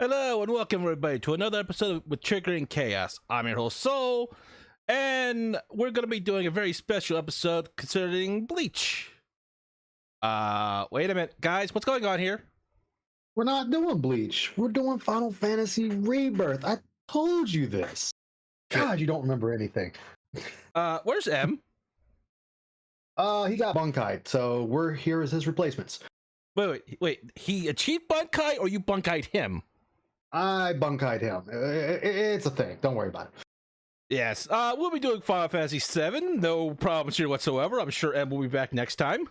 Hello and welcome everybody to another episode with Triggering Chaos. I'm your host Soul, and we're going to be doing a very special episode concerning Bleach. Wait a minute, guys, what's going on here? We're not doing Bleach. We're doing Final Fantasy Rebirth. I told you this. God, you don't remember anything. Where's M? He got Bunkai, so we're here as his replacements. Wait, he achieved Bunkai or you Bunkai'd him? I Bunkai'd him. It's a thing. Don't worry about it. Yes, we'll be doing Final Fantasy 7. No problems here whatsoever. I'm sure M will be back next time.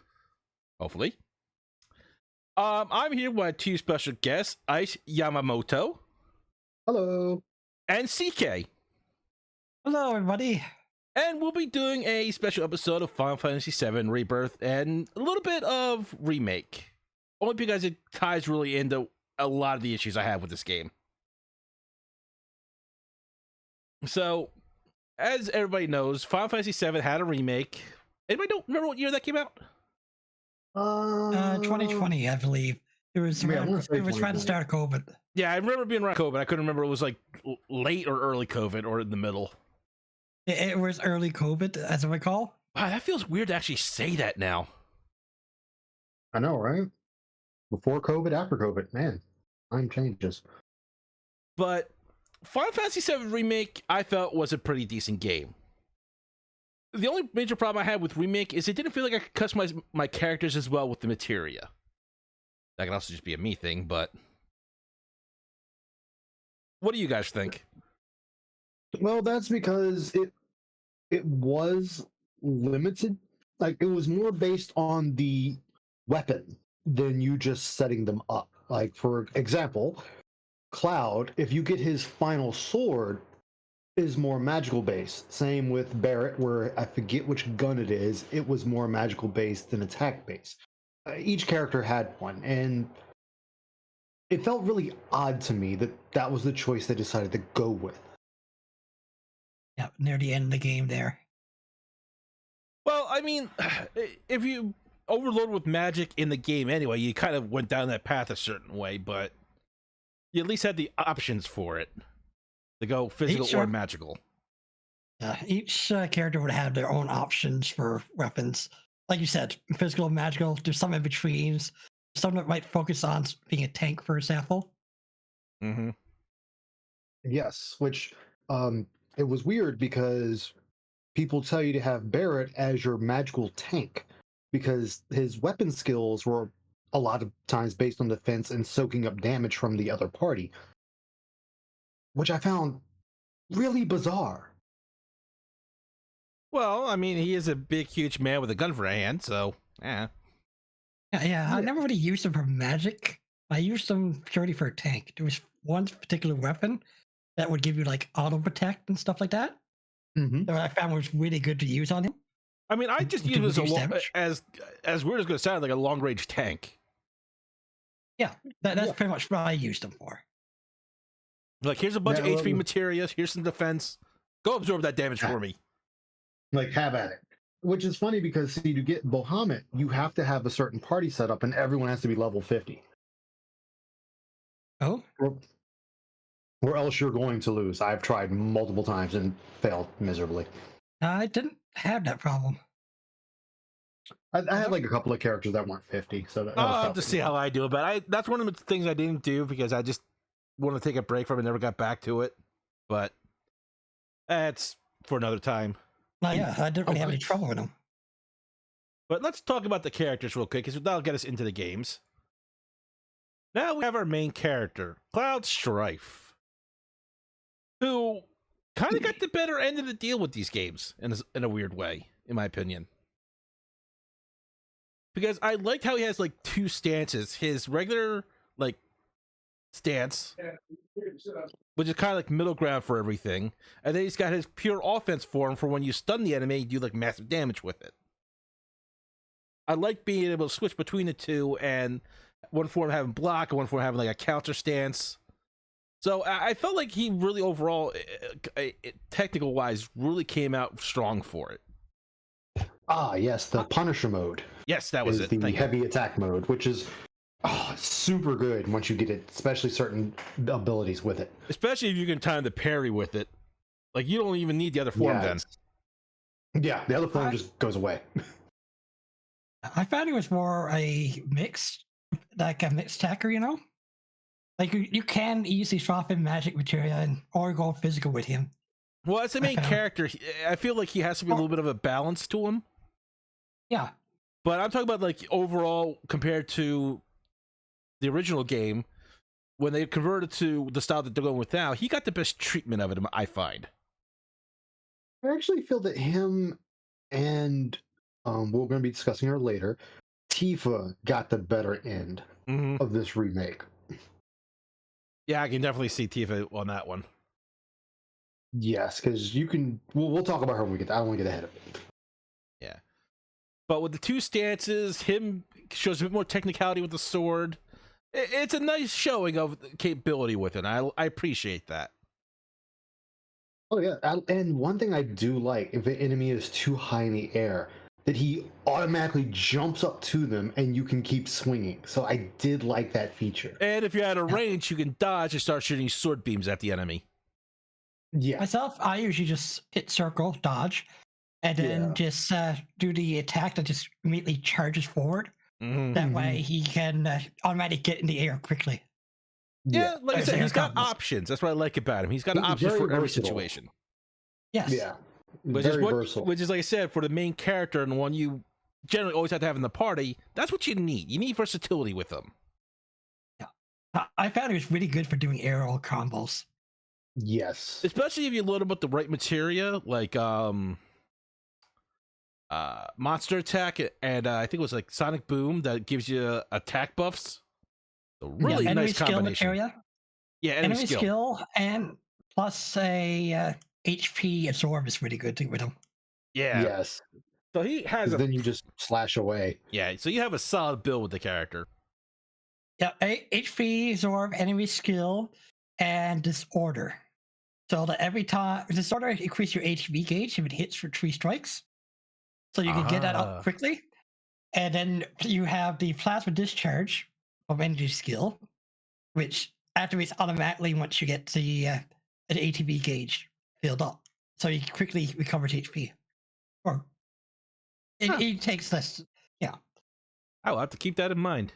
Hopefully. I'm here with two special guests, Ice Yamamoto. Hello. And CK. Hello, everybody. And we'll be doing a special episode of Final Fantasy 7 Rebirth and a little bit of Remake. Only because it ties really into a lot of the issues I have with this game. So, as everybody knows, Final Fantasy 7 had a remake. Anybody don't remember what year that came out? 2020, I believe. It was Yeah, around, it was right at the start of COVID. Yeah, I remember being around COVID. I couldn't remember it was like late or early COVID or in the middle. It was early COVID, as I recall. Wow, that feels weird to actually say that now. I know, right? Before COVID, after COVID. Man, time changes. But Final Fantasy 7 Remake, I felt, was a pretty decent game. The only major problem I had with Remake is it didn't feel like I could customize my characters as well with the materia. That could also just be a me thing, but... What do you guys think? Well, that's because it was limited. Like, it was more based on the weapon than you just setting them up. Like, for example, Cloud, if you get his final sword, is more magical based. Same with Barrett, where I forget which gun it is. It was more magical based than attack based. Each character had one, and it felt really odd to me that that was the choice they decided to go with. Yeah, near the end of the game there. Well, I mean, if you overload with magic in the game anyway, you kind of went down that path a certain way, but you at least had the options for it to go physical or magical. Each character would have their own options for weapons. Like you said, physical and magical. There's some in between. Some that might focus on being a tank, for example. Mm-hmm. Yes, which it was weird because people tell you to have Barrett as your magical tank because his weapon skills were a lot of times based on defense and soaking up damage from the other party, which I found really bizarre. Well, I mean, he is a big, huge man with a gun for a hand, so, yeah. Yeah, I never really used them for magic. I used them purely for a tank. There was one particular weapon that would give you, like, auto protect and stuff like that. Mm-hmm. That I found was really good to use on him. I mean, I just use it as weird as it's going to sound, like a long-range tank. Yeah, that's pretty much what I used them for. Like, here's a bunch of HP materia, here's some defense. Go absorb that damage for me. Like, have at it. Which is funny because, see, to get Bahamut, you have to have a certain party set up and everyone has to be level 50. Oh? Or else you're going to lose. I've tried multiple times and failed miserably. I didn't have that problem. I had like a couple of characters that weren't 50, so that I'll have to see how I do it, but that's one of the things I didn't do because I just wanted to take a break from it and never got back to it. But that's for another time. Yeah, I didn't really have any trouble with them. But let's talk about the characters real quick, because that'll get us into the games. Now we have our main character, Cloud Strife, who kind of got the better end of the deal with these games in a weird way, in my opinion. Because I liked how he has like two stances. His regular like stance, which is kind of like middle ground for everything, and then he's got his pure offense form for when you stun the enemy, you do like massive damage with it. I like being able to switch between the two, and one form having block and one form having like a counter stance. So I felt like he really overall, technical wise, really came out strong for it. Ah, yes, the Punisher mode. Yes, that was it. The heavy attack mode, which is Oh, it's super good once you get it, especially certain abilities with it. Especially if you can time the parry with it. Like, you don't even need the other form then. Yeah, the other form just goes away. I found it was more a mixed, like a mixed attacker, you know? Like you can easily swap in magic materia and or go physical with him. Well, as the main character, I feel like he has to be a little bit of a balance to him. Yeah. But I'm talking about, like, overall compared to the original game, when they converted to the style that they're going with now, he got the best treatment of it, I find. I actually feel that him and we're going to be discussing her later. Tifa got the better end of this remake. Yeah, I can definitely see Tifa on that one. Yes, because you can. We'll talk about her when we get there. I don't want to get ahead of it. Yeah. But with the two stances, him shows a bit more technicality with the sword. It's a nice showing of capability with it. I appreciate that. Oh, yeah. And one thing I do like, if an enemy is too high in the air, that he automatically jumps up to them and you can keep swinging. So I did like that feature. And if you're out of range, you can dodge and start shooting sword beams at the enemy. Yeah. Myself, I usually just hit circle, dodge, and then just do the attack that just immediately charges forward. That way he can automatically get in the air quickly. Yeah, like I said, he's got options. That's what I like about him. He's got options for every situation. Yes. Yeah. Which is, like I said, for the main character and the one you generally always have to have in the party, that's what you need. You need versatility with them. Yeah. I found it was really good for doing aerial combos. Yes. Especially if you load them with the right materia, like Monster Attack and I think it was like Sonic Boom that gives you attack buffs. A really nice combination. Materia. Yeah, enemy skill and plus a HP absorb is really good with him. Yeah. Yes. So he has. Then you just slash away. Yeah. So you have a solid build with the character. Yeah, HP absorb, enemy skill, and disorder. So that every time disorder increase your HP gauge if it hits for 3 strikes. So you can get that up quickly. And then you have the plasma discharge of energy skill, which activates automatically once you get the an ATB gauge filled up. So you quickly recover HP. Or it takes less. Yeah. I will have to keep that in mind.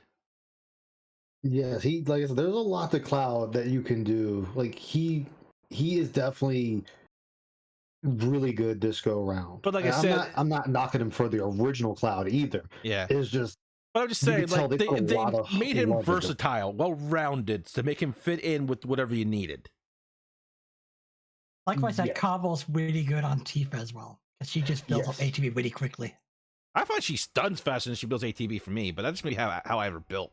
Yes, like I said, there's a lot to Cloud that you can do. Like he is definitely really good this go around. But like I said, I'm not knocking him for the original Cloud either. Yeah, it's just. But I'm just saying, like they made him versatile, well-rounded, to make him fit in with whatever you needed. Likewise, that combo's really good on Tifa as well, because she just builds up ATB really quickly. I find she stuns faster than she builds ATB for me, but that's just maybe how I ever built.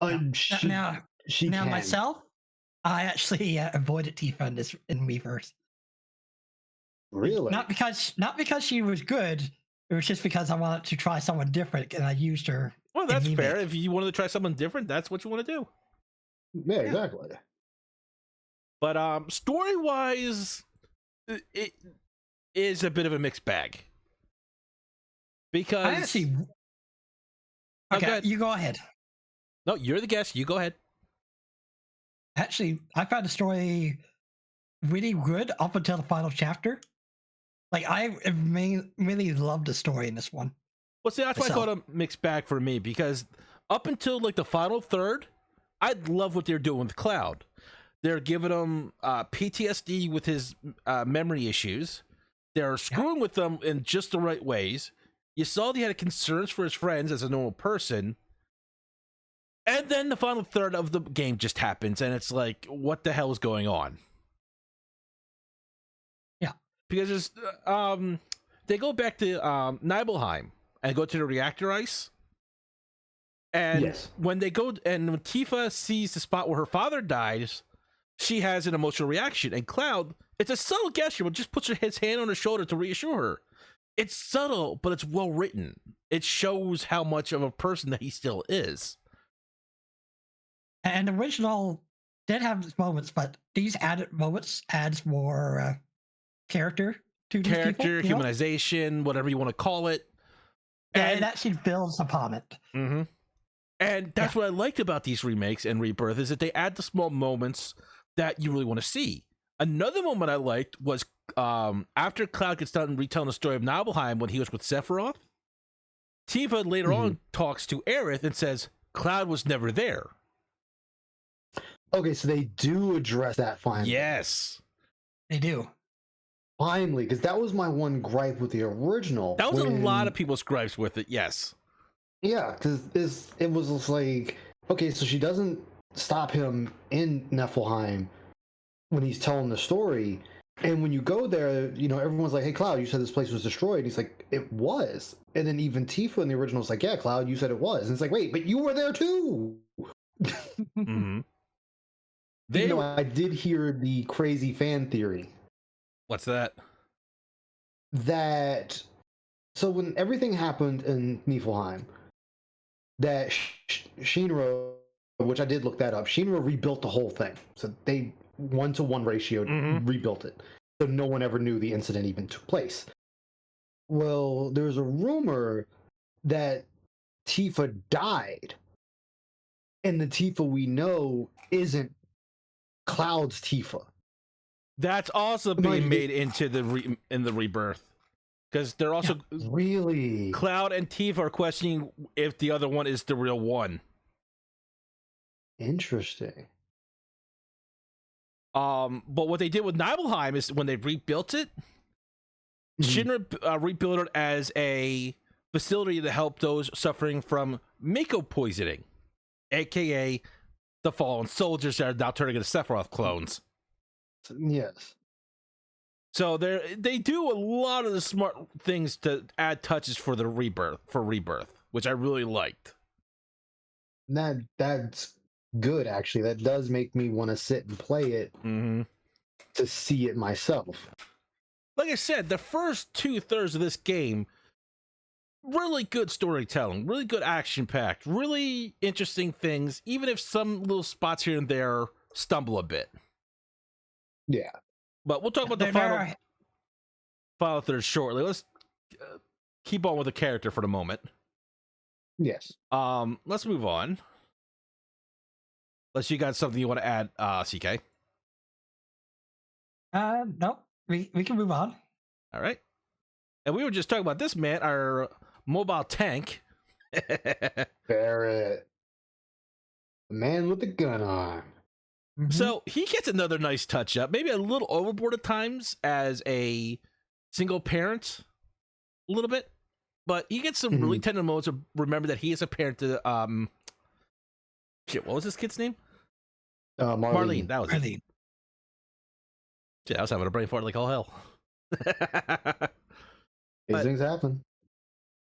Now myself, I actually avoided Tifa in Rebirth. Really? Not because she was good. It was just because I wanted to try someone different, and I used her. Well, that's fair. If you wanted to try something different, that's what you want to do. Yeah, exactly. But story-wise, it is a bit of a mixed bag. Because I actually. Okay, you go ahead. No, you're the guest. You go ahead. Actually, I found the story really good up until the final chapter. Like, I really loved the story in this one. Well, see, that's why I call it a mixed bag for me, because up until like the final third, I love what they're doing with Cloud. They're giving him PTSD with his memory issues. They're screwing with them in just the right ways. You saw he had concerns for his friends as a normal person. And then the final third of the game just happens, and it's like, what the hell is going on? Yeah. Because they go back to Nibelheim and go to the reactor ice. And when they go, and when Tifa sees the spot where her father dies, she has an emotional reaction. And Cloud, it's a subtle gesture, but just puts his hand on her shoulder to reassure her. It's subtle, but it's well written. It shows how much of a person that he still is. And the original did have moments, but these added moments adds more character to these people, humanization, whatever you want to call it. And it actually builds upon it. Mm-hmm. And that's what I liked about these remakes and Rebirth is that they add the small moments that you really want to see. Another moment I liked was after Cloud gets done retelling the story of Nibelheim when he was with Sephiroth, Tifa later on talks to Aerith and says, Cloud was never there. Okay, so they do address that finally. Yes. They do. Finally, because that was my one gripe with the original. That was a lot of people's gripes with it, yes. Yeah, because it was just like, okay, so she doesn't stop him in Niflheim when he's telling the story. And when you go there, you know, everyone's like, hey, Cloud, you said this place was destroyed. And he's like, it was. And then even Tifa in the original was like, yeah, Cloud, you said it was. And it's like, wait, but you were there too. Mm-hmm. You know, I did hear the crazy fan theory. What's that? That, so when everything happened in Niflheim, that Shinra, which I did look that up, Shinra rebuilt the whole thing. So they 1-to-1 ratio rebuilt it. So no one ever knew the incident even took place. Well, there's a rumor that Tifa died. And the Tifa we know isn't Cloud's Tifa. That's also being made into the in the Rebirth. Because they're also really Cloud and Tifa are questioning if the other one is the real one. Interesting. But what they did with Nibelheim is when they rebuilt it, Shinra rebuilt it as a facility to help those suffering from Mako poisoning, aka the fallen soldiers that are now turning into Sephiroth clones. Yes. So they do a lot of the smart things to add touches for the Rebirth, which I really liked. That's good, actually. That does make me want to sit and play it to see it myself. Like I said, the first 2/3 of this game, really good storytelling, really good action packed, really interesting things, even if some little spots here and there stumble a bit. Yeah. But we'll talk about the final third shortly. Let's keep on with the character for the moment. Yes. Let's move on. Unless you got something you want to add, CK. No, we can move on. All right. And we were just talking about this man, our mobile tank. Barrett. The man with the gun arm. So he gets another nice touch up, maybe a little overboard at times as a single parent, a little bit, but he gets some really tender moments to remember that he is a parent to what was this kid's name? Marlene. That was Marlene. Shit, I was having a brain fart like all hell. These things happen.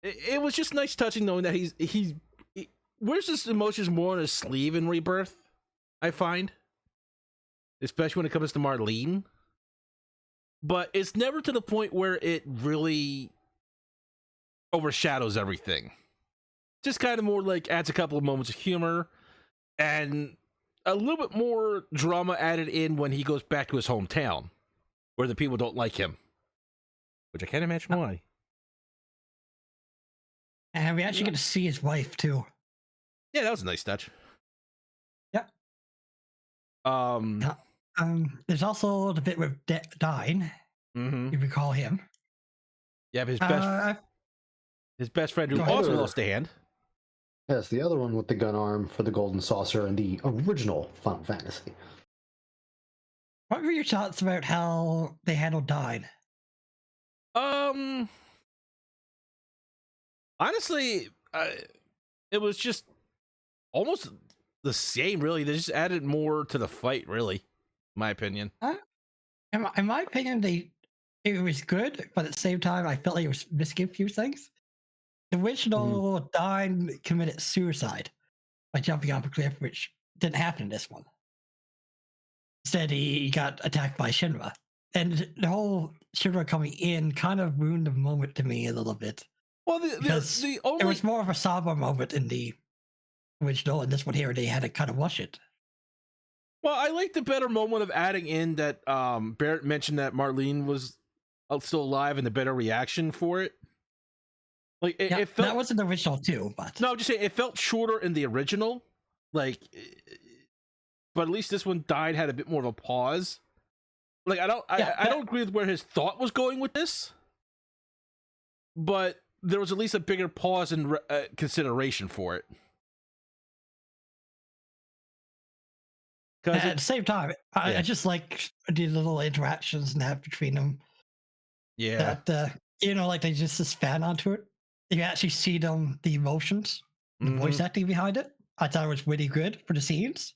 It was just nice touching knowing that he wears his emotions more on his sleeve in Rebirth, I find. Especially when it comes to Marlene. But it's never to the point where it really overshadows everything. Just kind of more like adds a couple of moments of humor and a little bit more drama added in when he goes back to his hometown where the people don't like him. Which I can't imagine why. And we actually get to see his wife too. Yeah, that was a nice touch. Yep. There's also the bit with Dine. You recall him. Yeah, but his best friend who also lost a hand. Yes, the other one with the gun arm for the golden saucer in the original Final Fantasy. What were your thoughts about how they handled Dine? Honestly, it was just almost the same, really. They just added more to the fight, really, in my opinion. In my opinion, it was good, but at the same time, I felt like it was missing a few things. The original Dine committed suicide by jumping off a cliff, which didn't happen in this one. Instead, he got attacked by Shinra. And the whole Shinra coming in kind of ruined the moment to me a little bit. Well, the only... it was more of a somber moment in the original, and this one here, they had to kind of wash it. Well, I like the better moment of adding in that Barrett mentioned that Marlene was still alive and the better reaction for it. Like Yeah, it felt that was in the original too, but no, I'm just saying it felt shorter in the original, like, but at least this one had a bit more of a pause. Like yeah, I don't agree with where his thought was going with this, but there was at least a bigger pause and consideration for it. Because at the same time, Yeah. I just like the little interactions and have between them. yeah, That like they just fan onto it. You actually see the emotions, the voice Mhm. acting behind it. I thought it was really good for the scenes,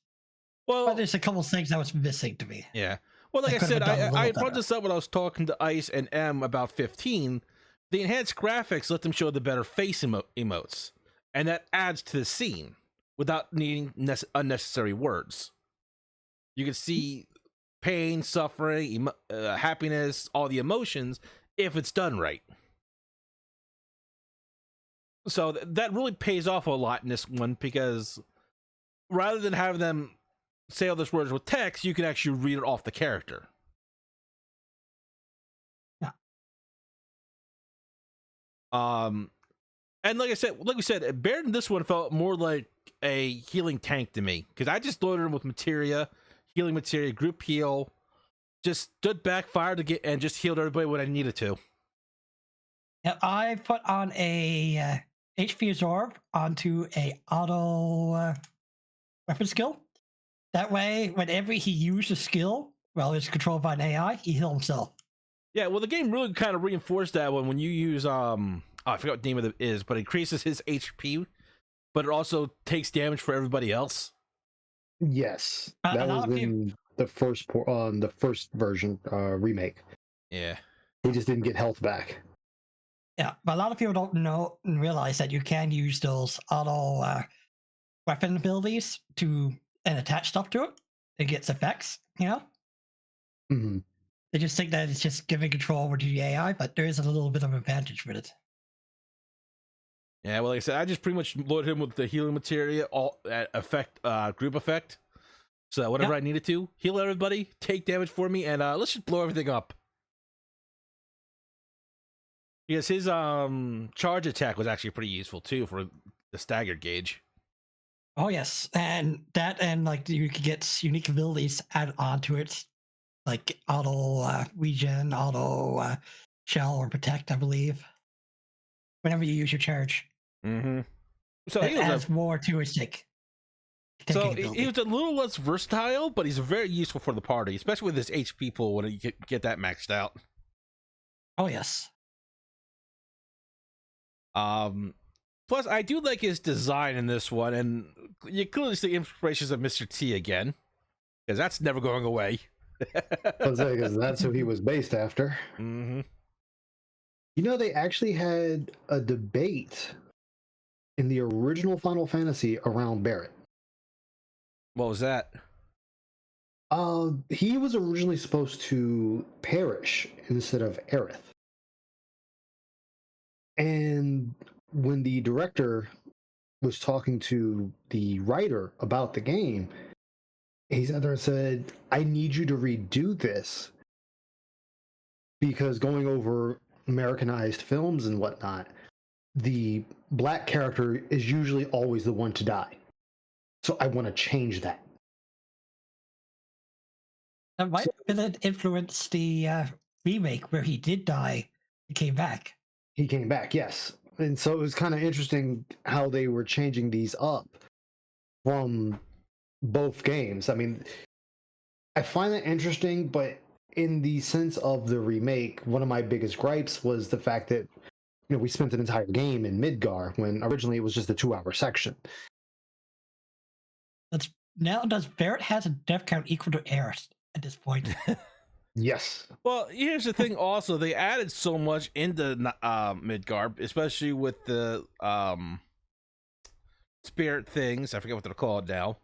but Well, there's a couple things that was missing to me. yeah. Well, like That I could have said, been done a little I brought better. this up when I was talking to Ice and M about 15. The enhanced graphics let them show the better face emotes, and that adds to the scene without needing unnecessary words. You can see pain, suffering, happiness, all the emotions if it's done right. So that really pays off a lot in this one because rather than having them say all those words with text, you can actually read it off the character. Yeah. And like we said, Baird in this one felt more like a healing tank to me because I just loaded him with materia, healing materia, group heal, just stood back, fired to get, and just healed everybody when I needed to. Yeah, I put on a HP absorb onto a auto weapon skill. That way, whenever he used a skill, well, it's controlled by an AI, he heal himself. Yeah, well, the game really kind of reinforced that when you use I forgot what the name of it is, but it increases his HP, but it also takes damage for everybody else. Yes, A that lot was of people, in the first version remake. Yeah. He just didn't get health back. yeah, but a lot of people don't know and realize that you can use those auto weapon abilities to and attach stuff to it. It gets effects, hmm They just think that it's just giving control over to the AI, but there is a little bit of advantage with it. Yeah, well, like I said, I just pretty much loaded him with the healing materia, all effect, group effect. So that whenever Yep. I needed to, heal everybody, take damage for me, and let's just blow everything up. Because his charge attack was actually pretty useful too for the staggered gauge. Oh yes, and like you could get unique abilities added onto it, like auto regen, auto shell or protect, I believe. Whenever you use your charge, Mm-hmm. So that he was adds more to his taking he ability. was a little less versatile, but he's very useful for the party, especially with his HP pool when you get that maxed out. Oh yes. Plus I do like his design in this one, and you clearly see inspirations of Mr. T again, because that's never going away. Because that's who he was based after. Mm-hmm. You know, they actually had a debate in the original Final Fantasy around Barrett. What was that? He was originally supposed to perish instead of Aerith. And when the director was talking to the writer about the game, he sat there and said, I need you to redo this because going over Americanized films and whatnot, the black character is usually always the one to die. So I want to change that. That might have influenced the remake where he did die and came back. He came back, yes. And so it was kind of interesting how they were changing these up from both games. I mean, I find that interesting, but in the sense of the remake, one of my biggest gripes was the fact that we spent an entire game in Midgar when originally it was just a 2-hour section. Now does Barrett has a death count equal to Aerith at this point? Yes. Well, here's the thing. Also, they added so much into Midgar, especially with the spirit things. I forget what they're called now.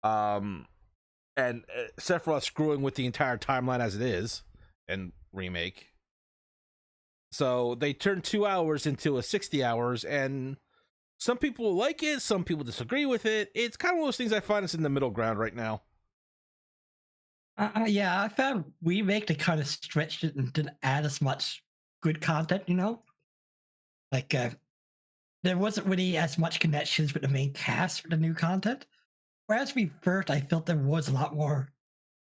And Sephiroth screwing with the entire timeline as it is, and remake. So they turned 2 hours into a 60 hours, and some people like it, some people disagree with it. It's kind of one of those things I find it's in the middle ground right now. Yeah, I found Remake to kind of stretched it and didn't add as much good content, Like, there wasn't really as much connections with the main cast for the new content. Whereas Rebirth, I felt there was a lot more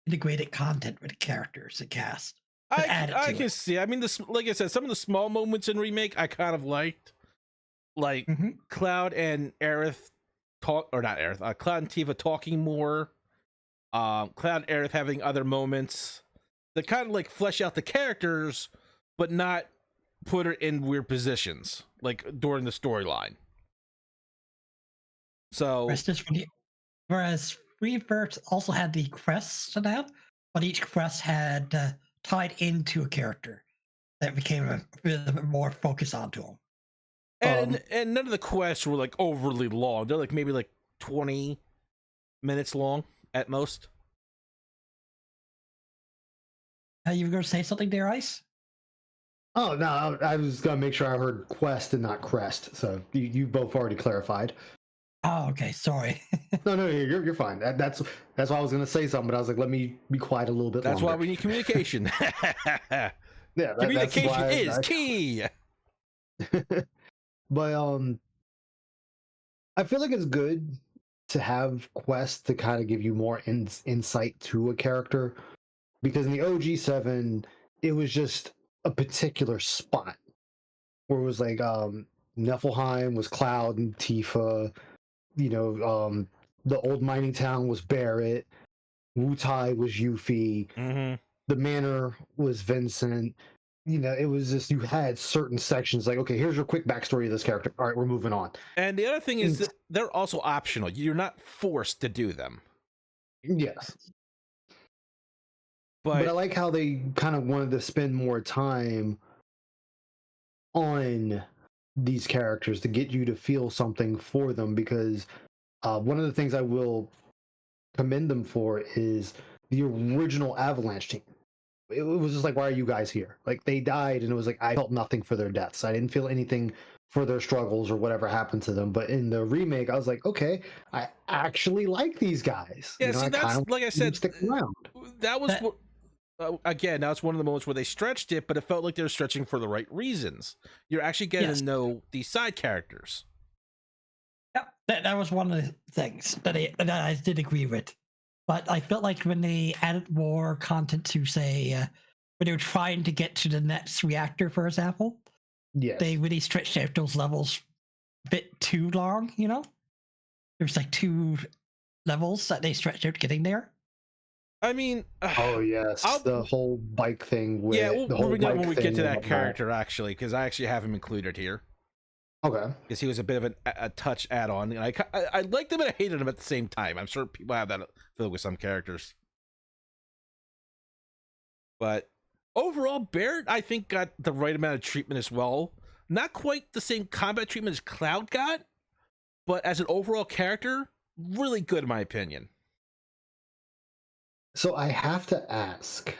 integrated content with the characters and cast that added I to can it. see. I mean, this, like I said, some of the small moments in Remake I kind of liked, like Cloud and Aerith talk, or not Aerith, Cloud and Tifa talking more. Cloud and Aerith having other moments that kind of like flesh out the characters, but not put her in weird positions like during the storyline. So Whereas Rebirth also had the quests to that, but each quest had tied into a character that became a bit more focus onto them. And none of the quests were like overly long. They're like maybe like 20 minutes long at most. You were going to say something there, Ice? Oh no, I was gonna make sure I heard quest and not crest. So you both already clarified. Oh, okay. Sorry. No, you're fine. That's why I was gonna say something, but I was like, let me be quiet a little bit. That's longer. why we need communication. Yeah, communication is key. But I feel like it's good to have quests to kind of give you more insight to a character, because in the OG7 it was just a particular spot where it was like Niflheim was Cloud and Tifa, the old mining town was Barrett, Wutai was Yuffie, the manor was Vincent. It was just, you had certain sections like, okay, here's your quick backstory of this character. All right, we're moving on. And the other thing is that they're also optional. You're not forced to do them. Yes. But I like how they kind of wanted to spend more time on these characters to get you to feel something for them, because one of the things I will commend them for is the original Avalanche team. It was just like, why are you guys here? Like, they died, and it was like, I felt nothing for their deaths. I didn't feel anything for their struggles or whatever happened to them. But in the remake, I was like, okay, I actually like these guys. yeah, see, that's like I said, stick around. That was what. Again, that's one of the moments where they stretched it, but it felt like they were stretching for the right reasons. You're actually getting to know these side characters. Yeah, that was one of the things that I did agree with. But I felt like when they added more content to, say, when they were trying to get to the next reactor, for example, they really stretched out those levels a bit too long, There's like 2 levels that they stretched out getting there. I mean, oh yes, the whole bike thing. Yeah, we'll know when we get to that character, actually, because I actually have him included here. Okay. Because he was a bit of a touch add-on, and I liked him and I hated him at the same time. I'm sure people have that feel with some characters. But overall, Barrett, I think, got the right amount of treatment as well. Not quite the same combat treatment as Cloud got, but as an overall character, really good in my opinion. So I have to ask,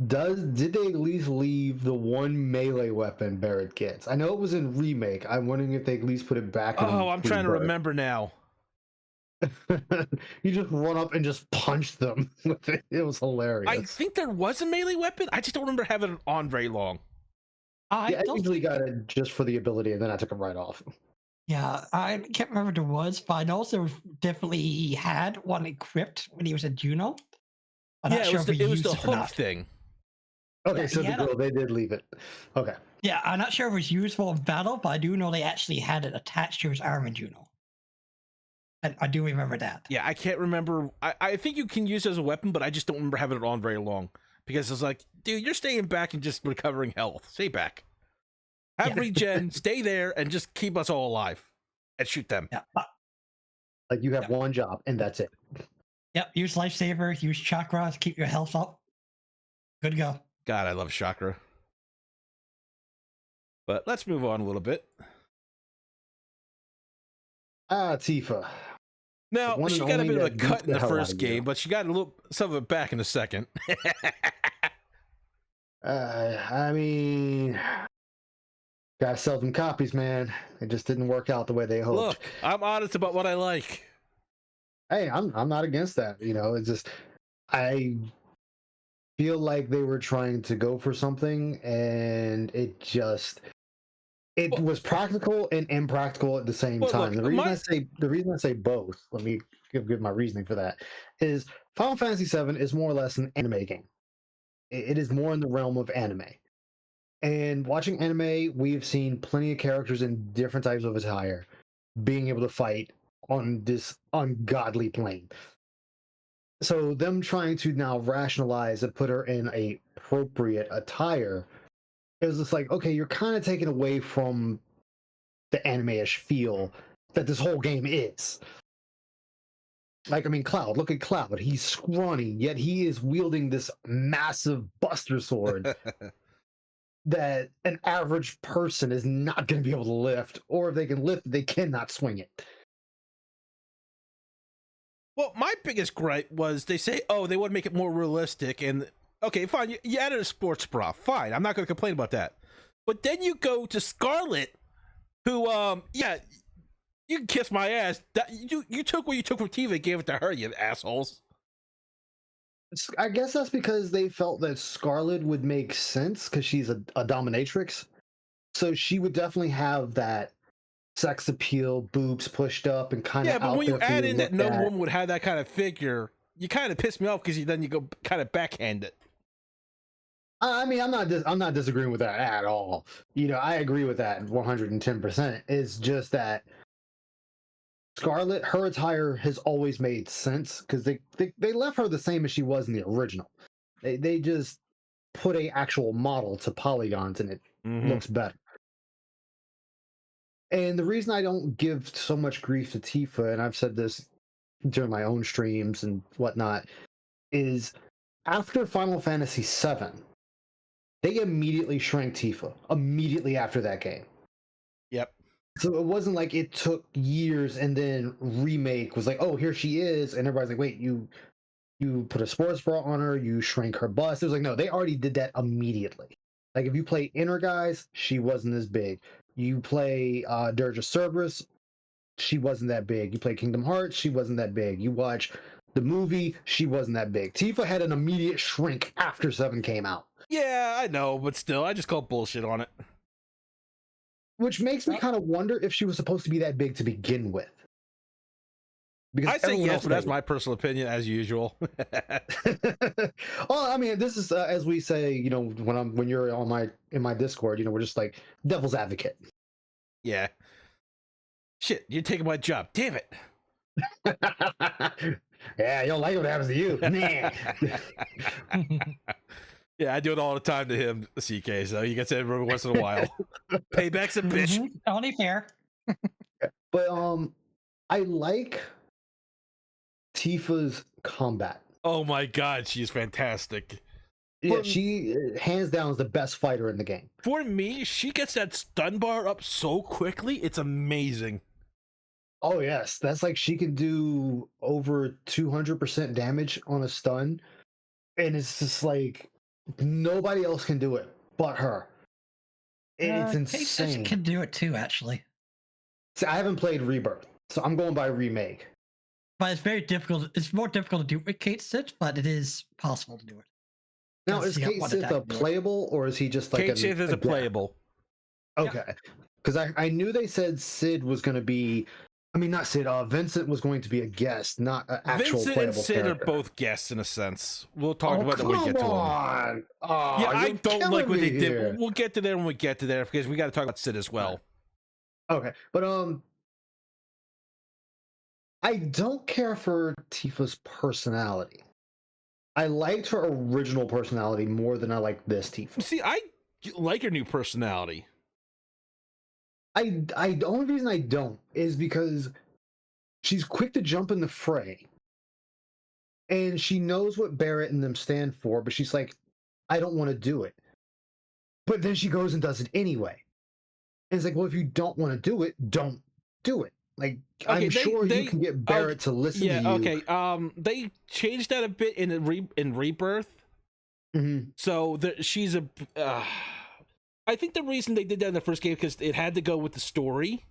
did they at least leave the one melee weapon Barrett gets? I know it was in Remake. I'm wondering if they at least put it back in I'm trying to remember now. You just run up and just punch them with it. It was hilarious. I think there was a melee weapon. I just don't remember having it on very long. I usually got it just for the ability, and then I took it right off. Yeah, I can't remember if there was, but I know there definitely had one equipped when he was at Juno. I'm not sure if it was the hook thing. Okay, so they did leave it. Okay. Yeah, I'm not sure if it was useful in battle, but I do know they actually had it attached to his arm in Juno. And I do remember that. Yeah, I can't remember. I think you can use it as a weapon, but I just don't remember having it on very long. Because it's like, dude, you're staying back and just recovering health. Stay back. Have regen, stay there, and just keep us all alive. And shoot them. Yeah. Like, you have one job, and that's it. Yep, use Lifesaver, use Chakra to keep your health up. Good to go. God, I love Chakra. But let's move on a little bit. Tifa. Now, she got a bit of a cut in the first game, but she got a little some of it back in the second. I mean, gotta sell them copies, man. It just didn't work out the way they hoped. Look, I'm honest about what I like. Hey, I'm not against that. It's just, I feel like they were trying to go for something, and it was practical and impractical at the same Well, time. look, The reason I say both, let me give my reasoning for that, is Final Fantasy VII is more or less an anime game. It is more in the realm of anime. And watching anime, we've seen plenty of characters in different types of attire being able to fight on this ungodly plane. So them trying to now rationalize and put her in a appropriate attire is just like, okay, you're kind of taking away from the anime-ish feel that this whole game is. Like, I mean, Cloud, look at Cloud. He's scrawny, yet he is wielding this massive Buster Sword that an average person is not going to be able to lift, or if they can lift it, they cannot swing it. well, my biggest gripe was they say, oh, they want to make it more realistic, and okay, fine, you added a sports bra, fine, I'm not going to complain about that. But then you go to Scarlet, who, yeah, you can kiss my ass. You took what you took from Tifa and gave it to her, you assholes. I guess that's because they felt that Scarlet would make sense because she's a dominatrix. So she would definitely have that sex appeal, boobs pushed up, and kind of Yeah, but out when you there for add to in that look no at. woman would have that kind of figure, you kind of piss me off because then you go kind of backhand it. I mean, I'm not disagreeing with that at all. You know, I agree with that 110%. It's just that Scarlet, her attire has always made sense because they left her the same as she was in the original. They just put a actual model to polygons and it looks better. And the reason I don't give so much grief to Tifa, and I've said this during my own streams and whatnot, is after Final Fantasy VII, they immediately shrank Tifa immediately after that game. Yep. So it wasn't like it took years and then Remake was like, oh, here she is. And everybody's like, wait, you put a sports bra on her, you shrank her bust. It was like, no, they already did that immediately. Like if you play Inner Guys, she wasn't as big. You play Dirge of Cerberus, she wasn't that big. You play Kingdom Hearts, she wasn't that big. You watch the movie, she wasn't that big. Tifa had an immediate shrink after 7 came out. Yeah, I know, but still, I just call bullshit on it. Which makes me kind of wonder if she was supposed to be that big to begin with. Because I say yes, but that's my personal opinion, as usual. Well, I mean, this is as we say, you know, when you're in my Discord, you know, we're just like devil's advocate. Yeah. Shit, you're taking my job. Damn it. Yeah, you don't like what happens to you. Nah. Yeah, I do it all the time to him, CK, so he gets it every once in a while. Payback's a bitch. Only fair. But I like Tifa's combat. Oh my god, she's fantastic. Yeah, she hands down is the best fighter in the game. For me, she gets that stun bar up so quickly, it's amazing. Oh yes, that's like she can do over 200% damage on a stun, and it's just like nobody else can do it but her. It's insane. Kate can do it too, actually. See, I haven't played Rebirth, so I'm going by Remake. But it's very difficult. It's more difficult to do with Kate Sith, but it is possible to do it. Now, is Kate Sith a playable, or is he just like Kate Sith is a playable? Okay, because I knew they said Sid was going to be. I mean, not Sid. Vincent was going to be a guest, not an actual Vincent playable and Sid character. are both guests in a sense. We'll talk about it when we get to them. Oh, yeah, I don't like what they here. did. We'll get to there when we get to there because we got to talk about Sid as well. Okay, but I don't care for Tifa's personality. I liked her original personality more than I like this Tifa. See, I like her new personality. The only reason I don't is because she's quick to jump in the fray. And she knows what Barrett and them stand for, but she's like, I don't want to do it. But then she goes and does it anyway. And it's like, well, if you don't want to do it, don't do it. Like, okay, I'm sure you can get Barrett to listen to you. Yeah, okay. They changed that a bit in Rebirth. Mm-hmm. So she's a... I think the reason they did that in the first game because it had to go with the story.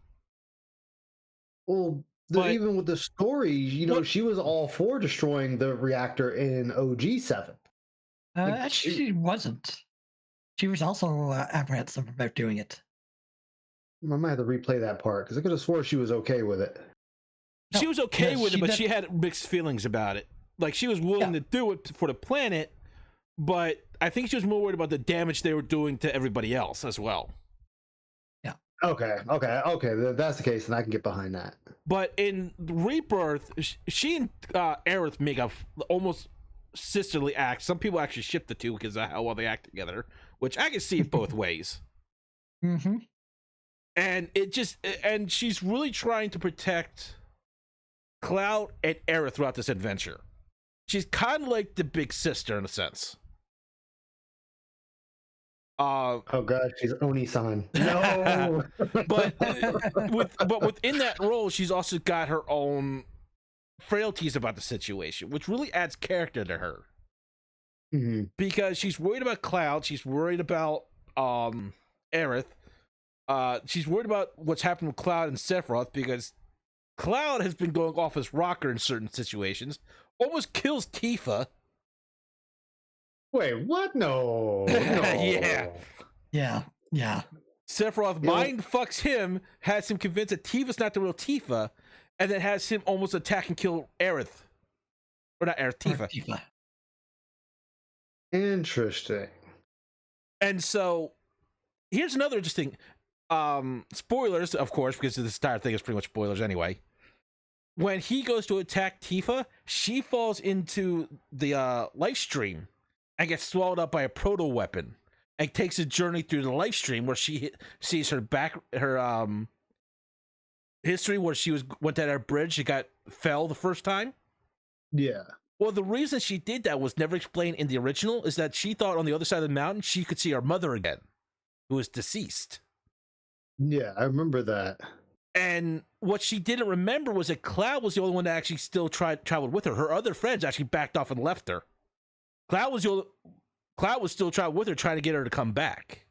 Well, even with the story, you know, she was all for destroying the reactor in OG7. Actually, she wasn't. She was also apprehensive about doing it. I might have to replay that part because I could have swore she was okay with it. She No, was okay yes, with it, she but did- she had mixed feelings about it. Like, she was willing to do it for the planet, but I think she was more worried about the damage they were doing to everybody else as well. Okay. That's the case, and I can get behind that. But in Rebirth, she and Aerith make a almost sisterly act. Some people actually ship the two because of how well they act together, which I can see it both ways. Mm-hmm. And she's really trying to protect Cloud and Aerith throughout this adventure. She's kind of like the big sister in a sense. Oh god, she's Oni-san. No. But within that role, she's also got her own frailties about the situation, which really adds character to her. Mhm. Because she's worried about Cloud, she's worried about Aerith, she's worried about what's happened with Cloud and Sephiroth, because Cloud has been going off his rocker in certain situations, almost kills Tifa. Wait, what? No. Yeah. Yeah. Sephiroth mind fucks him, has him convinced that Tifa's not the real Tifa, and then has him almost attack and kill Aerith. Or not Aerith, Tifa. Interesting. And so, here's another interesting spoilers, of course, because this entire thing is pretty much spoilers anyway. When he goes to attack Tifa, she falls into the life stream and gets swallowed up by a proto weapon, and takes a journey through the life stream where she sees her history, where she went to that bridge, she fell the first time. Yeah. Well, the reason she did that was never explained in the original, is that she thought on the other side of the mountain she could see her mother again, who was deceased. Yeah, I remember that. And what she didn't remember was that Cloud was the only one that actually still traveled with her. Her other friends actually backed off and left her. Cloud was still traveling with her, trying to get her to come back.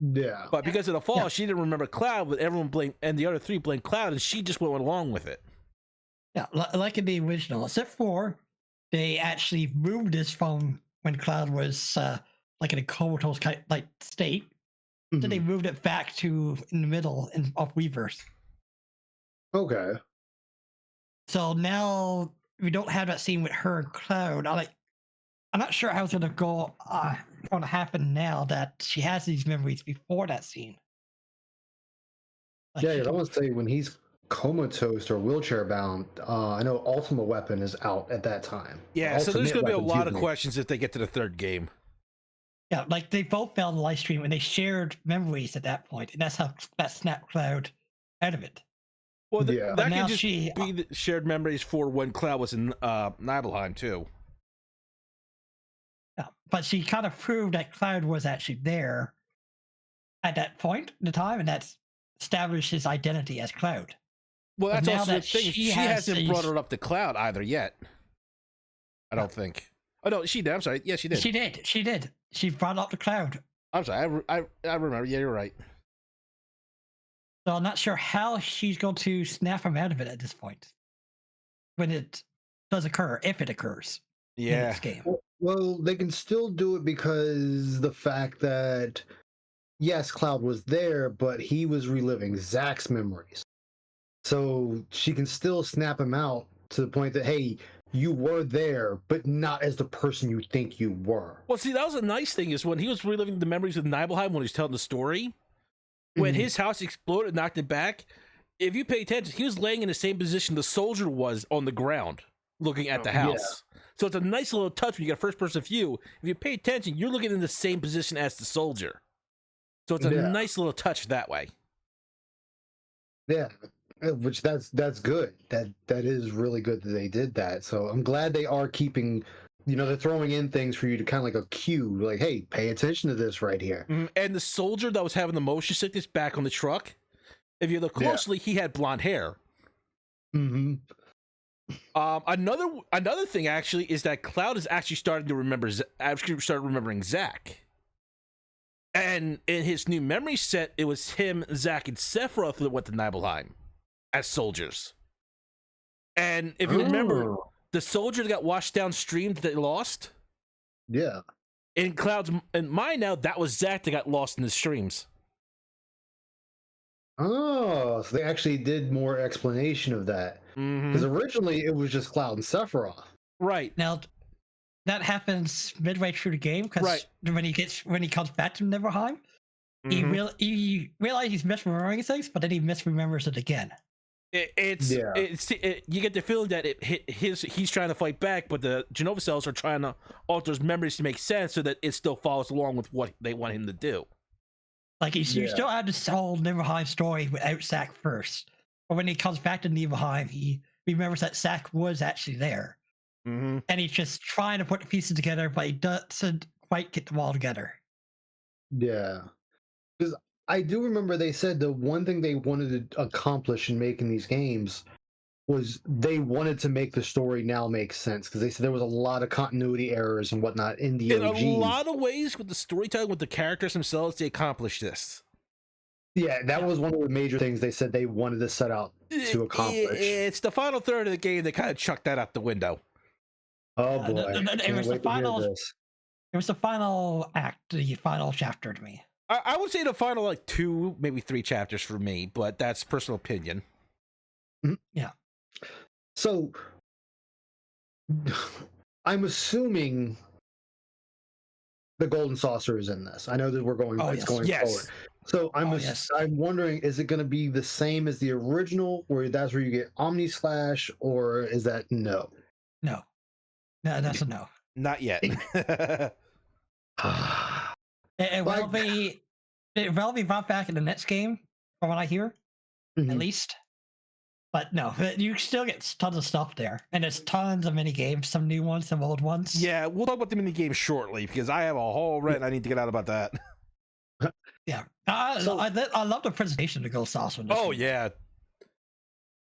Yeah. But because of the fall, she didn't remember Cloud, but everyone blamed, and the other three blamed Cloud, and she just went along with it. Yeah, like in the original, except for they actually moved this from when Cloud was like in a comatose like state. Then they moved it back to in the middle of Rebirth. Okay. So now we don't have that scene with her and Cloud. I'm not sure how it's going to happen now that she has these memories before that scene. Like, Yeah, I want to say when he's comatose or wheelchair bound, I know Ultimate Weapon is out at that time. Yeah, so there's going to be a lot of questions. questions if they get to the third game. Yeah, like they both fell in the live stream and they shared memories at that point, and that's how that snapped Cloud out of it. Well, Yeah. that now could just she- be the shared memories for when Cloud was in Nibelheim, too. Yeah, but she kind of proved that Cloud was actually there at that point in the time, and that's established his identity as Cloud. Well, But that's now also the that thing. she She has hasn't these- brought her up to Cloud either yet. I don't think. Oh, no, she did. I'm sorry. Yeah, she did. She did. She brought up the Cloud. I'm sorry. I remember. Yeah, you're right. So I'm not sure how she's going to snap him out of it at this point. When it does occur, if it occurs in Yeah. this game. Well, they can still do it because the fact that, yes, Cloud was there, but he was reliving Zack's memories. So she can still snap him out to the point that, hey, you were there, but not as the person you think you were. Well, see, that was a nice thing, is when he was reliving the memories of Nibelheim when he was telling the story, when Mhm. his house exploded, knocked it back, if you pay attention, he was laying in the same position the soldier was on the ground, looking at the house. So it's a nice little touch when you get a first-person view. If you pay attention, you're looking in the same position as the soldier. So it's a Yeah. nice little touch that way. Yeah, which that's good. That is really good that they did that. So I'm glad they are keeping, they're throwing in things for you to kind of like a cue, like, hey, pay attention to this right here. And the soldier that was having the motion sickness back on the truck, if you look closely, he had blonde hair. Mm-hmm. Another thing actually is that Cloud is actually starting to remembering Zack. And in his new memory set, it was him, Zack, and Sephiroth that went to Nibelheim as soldiers. And if you remember, the soldier that got washed downstream that they lost, Yeah. In Cloud's in mine now, that was Zach that got lost in the streams. Oh, so they actually did more explanation of that. Because originally it was just Cloud and Sephiroth. Right. Now that happens midway through the game because Right. when he comes back to Nibelheim, he realizes he's misremembering things, but then he misremembers it again. You get the feeling that he's trying to fight back, but the Genova cells are trying to alter his memories to make sense so that it still follows along with what they want him to do. Like you still have this whole Nibelheim story without Zack first, but when he comes back to Nibelheim, he remembers that Zack was actually there, and he's just trying to put the pieces together, but he doesn't quite get them all together. Yeah. Because I do remember they said the one thing they wanted to accomplish in making these games was they wanted to make the story now make sense, because they said there was a lot of continuity errors and whatnot in the OGs. In a lot of ways, with the storytelling, with the characters themselves, they accomplished this. Yeah, that was one of the major things they said they wanted to set out to accomplish. It's the final third of the game that kind of chucked that out the window. Oh boy. It was the final. It was the final act, the final chapter to me. I would say the final 2, maybe 3 chapters for me, but that's personal opinion. Yeah. So I'm assuming the golden saucer is in this. I know that we're going. It's going forward. So I'm wondering, is it going to be the same as the original, where that's where you get Omni Slash, or is that no? No, that's a no. Not yet. It will be brought back in the next game, from what I hear, at least. But no, you still get tons of stuff there, and there's tons of mini games, some new ones, some old ones. Yeah, we'll talk about the mini games shortly because I have a whole rant I need to get out about that. Yeah, I love the presentation of Ghost Saucer. Oh yeah,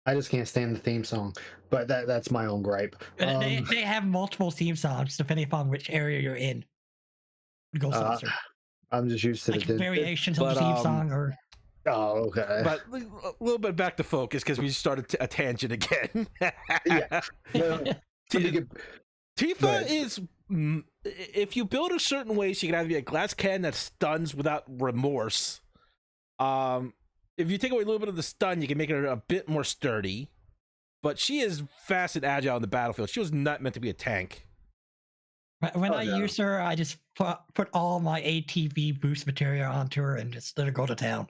I just can't stand the theme song, but that's my own gripe. They have multiple theme songs depending upon which area you're in. Ghost Saucer. I'm just used to the variations of the theme song, or. Oh, okay. But a little bit back to focus because we started a tangent again. Yeah. Tifa is, if you build a certain way, she can either be a glass cannon that stuns without remorse. If you take away a little bit of the stun, you can make her a bit more sturdy. But she is fast and agile on the battlefield. She was not meant to be a tank. When I use her, I just put all my ATB boost material onto her and just let her go to town.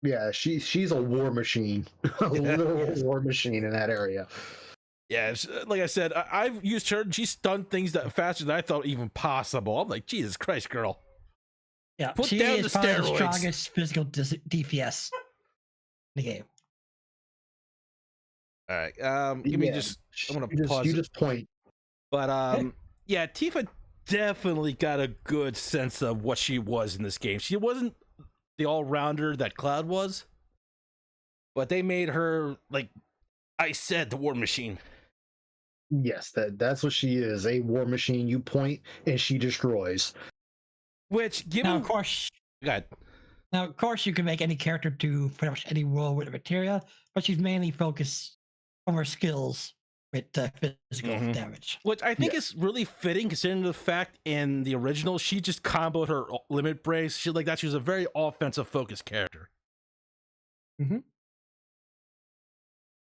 Yeah, she's a war machine, a literal war machine in that area. Yeah, like I said, I've used her. She stunned things that faster than I thought even possible. I'm like, Jesus Christ, girl. Yeah, put she down is the probably steroids. the strongest physical DPS in the game. All right, give me just. I'm gonna pause. You just point. But yeah, Tifa definitely got a good sense of what she was in this game. She wasn't the all-rounder that Cloud was, but they made her, like I said, the war machine. Yes, that's what she is, a war machine. You point and she destroys. Which, given... Now, of course, you can make any character do pretty much any role with the materia, but she's mainly focused on her skills with physical damage. Which I think is really fitting, considering the fact in the original, she just comboed her limit breaks. She like that. She was a very offensive-focused character.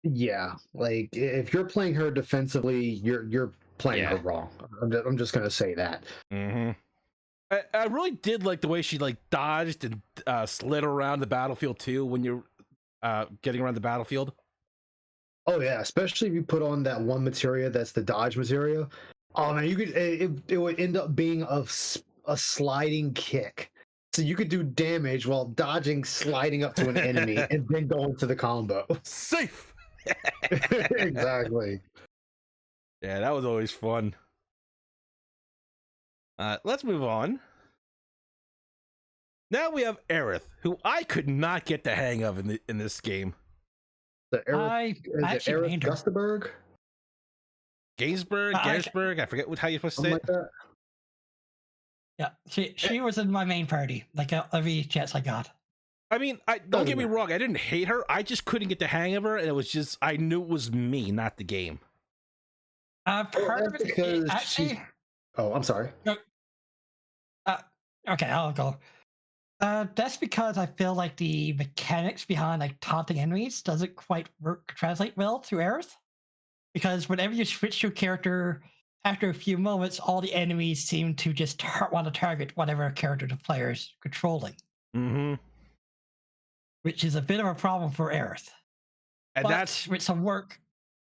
Yeah, like if you're playing her defensively, you're playing her wrong. I'm just gonna say that. I really did like the way she like dodged and slid around the battlefield too when you're getting around the battlefield. Oh yeah, especially if you put on that one materia that's the dodge materia. Oh man, you could it would end up being a sliding kick, so you could do damage while dodging, sliding up to an enemy, and then going to the combo. Safe. Exactly. Yeah, that was always fun. Let's move on. Now we have Aerith, who I could not get the hang of in this game. The Aerith Gusterberg? Gainsbourg, I forget how you're supposed to say it. Like yeah, she was in my main party, like every chance I got. I mean, don't get me wrong, I didn't hate her, I just couldn't get the hang of her, and it was just, I knew it was me, not the game. Part of it, actually, Oh, I'm sorry. Okay, I'll go. That's because I feel like the mechanics behind like taunting enemies doesn't quite translate well to Aerith. Because whenever you switch to a character, after a few moments, all the enemies seem to just want to target whatever character the player is controlling, Mm-hmm. which is a bit of a problem for Aerith. And But that's with some work,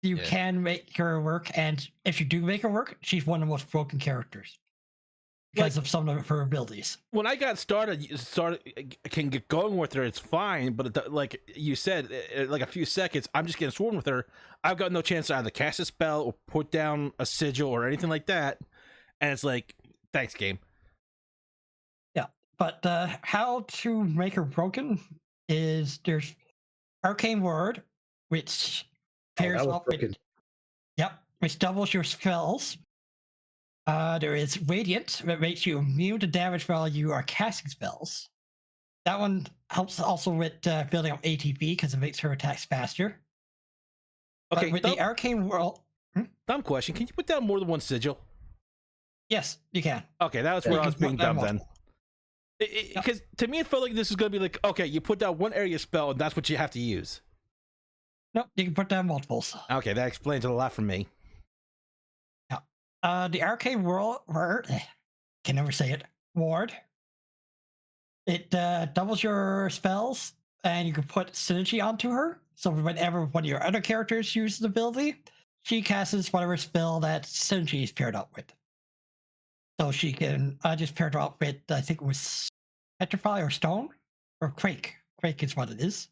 you can make her work, and if you do make her work, she's one of the most broken characters because Like- of some of her abilities. when I got started, can get going with her. It's fine, but like you said, like a few seconds, I'm just getting sworn with her. I've got no chance to either cast a spell or put down a sigil or anything like that. And it's like, thanks, game. But how to make her broken is there's Arcane Word, which pairs that was up with broken. which doubles your spells. There is Radiant, that makes you immune to damage while you are casting spells. That one helps also with building up ATB because it makes her attacks faster. Okay, But with the Arcane World, dumb question. Can you put down more than one sigil? yes, you can. Okay, that was You where I can was being put down dumb then. multiple. Because to me, it felt like this was going to be like, okay, you put down one area spell and that's what you have to use. Nope, you can put down multiples. Okay, that explains it a lot for me. The Arcane World, can never say it, Ward. It doubles your spells, and you can put synergy onto her. So whenever one of your other characters uses the ability, she casts whatever spell that synergy is paired up with. So she can just pair it up with, I think it was Petrify or Stone, or Quake. Quake is what it is.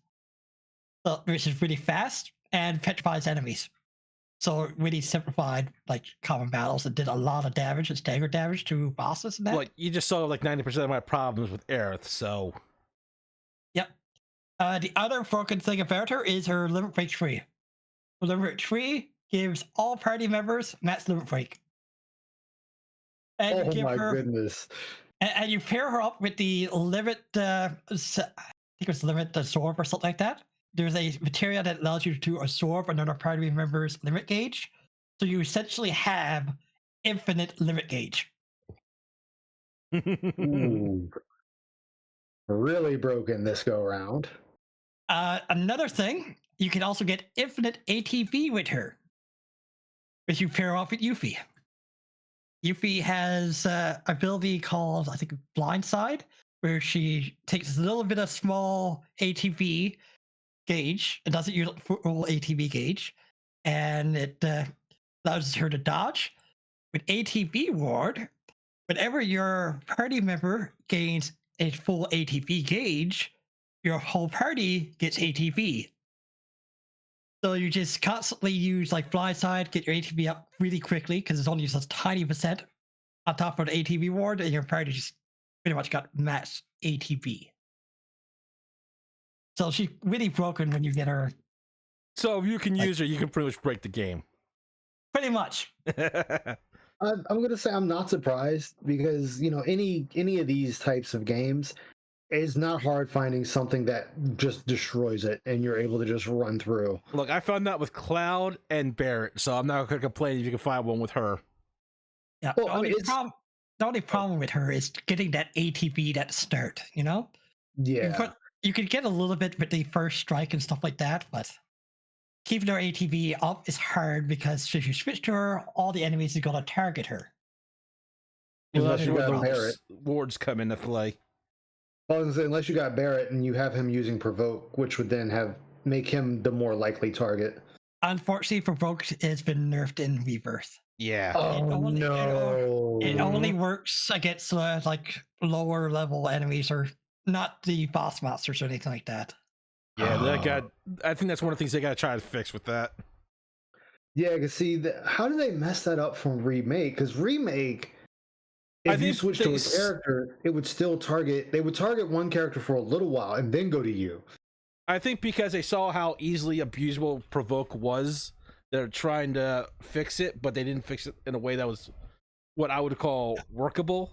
So, which is really fast and petrifies enemies. So it really simplified like common battles and did a lot of damage and staggered damage to bosses and that. Like, you just saw like 90% of my problems with Aerith, so... Yep. The other broken thing about her is her limit break tree. The limit tree gives all party members max limit break. And you Oh give my her, goodness. and you pair her up with the limit, I think it was limit absorb or something like that. There's a material that allows you to absorb another party member's limit gauge. So you essentially have infinite limit gauge. Ooh. Really broken this go around. Another thing, you can also get infinite ATV with her, if you pair off with Yuffie. Yuffie has an ability called, I think, Blindside, where she takes a little bit of small ATV gauge. It doesn't use full ATV gauge, and it allows her to dodge. With ATV Ward, whenever your party member gains a full ATV gauge, your whole party gets ATV. So you just constantly use like Blindside, get your ATV up really quickly because it's only just a tiny percent on top of the ATV ward, and your party just pretty much got max ATV. So she's really broken when you get her. So if you can use her, you can pretty much break the game. Pretty much. I'm gonna say I'm not surprised because any of these types of games, it's not hard finding something that just destroys it and you're able to just run through. Look, I found that with Cloud and Barrett, so I'm not going to complain if you can find one with her. Yeah. Well, the only problem with her is getting that ATV at the start, you know? Yeah. You could get a little bit with the first strike and stuff like that, but keeping her ATV up is hard because if you switch to her, all the enemies are going to target her. Unless That's you where got the Barrett. wards come into play. I was gonna say, unless you got Barrett and you have him using Provoke, which would then make him the more likely target. Unfortunately, Provoke has been nerfed in Rebirth. Yeah. No. It only works against like lower level enemies or not the boss monsters or anything like that. Yeah, I think that's one of the things they got to try to fix with that. Yeah, because see, how do they mess that up from Remake? Because Remake, if you switch to a character, it would still target. They would target one character for a little while and then go to you. I think because they saw how easily abusable Provoke was, they're trying to fix it, but they didn't fix it in a way that was what I would call workable.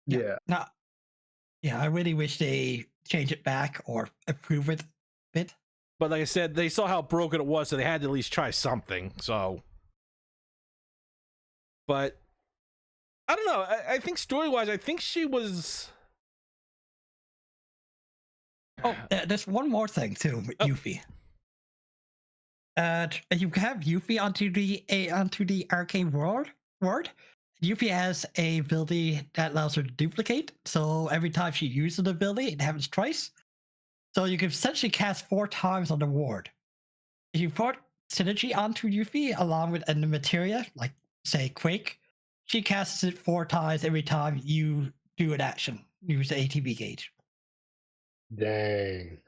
Yeah. I really wish they change it back or improve it a bit. But like I said, they saw how broken it was, so they had to at least try something. So, but I don't know. I think story wise, I think she was. Oh, there's one more thing too with Oh. Yuffie. You have Yuffie onto the arcane world. Yuffie has a ability that allows her to duplicate. So every time she uses an ability, it happens twice. So you can essentially cast 4 times on the ward. If you put synergy onto Yuffie along with the materia, like say Quake, she casts it 4 times every time you do an action. Use the ATB gauge. Dang.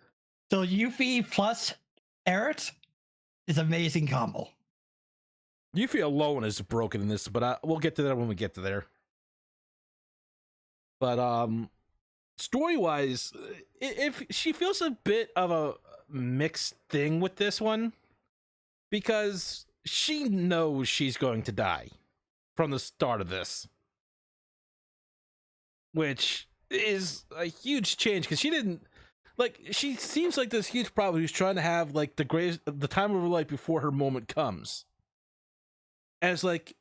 So Yuffie plus Eret is amazing combo. Yuffie alone is broken in this, but we'll get to that when we get to there. But story wise, if she feels a bit of a mixed thing with this one, because she knows she's going to die from the start of this, which is a huge change because she didn't like. She seems like this huge problem who's trying to have like the time of her life before her moment comes. And it's like,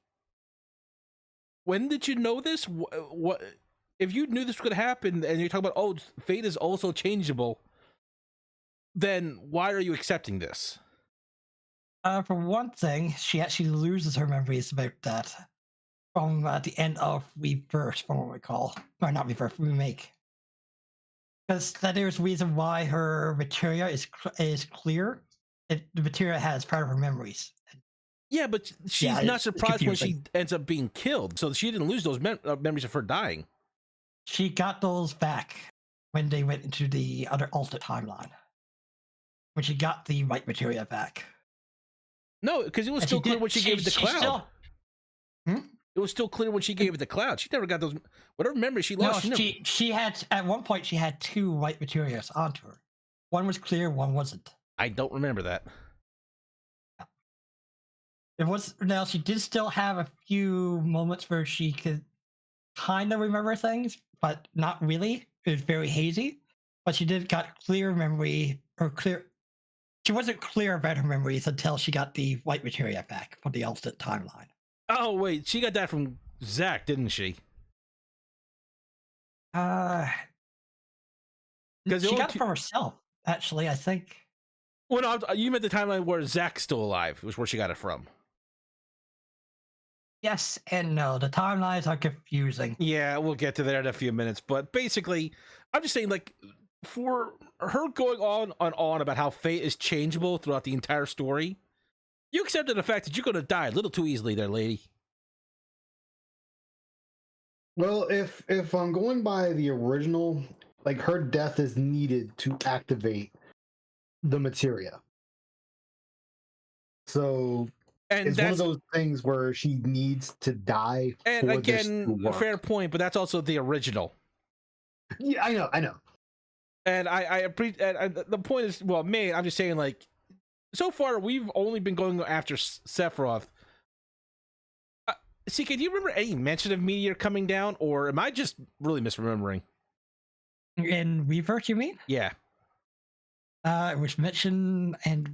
when did you know this? What if you knew this was going to happen and you're talking about, oh, fate is also changeable, then why are you accepting this? For one thing, she actually loses her memories about that from the end of Rebirth, from what I recall. Or not Rebirth, Remake. Because there's a reason why her materia is clear. The materia has part of her memories. Yeah, but she's not surprised when she confusing. ends up being killed, so she didn't lose those memories of her dying. She got those back when they went into the other alternate timeline. When she got the right materia back. No, because it was And still clear when she gave it to Cloud. It was still clear when she gave it to Cloud. She never got those. Whatever memory she lost. No, she had at one point she had 2 white materials onto her. One was clear, one wasn't. I don't remember that. It was now she did still have a few moments where she could kind of remember things, but not really. It was very hazy. But she did got clear memory or clear. She wasn't clear about her memories until she got the white materia back from the alternate timeline. Oh wait, she got that from Zach, didn't she? She got it from herself, actually, I think. Well, no, you meant the timeline where Zach's still alive, was where she got it from. Yes and no. The timelines are confusing. Yeah, we'll get to that in a few minutes. But basically, I'm just saying, like, for her going on about how fate is changeable throughout the entire story, you accepted the fact that you're going to die a little too easily there, lady. Well, if I'm going by the original, like her death is needed to activate the materia. So And it's one of those things where she needs to die. And for again, this to work. fair point, but that's also the original. Yeah, I know. And I appreciate. The point is, well, I'm just saying, like, so far we've only been going after Sephiroth. CK, do you remember any mention of Meteor coming down, or am I just really misremembering? In Rebirth, you mean? Yeah. It was mentioned and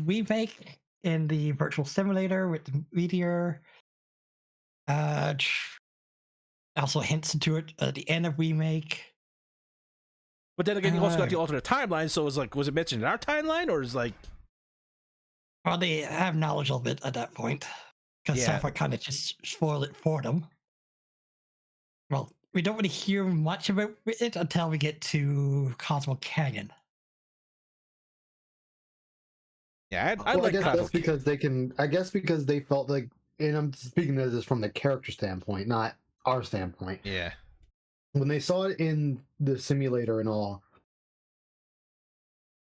Remake in the virtual simulator with the Meteor. Also hints into it at the end of Remake. But then again, you also got the alternate timeline, so it was like, was it mentioned in our timeline, or is like... Well, they have knowledge of it at that point. Because Sephiroth kind of just spoiled it for them. Well, we don't really hear much about it until we get to Cosmo Canyon. Yeah, I like guess Cosmo that's because they can. I guess because they felt like, and I'm speaking of this from the character standpoint, not our standpoint. Yeah. When they saw it in the simulator and all,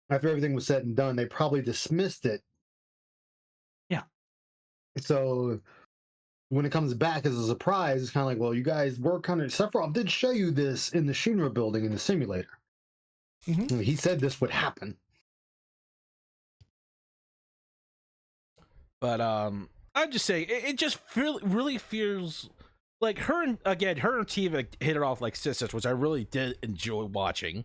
after everything was said and done, they probably dismissed it. Yeah. So when it comes back as a surprise, it's kind of like, well, you guys were kind of... Sephiroth did show you this in the Shinra building in the simulator. Mm-hmm. He said this would happen. But I'm just saying, it just really feels like her and Tiva hit it off like sisters, which I really did enjoy watching.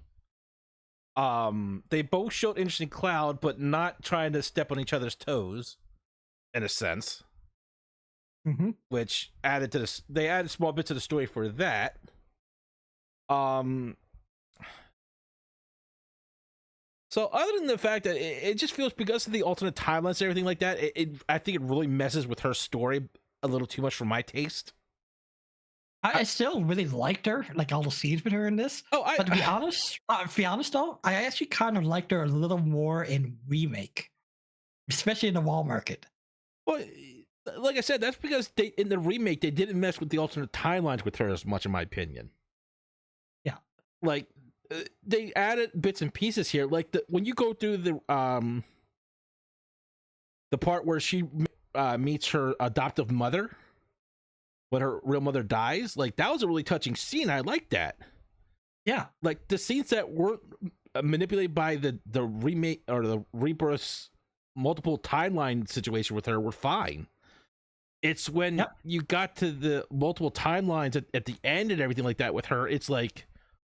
They both showed interesting Cloud, but not trying to step on each other's toes, in a sense. which added to this. They added small bits of the story for that. So other than the fact that it just feels, because of the alternate timelines and everything like that, I think it really messes with her story a little too much for my taste. I still really liked her, like all the scenes with her in this. But to be honest though, I actually kind of liked her a little more in Remake, especially in the wall market. Well, like I said, that's because in the remake they didn't mess with the alternate timelines with her as much, in my opinion. Yeah, like they added bits and pieces here, like when you go through the part where she meets her adoptive mother when her real mother dies. Like, that was a really touching scene. I like that. Yeah, like the scenes that weren't manipulated by the remake or the Rebirth multiple timeline situation with her were fine. It's when you got to the multiple timelines at the end and everything like that with her, it's like,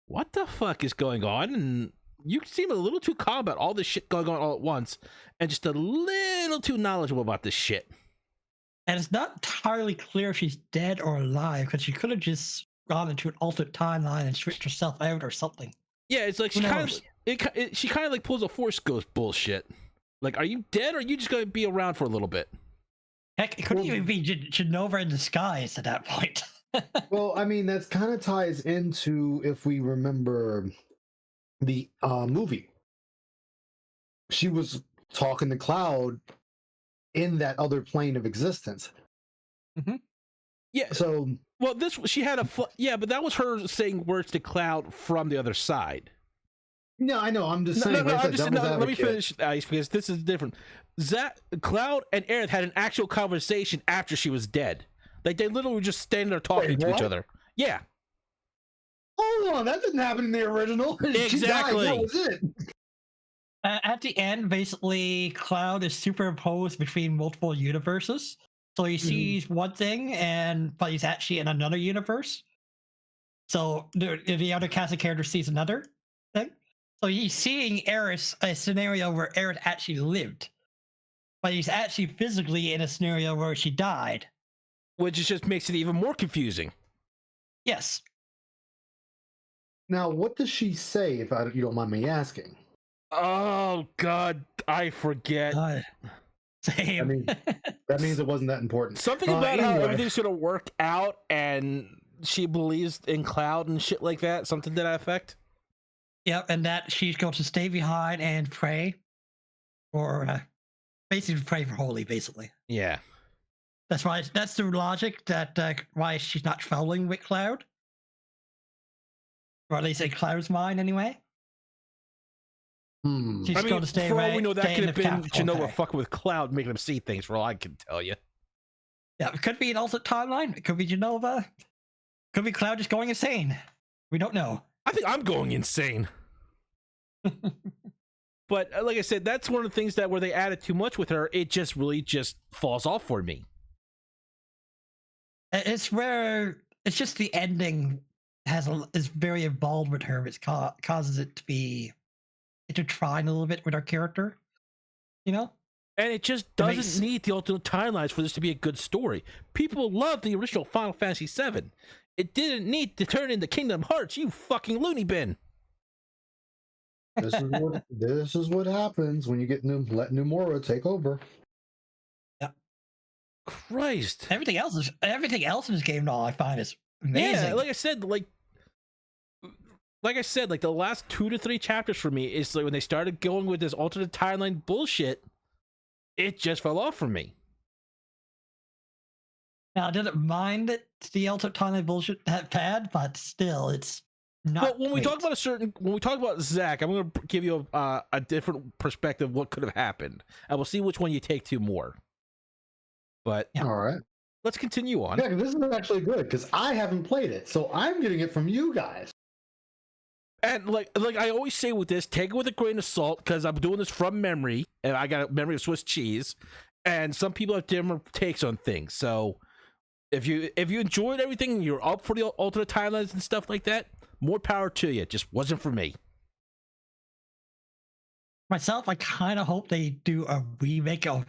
what the fuck is going on? And you seem a little too calm about all this shit going on all at once, and just a little too knowledgeable about this shit. And it's not entirely clear if she's dead or alive, because she could have just gone into an alternate timeline and switched herself out or something. Yeah, it's like she kind of like pulls a Force Ghost bullshit. Like, are you dead, or are you just going to be around for a little bit? Heck, it couldn't even be Genova in disguise at that point. Well, I mean, that kind of ties into, if we remember the movie. She was talking to Cloud in that other plane of existence. Mm-hmm. Yeah. So, well, she had but that was her saying words to Cloud from the other side. No, I know. I'm just saying. Let me finish, Ice, because this is different. Cloud and Aerith had an actual conversation after she was dead. Like, they literally were just standing there talking to each other. Yeah. Hold on, that didn't happen in the original. Exactly. That was it. At the end, basically, Cloud is superimposed between multiple universes. So he sees one thing, but he's actually in another universe. So the other cast of characters sees another thing. So he's seeing Aerith, a scenario where Aerith actually lived, but he's actually physically in a scenario where she died. Which just makes it even more confusing. Yes. Now, what does she say, if you don't mind me asking? Oh, God, I forget. Same. I mean, that means it wasn't that important. Something about how everything's going to work out, and she believes in Cloud and shit like that. Something to that effect. Yep, and that she's going to stay behind and pray, or basically pray for Holy, basically. Yeah. That's why. That's the logic that why she's not traveling with Cloud, or at least in Cloud's mind, anyway. She's going to stay. For all we know, that could have been Genova okay. fucking with Cloud, making him see things. For all I can tell you. Yeah, it could be an alternate timeline. It could be Genova. Could be Cloud just going insane. We don't know. I think I'm going insane. But like I said, that's one of the things that where they added too much with her, it just really just falls off for me. It's where it's just the ending is very involved with her. It causes it to be intertwined a little bit with our character, you know. And it just doesn't need the alternate timelines for this to be a good story. People love the original Final Fantasy VII. It didn't need to turn into Kingdom Hearts, you fucking loony bin. This is what happens when you let Nomura take over. Christ. Everything else in this game, I find is amazing. Yeah, like I said, the last 2 to 3 chapters for me is like when they started going with this alternate timeline bullshit, it just fell off for me. Now, I didn't mind it, the alternate timeline bullshit that bad, but still, it's not. But when we talk about Zack, I'm going to give you a different perspective of what could have happened, and we'll see which one you take to more. But all right, let's continue on. Yeah, this is actually good because I haven't played it, so I'm getting it from you guys. And like I always say with this, take it with a grain of salt because I'm doing this from memory, and I got a memory of Swiss cheese. And some people have different takes on things. So if you enjoyed everything, and you're up for the alternate timelines and stuff like that, more power to you. It just wasn't for me. Myself, I kind of hope they do a remake of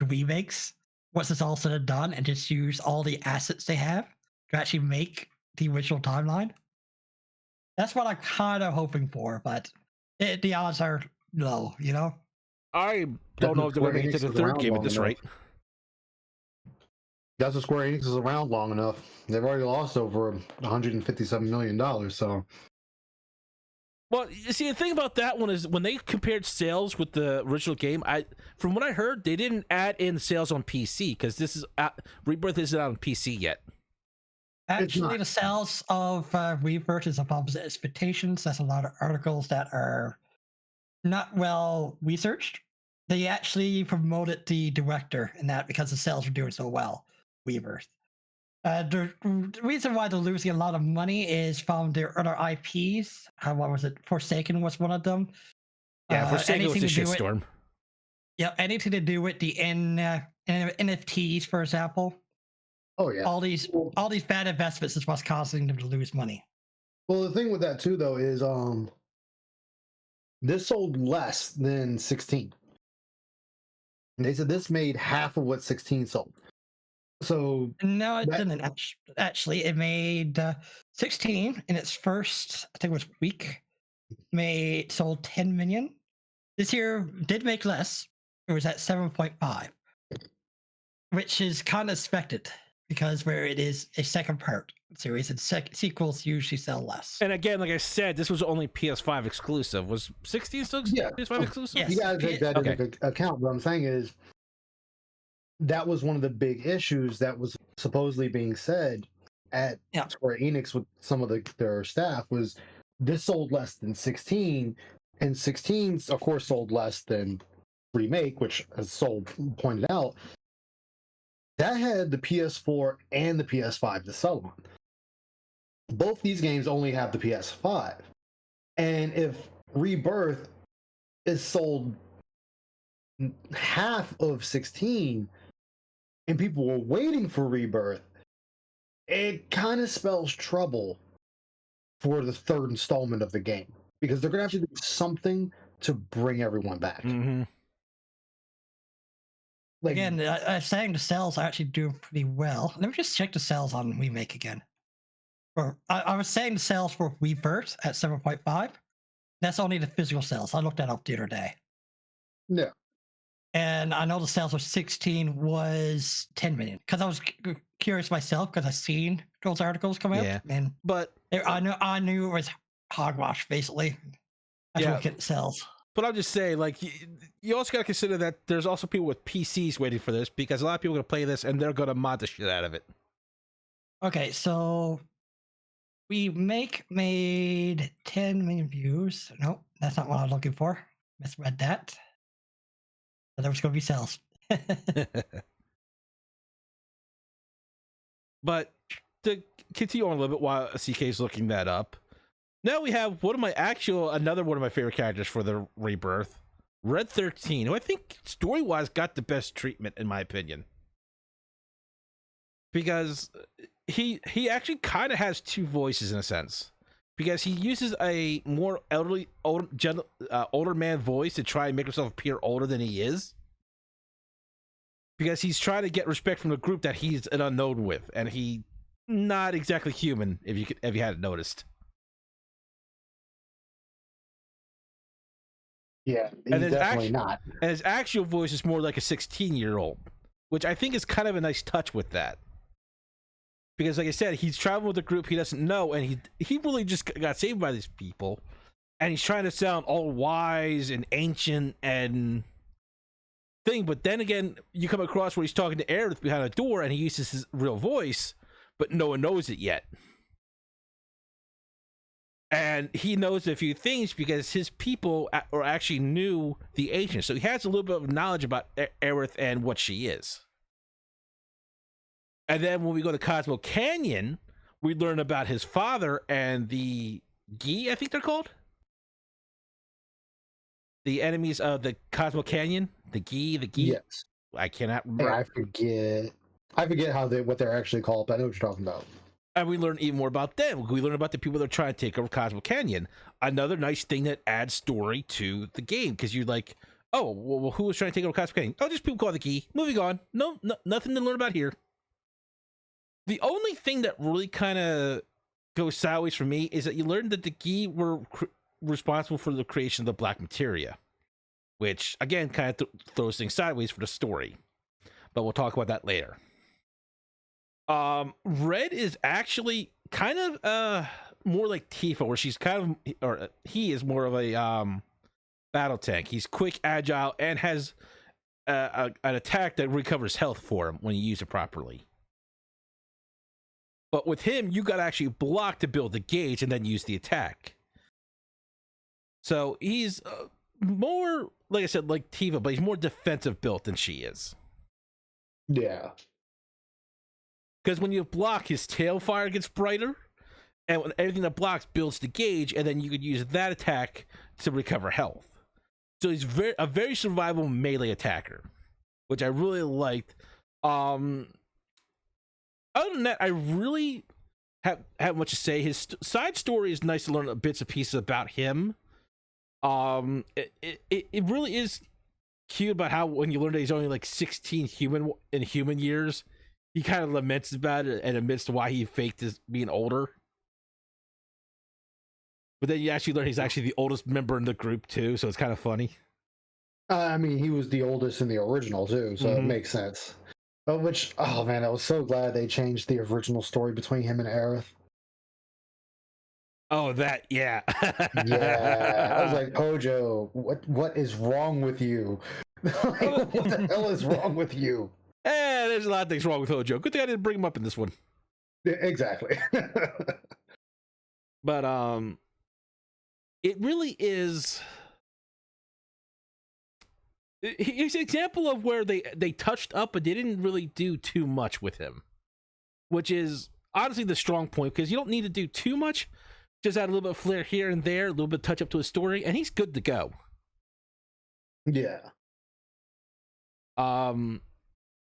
remakes. once it's all said and done, and just use all the assets they have to actually make the original timeline. That's what I'm kind of hoping for, but the odds are low, you know? I don't know if they're going to make it to the third game at this rate. That's what Square Enix is around long enough. They've already lost over $157 million, so... Well, you see, the thing about that one is when they compared sales with the original game, from what I heard, they didn't add in sales on PC because this is Rebirth isn't out on PC yet. Actually, the sales of Rebirth is above opposite expectations. That's a lot of articles that are not well researched. They actually promoted the director in that because the sales were doing so well. Rebirth. The reason why they're losing a lot of money is from their other IPs. What was it? Forsaken was one of them. Yeah, Forsaken was a shitstorm. Yeah, anything to do with the NFTs, for example. Oh yeah. All these bad investments is what's causing them to lose money. Well, the thing with that too, though, is this sold less than 16. They said this made half of what 16 sold. So no, it didn't actually. It made 16 in its first, I think it was week. Sold 10 million. This year did make less. It was at 7.5, which is kind of expected because where it is a second part series and sequels usually sell less. And again, like I said, this was only PS5 exclusive. Was 16 still PS5 exclusive? Yes. You gotta take that into account. What I'm saying is that was one of the big issues that was supposedly being said at Square Enix with some of their staff was this sold less than 16, and 16 of course sold less than Remake, which as Soul pointed out, that had the PS4 and the PS5 to sell on. Both these games only have the PS5. And if Rebirth is sold half of 16 and people were waiting for Rebirth, it kind of spells trouble for the third installment of the game because they're going to have to do something to bring everyone back. Mm-hmm. Like, again, I'm saying the sales are actually doing pretty well. Let me just check the sales on Remake again. I was saying the sales for Rebirth at 7.5. That's only the physical sales. I looked that up the other day. Yeah. And I know the sales of 16 was 10 million because I was curious myself because I've seen those articles come out. Yeah. And but I knew it was hogwash basically. That's what it sells. But I'm just saying, like, you also got to consider that there's also people with PCs waiting for this because a lot of people are going to play this and they're going to mod the shit out of it. Okay, so Remake made 10 million views. Nope, that's not what I was looking for. Misread that. But there was going to be sales. But to continue on a little bit while CK is looking that up, now we have another one of my favorite characters for the Rebirth, Red 13, who I think story-wise got the best treatment in my opinion. Because he actually kind of has two voices in a sense. Because he uses a more older man voice to try and make himself appear older than he is. Because he's trying to get respect from the group that he's an unknown with, and he not exactly human if you hadn't noticed. Yeah, he's definitely not. And his actual voice is more like a 16-year-old, which I think is kind of a nice touch with that. Because, like I said, he's traveling with a group he doesn't know, and he really just got saved by these people, and he's trying to sound all wise and ancient and thing. But then again, you come across where he's talking to Aerith behind a door, and he uses his real voice, but no one knows it yet. And he knows a few things because his people actually knew the ancients. So he has a little bit of knowledge about Aerith and what she is. And then when we go to Cosmo Canyon, we learn about his father and the Gi, I think they're called. The enemies of the Cosmo Canyon. The Gi. Yes. I cannot remember. I forget what they're actually called, but I know what you're talking about. And we learn even more about them. We learn about the people that are trying to take over Cosmo Canyon. Another nice thing that adds story to the game, because you're like, Oh, well, who was trying to take over Cosplay? Oh, just people call the key. Moving on. No, nothing to learn about here. The only thing that really kind of goes sideways for me is that you learn that the key were responsible for the creation of the black materia, which again kind of throws things sideways for the story. But we'll talk about that later. Red is actually kind of more like Tifa, where she's kind of, or he is more of a battle tank. He's quick, agile, and has an attack that recovers health for him when you use it properly. But with him, you got to actually block to build the gauge and then use the attack. So he's more, like I said, like Tifa, but he's more defensive built than she is. Yeah. Because when you block, his tail fire gets brighter, and when everything that blocks builds the gauge, and then you could use that attack to recover health. So he's a very survivable melee attacker, which I really liked. Other than that, I really have much to say. His side story is nice to learn bits and pieces about him. It really is cute about how when you learn that he's only like 16 human years, he kind of laments about it and admits why he faked his being older. But then you actually learn he's actually the oldest member in the group too, so it's kind of funny. I mean, he was the oldest in the original too, so it makes sense. Which, oh man, I was so glad they changed the original story between him and Aerith. Oh, that, yeah. Yeah, I was like, Hojo, what is wrong with you? Like, what the hell is wrong with you? There's a lot of things wrong with Hojo. Good thing I didn't bring him up in this one. Yeah, exactly. But it really is. Here's an example of where they touched up, but they didn't really do too much with him, which is honestly the strong point, because you don't need to do too much. Just add a little bit of flair here and there, a little bit of touch up to his story, and he's good to go. Yeah.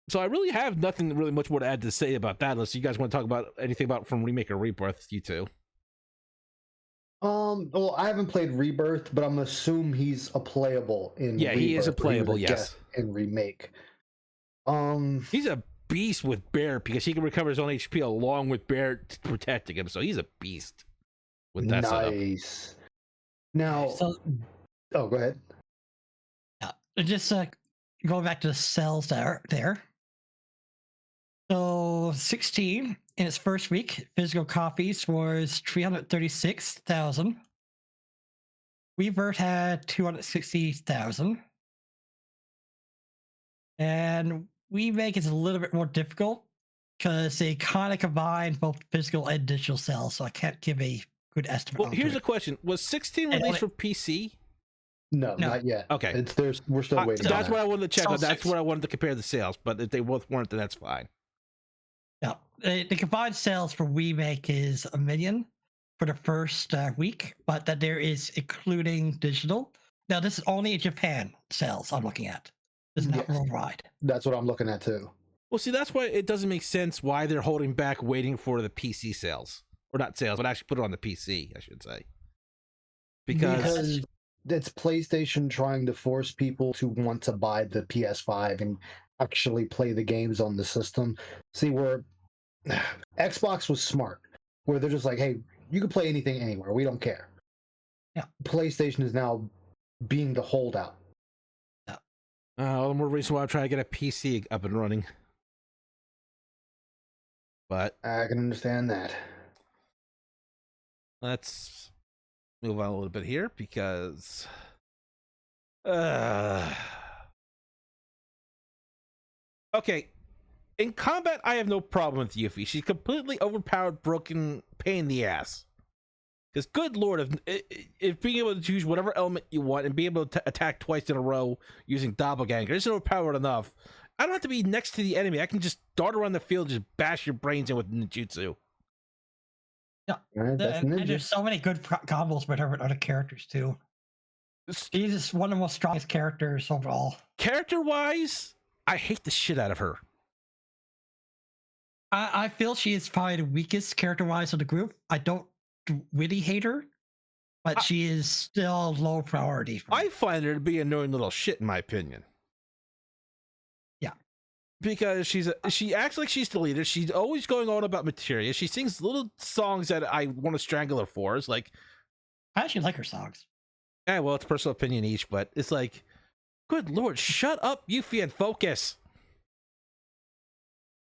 So I really have nothing really much more to add to say about that, unless you guys want to talk about anything about from Remake or Rebirth, you two. Well, I haven't played Rebirth, but I'm assume he's a playable in Yeah, Rebirth, he is a playable, yes. In Remake. He's a beast with Bear, because he can recover his own HP along with Bear protecting him, so he's a beast with that nice setup. Now, go ahead. Just going back to the cells there. So 16 in its first week, physical copies was 336,000. Rebirth had 260,000. And Remake is a little bit more difficult because they kind of combine both physical and digital cells, so I can't give a good estimate. Well, here's the question: was 16 released for PC? No, not yet. Okay, we're still waiting. That's what I wanted to check on. That's where I wanted to compare the sales. But if they both weren't, then that's fine. Yeah, the combined sales for Remake is 1 million for the first week, but that there is including digital. Now, this is only in Japan sales I'm looking at. This is not worldwide. That's what I'm looking at too. Well, see, that's why it doesn't make sense why they're holding back, waiting for the PC sales, or not sales, but actually put it on the PC, I should say, because it's PlayStation trying to force people to want to buy the PS5 and actually play the games on the system. See, where Xbox was smart, where they're just like, hey, you can play anything anywhere, we don't care. Yeah, PlayStation is now being the holdout. All the more reason why I'm trying to get a PC up and running. But I can understand that. Let's move on a little bit here, because okay, in combat I have no problem with Yuffie. She's completely overpowered, broken, pain in the ass. Because good lord, if being able to choose whatever element you want and being able to attack twice in a row using doppelganger isn't overpowered enough, I don't have to be next to the enemy. I can just dart around the field, just bash your brains in with ninjutsu. Yeah, right, and there's so many good combos with her with other characters too. She's just one of the most strongest characters overall. Character-wise, I hate the shit out of her. I feel she is probably the weakest character-wise of the group. I don't really hate her, but she is still low priority for me. I find her to be an annoying little shit, in my opinion. Yeah. Because she acts like she's the leader. She's always going on about materia. She sings little songs that I want to strangle her for. It's like, I actually like her songs. yeah, well, it's personal opinion each, but it's like, good lord, shut up, Yuffie, and focus.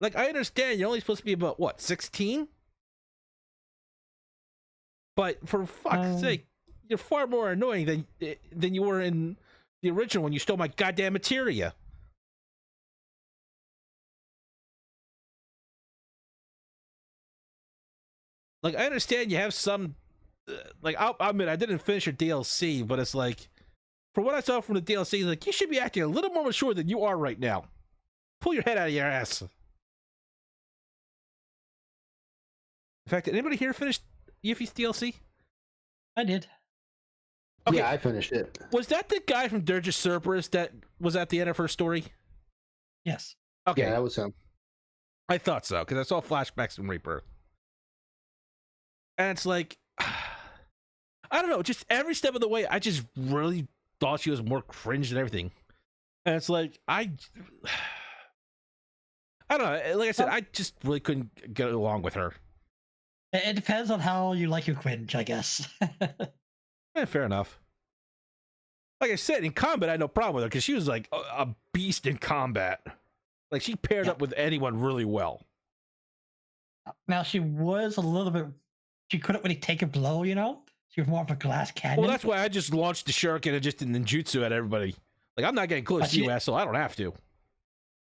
Like, I understand you're only supposed to be about, what, 16? But for fuck's sake, you're far more annoying than you were in the original when you stole my goddamn materia. Like, I understand you have some... like, I'll admit, I didn't finish your DLC, but it's like... For what I saw from the DLC, like, you should be acting a little more mature than you are right now. Pull your head out of your ass. In fact, did anybody here finish Yuffie's DLC? I did. Okay. Yeah, I finished it. Was that the guy from Dirge of Cerberus that was at the end of her story? Yes. Okay. Yeah, that was him. I thought so, because I saw flashbacks from Rebirth. And it's like, I don't know, just every step of the way, I just really thought she was more cringe than everything. And it's like, I don't know, like I said, I just really couldn't get along with her. It depends on how you like your cringe, I guess. Fair enough. Like I said, in combat, I had no problem with her, because she was like a beast in combat. Like, she paired up with anyone really well. Now, she was a little bit... She couldn't really take a blow, you know? She was more of a glass cannon. Well, that's why I just launched the shuriken and just did ninjutsu at everybody. Like, I'm not getting close to you, asshole. I don't have to.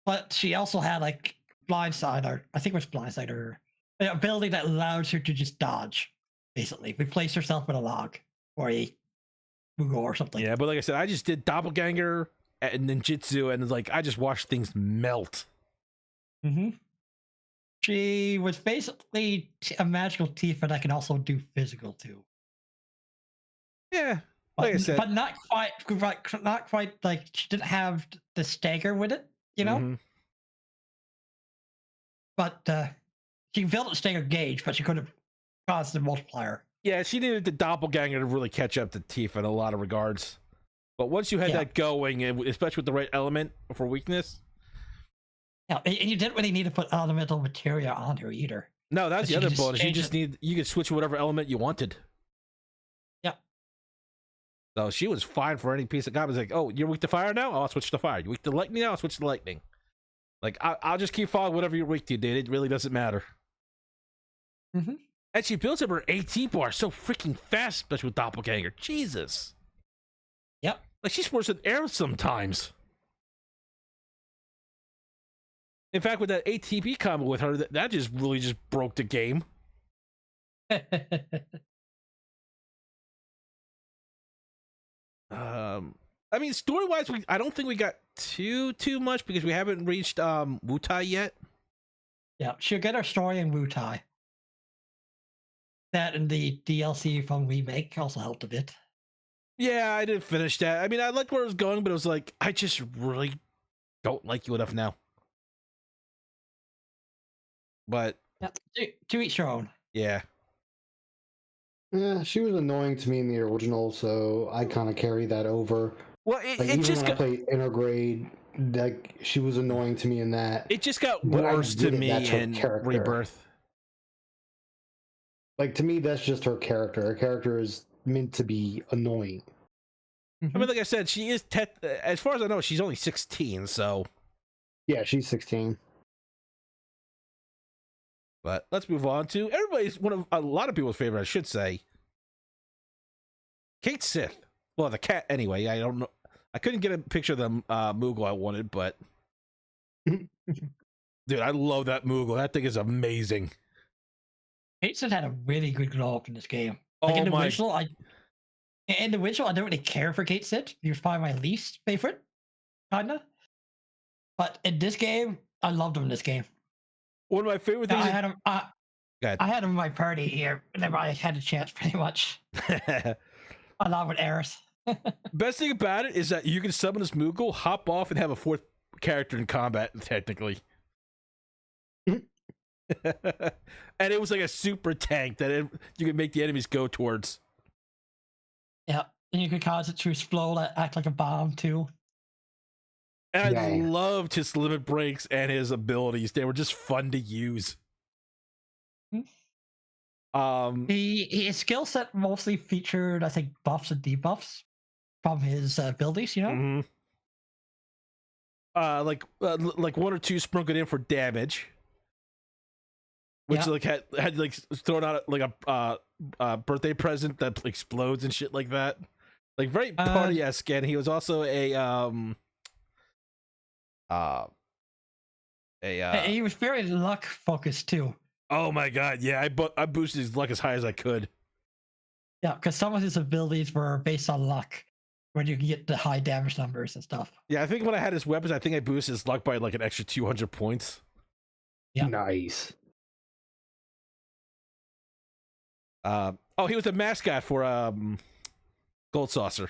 But she also had, like, blindside, or I think it was blindside, or an ability that allows her to just dodge, basically. Replace herself with a log, or a Mugo or something. Yeah, but like I said, I just did doppelganger and ninjutsu, and like, I just watched things melt. Mm-hmm. She was basically a magical Tifa that can also do physical too. Yeah, like I said, but not quite like she didn't have the stagger with it, you know. Mm-hmm. But she built a stagger gauge, but she couldn't cause the multiplier. Yeah, she needed the doppelganger to really catch up to Tifa in a lot of regards. But once you had that going, and especially with the right element for weakness. Yeah, and you didn't really need to put elemental materia on her either. No, that's the other bonus. You could switch whatever element you wanted. Yeah. So she was fine for any piece of combat. Like, oh, you're weak to fire now? Oh, I'll switch to fire. You're weak to lightning now? I'll switch to lightning. Like, I'll just keep following whatever you're weak to, dude. It really doesn't matter. Mm-hmm. And she builds up her AT bar so freaking fast, especially with doppelganger. Jesus. Yep. Like, she's worse than air sometimes. In fact, with that ATP combo with her, that just really just broke the game. I mean, story-wise, I don't think we got too much because we haven't reached Wutai yet. Yeah, she'll get her story in Wutai. That and the DLC from Remake also helped a bit. Yeah, I didn't finish that. I mean, I liked where it was going, but it was like, I just really don't like you enough now. But yeah, to each your own. Yeah. Yeah, she was annoying to me in the original, so I kind of carry that over. Well, even when I played Intergrade, like she was annoying to me in that. It just got worse to me in Rebirth. Like, to me, that's just her character. Her character is meant to be annoying. I mean, like I said, she is as far as I know, she's only 16, so yeah, she's 16. But let's move on to a lot of people's favorite, I should say, Kate Sith. Well, the cat, anyway. I don't know. I couldn't get a picture of the Moogle I wanted, but dude, I love that Moogle. That thing is amazing. Kate Sith had a really good glow up in this game. Like in the original, I don't really care for Kate Sith. He was probably my least favorite, kinda. But in this game, I loved him in this game. One of my favorite things. I had him. I had him in my party here whenever I had a chance, pretty much. Along with Eris. Best thing about it is that you can summon this Moogle, hop off, and have a fourth character in combat, technically. And it was like a super tank that you could make the enemies go towards. Yeah, and you could cause it to explode, act like a bomb too. And I Yeah. loved his limit breaks and his abilities. They were just fun to use. His skill set mostly featured, I think, buffs and debuffs from his abilities. You know. mhm. Like one or two sprinkled in for damage, which Yeah. like had like thrown out like a birthday present that explodes and shit like that. Like very party-esque, and he was also He was very luck focused too. oh my god, yeah, I boosted his luck as high as I could. Yeah, because some of his abilities were based on luck, when you can get the high damage numbers and stuff. Yeah, I think when I had his weapons, I think I boosted his luck by like an extra 200 points. Yeah. Nice. Oh, he was a mascot for Gold Saucer.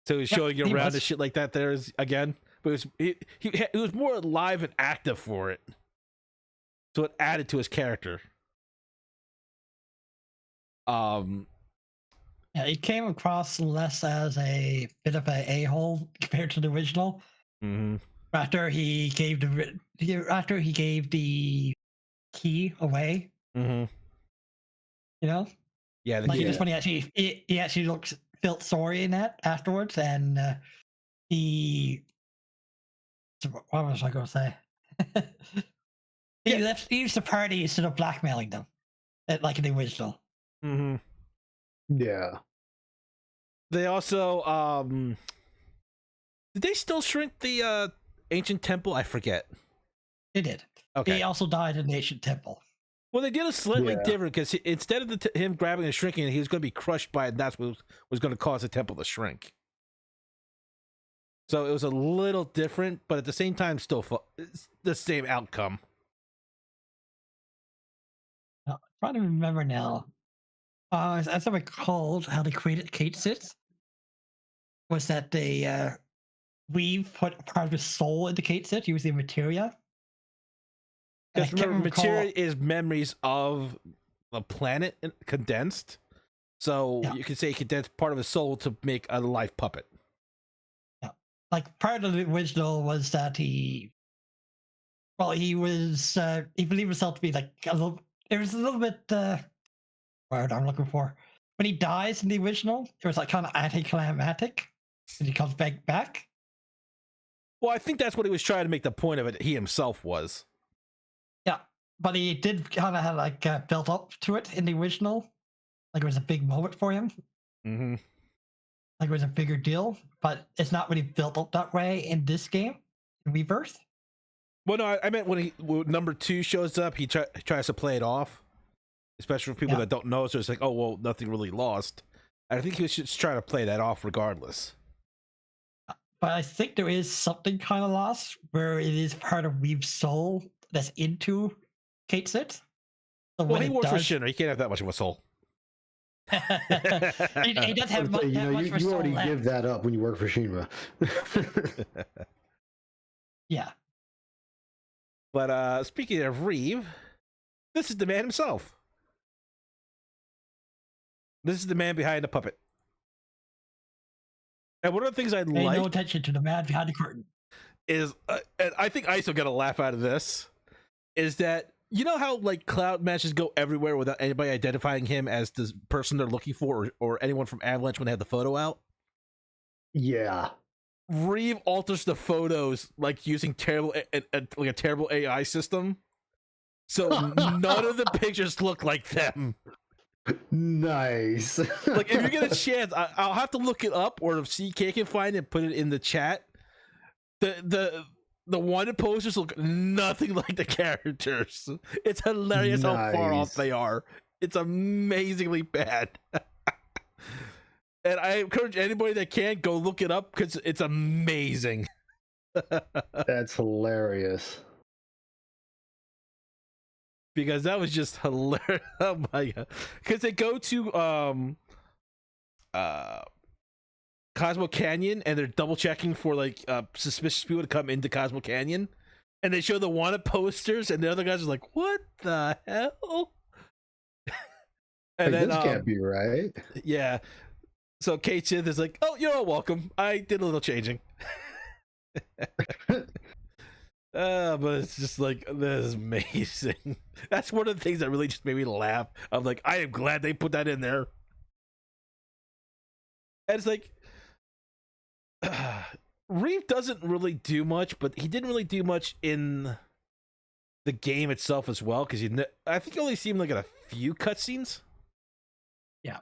So he was showing you he around was. and shit like that there is again. But it was more live and active for it. So it added to his character. Yeah, he came across less as a bit of an a-hole compared to the original. Mm-hmm. After he gave the key away, Mm-hmm. you know, Yeah, like Yeah. just when he actually felt sorry in that afterwards, and he what was I going to say? He used the party instead of blackmailing them, like in the original. Mm-hmm. Yeah. They also did they still shrink the ancient temple? I forget. He did. Okay. He also died in the ancient temple. Well, they did it slightly Yeah. different because instead of him grabbing and shrinking, he was going to be crushed by it, and that's what was going to cause the temple to shrink. So it was a little different, but at the same time, still it's the same outcome. I'm trying to remember now. As I recalled, how they created Kate Sith was that they weave put part of his soul into Kate Sith using materia. And I Because can't remember, recall. materia is memories of the planet condensed. So Yeah. you could say he condensed part of his soul to make a live puppet. Like part of the original was that he believed himself to be like a little. It was a little bit word I'm looking for. When he dies in the original, it was like kind of anticlimactic, and he comes back. Well, I think that's what he was trying to make the point of it. He himself was. Yeah, but he did kind of have like built up to it in the original. Like it was a big moment for him. Mm-hmm. Like it was a bigger deal, but it's not really built up that way in this game, in Rebirth. Well, no, I meant when number 2 shows up, he tries to play it off, especially for people that don't know. So it's like, oh well, nothing really lost. I think he was just trying to play that off regardless. But I think there is something kind of lost where it is part of Weave's soul that's into Kate Sith. So Well, he works for Shinra. He can't have that much of a soul. he does have Say, much you soul already left. give that up when you work for Shinra. Yeah. But speaking of Reeve, this is the man himself. This is the man behind the puppet. And one of the things I Pay like no attention to the man behind the curtain. is, and I think Ice will get a laugh out of this, is that you know how like Cloud manages to go everywhere without anybody identifying him as the person they're looking for, or anyone from Avalanche when they have the photo out? Yeah. Reeve alters the photos like using like a terrible AI system, so none of the pictures look like them. Nice. Like if you get a chance, I'll have to look it up, or if CK can find it, put it in the chat. The wanted posters look nothing like the characters. It's hilarious how far off Nice. they are. It's amazingly bad. And I encourage anybody that can go look it up because it's amazing. That's hilarious. Because that was just hilarious. Oh my god! Because they go to Cosmo Canyon and they're double checking for like suspicious people to come into Cosmo Canyon, and they show the wanted posters, and the other guys are like, "What the hell?" And Like, then this can't be right. yeah, So Kate Sith is like, "Oh, you're all welcome. I did a little changing." But it's just like, this is amazing. That's one of the things that really just made me laugh. I'm like, I am glad they put that in there. And it's like, Reeve doesn't really do much, but he didn't really do much in the game itself as well, because I think you only see him like in a few cutscenes. Yeah.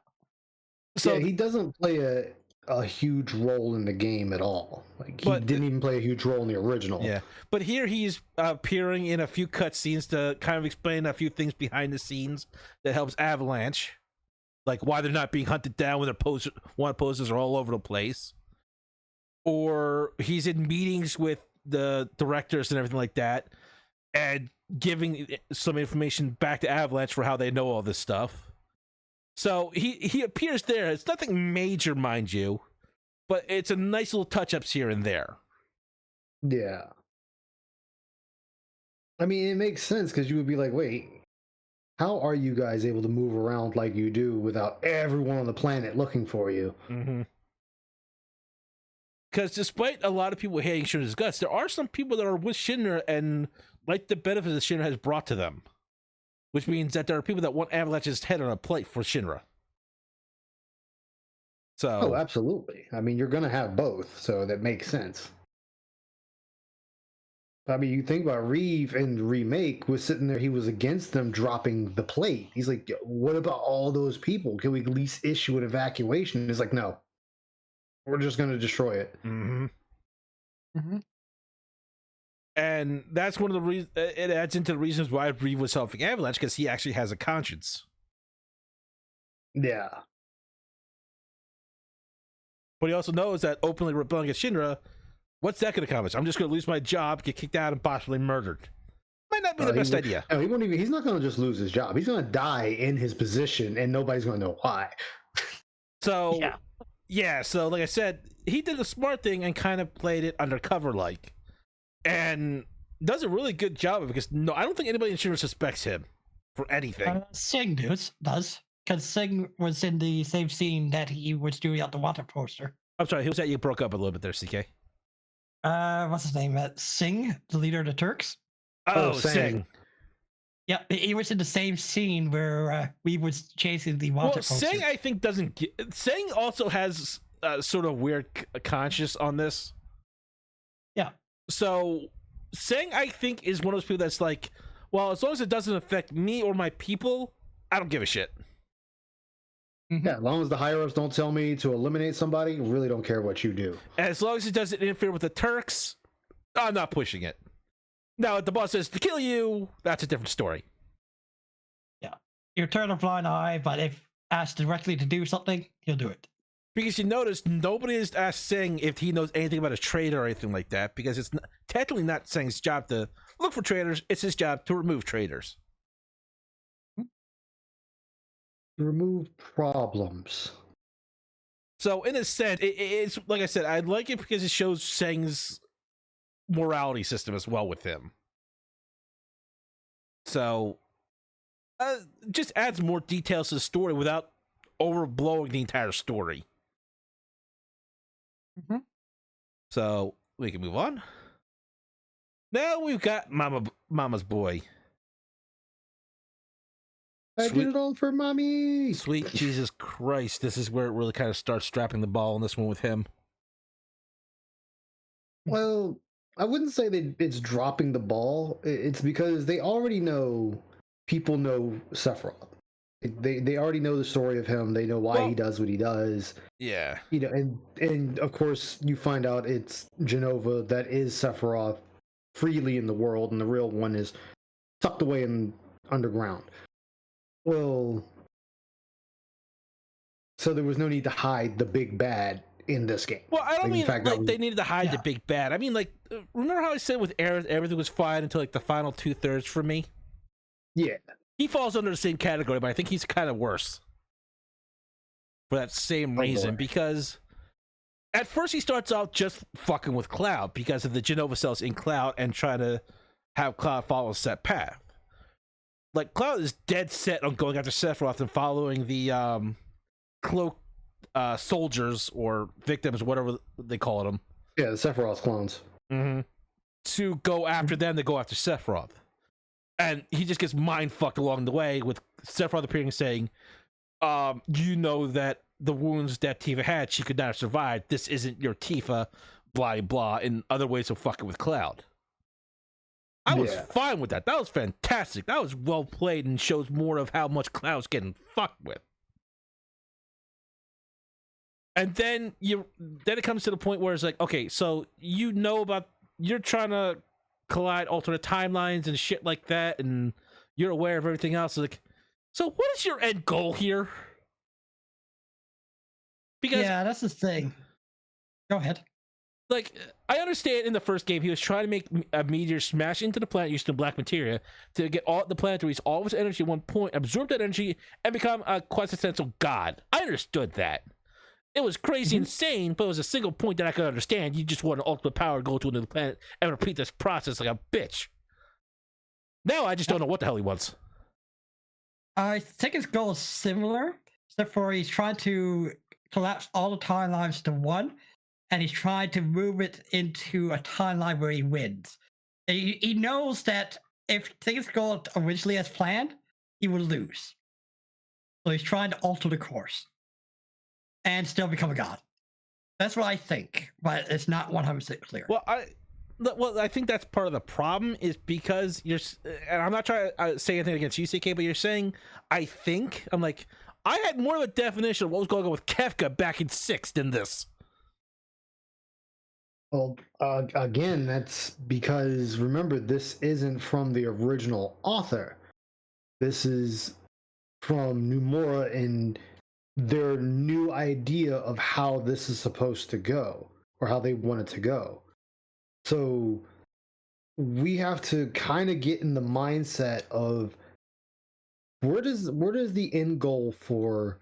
So yeah, he doesn't play a huge role in the game at all. Like he But- didn't even play a huge role in the original. yeah, but here he's appearing in a few cutscenes to kind of explain a few things behind the scenes that helps Avalanche, like why they're not being hunted down when their wanted posters are all over the place, or he's in meetings with the directors and everything like that, and giving some information back to Avalanche for how they know all this stuff. So he appears there. It's nothing major, mind you, but it's a nice little touch-ups here and there. Yeah. I mean, it makes sense because you would be like, wait, how are you guys able to move around like you do without everyone on the planet looking for you? Mm-hmm. Because despite a lot of people hating Shinra's guts, there are some people that are with Shinra and like the benefits that Shinra has brought to them. Which means that there are people that want Avalanche's head on a plate for Shinra. So, Oh, absolutely. I mean, you're going to have both, so that makes sense. I mean, you think about Reeve in Remake was sitting there, he was against them dropping the plate. He's like, what about all those people? Can we at least issue an evacuation? He's like, no, we're just going to destroy it. mm-hmm. Mm-hmm. And that's one of the reasons, it adds into the reasons why Reeve was helping Avalanche, because he actually has a conscience. Yeah. But he also knows that openly rebelling against Shinra, what's that going to accomplish? I'm just going to lose my job, get kicked out, and possibly murdered. Might not be the best idea. No, he won't even. He's not going to just lose his job. He's going to die in his position, and nobody's going to know why. So, Yeah. So like I said, he did the smart thing and kind of played it undercover like. And does a really good job of it, because I don't think anybody in Shinra suspects him for anything. Sing does, because Sing was in the same scene that he was doing on the water poster. I'm sorry, who was that? You broke up a little bit there, CK. What's his name? Sing, the leader of the Turks. Oh, Sang. Sing. Yeah, he was in the same scene where we was chasing the water Well, poster. Sing, I think, doesn't get... Sing also has sort of weird conscience on this. Yeah. So, Sing, I think, is one of those people that's like, well, as long as it doesn't affect me or my people, I don't give a shit. Mm-hmm. Yeah, as long as the higher ups don't tell me to eliminate somebody, really don't care what you do. And as long as it doesn't interfere with the Turks, I'm not pushing it. Now, if the boss says to kill you, that's a different story. Yeah. You turn a blind eye, but if asked directly to do something, he'll do it. Because you notice nobody is asked Sing if he knows anything about a traitor or anything like that, because it's technically not Sing's job to look for traitors, it's his job to remove traitors. Remove problems. So in a sense, it's like I said, I like it because it shows Sing's morality system as well with him. So just adds more details to the story without overblowing the entire story. Mm-hmm. So we can move on. Now we've got Mama's boy. I Sweet. did it all for mommy. Sweet Jesus Christ, this is where it really kind of starts strapping the ball on this one with him. Well, I wouldn't say that it's dropping the ball. It's because they already know, people know Sephiroth. They already know the story of him. They know why he does what he does. Yeah. You know, and of course you find out it's Genova that is Sephiroth freely in the world, and the real one is tucked away in underground. Well, so there was no need to hide the big bad in this game. Well, I don't Like, in mean fact, like that was- they needed to hide the Yeah. big bad. I mean, like, remember how I said with Aerith, everything was fine until like the final 2/3 for me? Yeah. He falls under the same category, but I think he's kind of worse for that same reason, boy. because at first he starts out just fucking with Cloud because of the Genova cells in Cloud and trying to have Cloud follow a set path. Like, Cloud is dead set on going after Sephiroth and following the cloak soldiers or victims, whatever they call them. Yeah, the Sephiroth clones. Mm-hmm. To go after them, they go after Sephiroth. And he just gets mind fucked along the way with Sephiroth appearing and saying, you know that the wounds that Tifa had, she could not have survived. This isn't your Tifa, blah, blah, in other ways of fucking with Cloud. I was fine with that. That was fantastic. That was well played and shows more of how much Cloud's getting fucked with. And then it comes to the point where it's like, okay, so you know about, you're trying to collide alternate timelines and shit like that, and you're aware of everything else. Like, so what is your end goal here? Because yeah, that's the thing. Go ahead. Like, I understand in the first game he was trying to make a meteor smash into the planet using the black materia to get all the planet to reach all of its energy at one point, absorb that energy, and become a quintessential god. I understood that. It was crazy insane, but it was a single point that I could understand. You just want an ultimate power to go to another planet and repeat this process like a bitch. Now I just don't know what the hell he wants. I think his goal is similar, except for he's trying to collapse all the timelines to one, and he's trying to move it into a timeline where he wins. He knows that if things go originally as planned, he will lose. So he's trying to alter the course and still become a god. That's what I think, but it's not 100% clear. Well, I think that's part of the problem is because you're, and I'm not trying to say anything against you, CK, but you're saying, I think, I'm like, I had more of a definition of what was going on with Kefka back in 6 than this. Well, again, that's because, remember, this isn't from the original author. This is from Nomura and their new idea of how this is supposed to go, or how they want it to go. So we have to kind of get in the mindset of where does the end goal for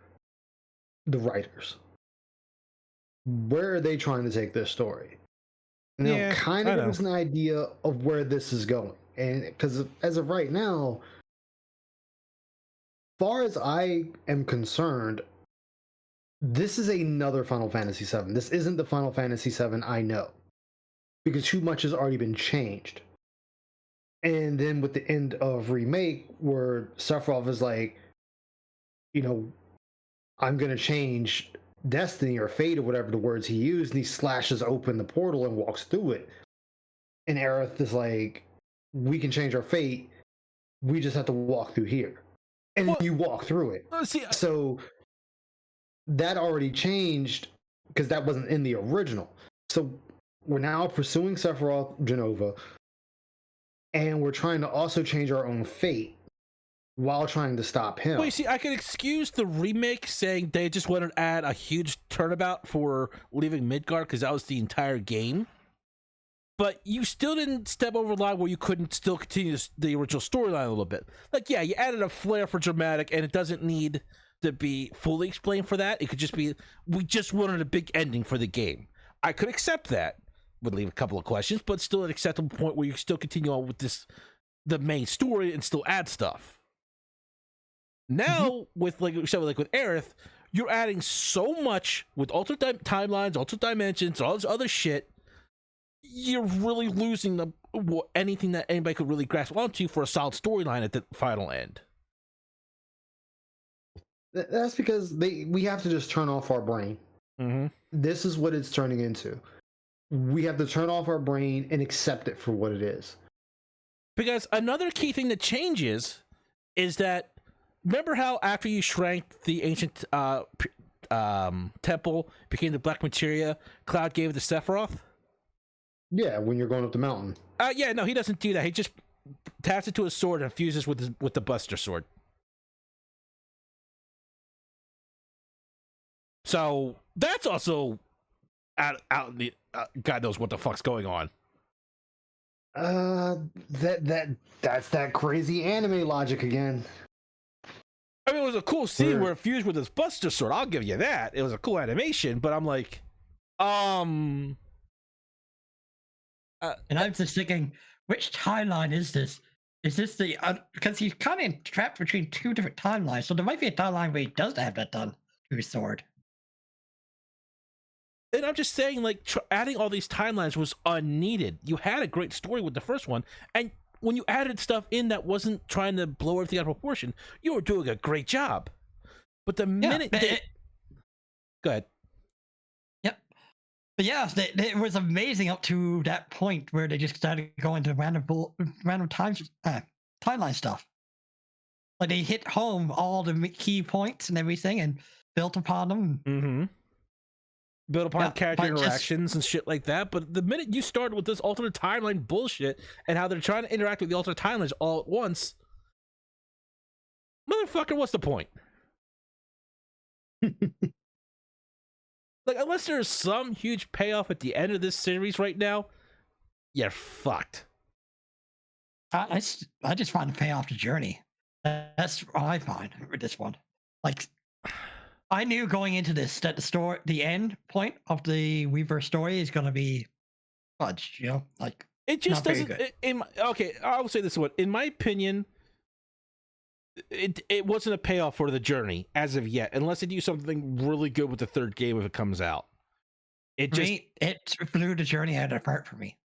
the writers? Where are they trying to take this story? And they'll kind of give us an idea of where this is going. And because as of right now, far as I am concerned, this is another Final Fantasy VII. This isn't the Final Fantasy VII I know, because too much has already been changed. And then with the end of Remake, where Sephiroth is like, you know, I'm going to change destiny or fate or whatever the words he used, and he slashes open the portal and walks through it. And Aerith is like, we can change our fate. We just have to walk through here. And then you walk through it. So that already changed because that wasn't in the original. So we're now pursuing Sephiroth Genova, and we're trying to also change our own fate while trying to stop him. Well, you see, I can excuse the remake saying they just wanted to add a huge turnabout for leaving Midgard because that was the entire game. But you still didn't step over the line where you couldn't still continue the original storyline a little bit. Like, yeah, you added a flair for dramatic, and it doesn't need to be fully explained for that. It could just be, we just wanted a big ending for the game. I could accept that. Would leave a couple of questions, but still an acceptable point where you still continue on with the main story and still add stuff. Now, with like we said, like with Aerith, you're adding so much with alternate timelines, alternate dimensions, all this other shit. You're really losing anything that anybody could really grasp onto for a solid storyline at the final end. That's because we have to just turn off our brain. Mm-hmm. This is what it's turning into. We have to turn off our brain and accept it for what it is. Because another key thing that changes is that, remember how after you shrank the ancient temple, became the black materia, Cloud gave it to Sephiroth? Yeah, when you're going up the mountain. Yeah, no, he doesn't do that. He just taps it to his sword and fuses with the Buster Sword. So that's also out in the God knows what the fuck's going on. That's that crazy anime logic again. I mean, it was a cool scene where it fused with his Buster Sword. I'll give you that. It was a cool animation, but I'm like, and I'm just thinking, which timeline is this? Is this the because he's kind of trapped between two different timelines, so there might be a timeline where he does have that done to his sword. And I'm just saying, like, adding all these timelines was unneeded. You had a great story with the first one, and when you added stuff in that wasn't trying to blow everything out of proportion, you were doing a great job. But the minute go ahead. Yep. But yeah, it was amazing up to that point where they just started going to random timeline stuff. Like they hit home all the key points and everything and built upon them. Mm-hmm. Build upon character interactions and shit like that. But the minute you started with this alternate timeline bullshit and how they're trying to interact with the alternate timelines all at once, motherfucker, what's the point? Like, unless there's some huge payoff at the end of this series right now, you're fucked. I just want to pay off the journey. That's all I find with this one. Like, I knew going into this that the end point of the Rebirth story is going to be fudged, you know? Like, it just doesn't. Okay, I will say this one. In my opinion, it wasn't a payoff for the journey as of yet, unless they do something really good with the third game if it comes out. It blew the journey out of the park for me.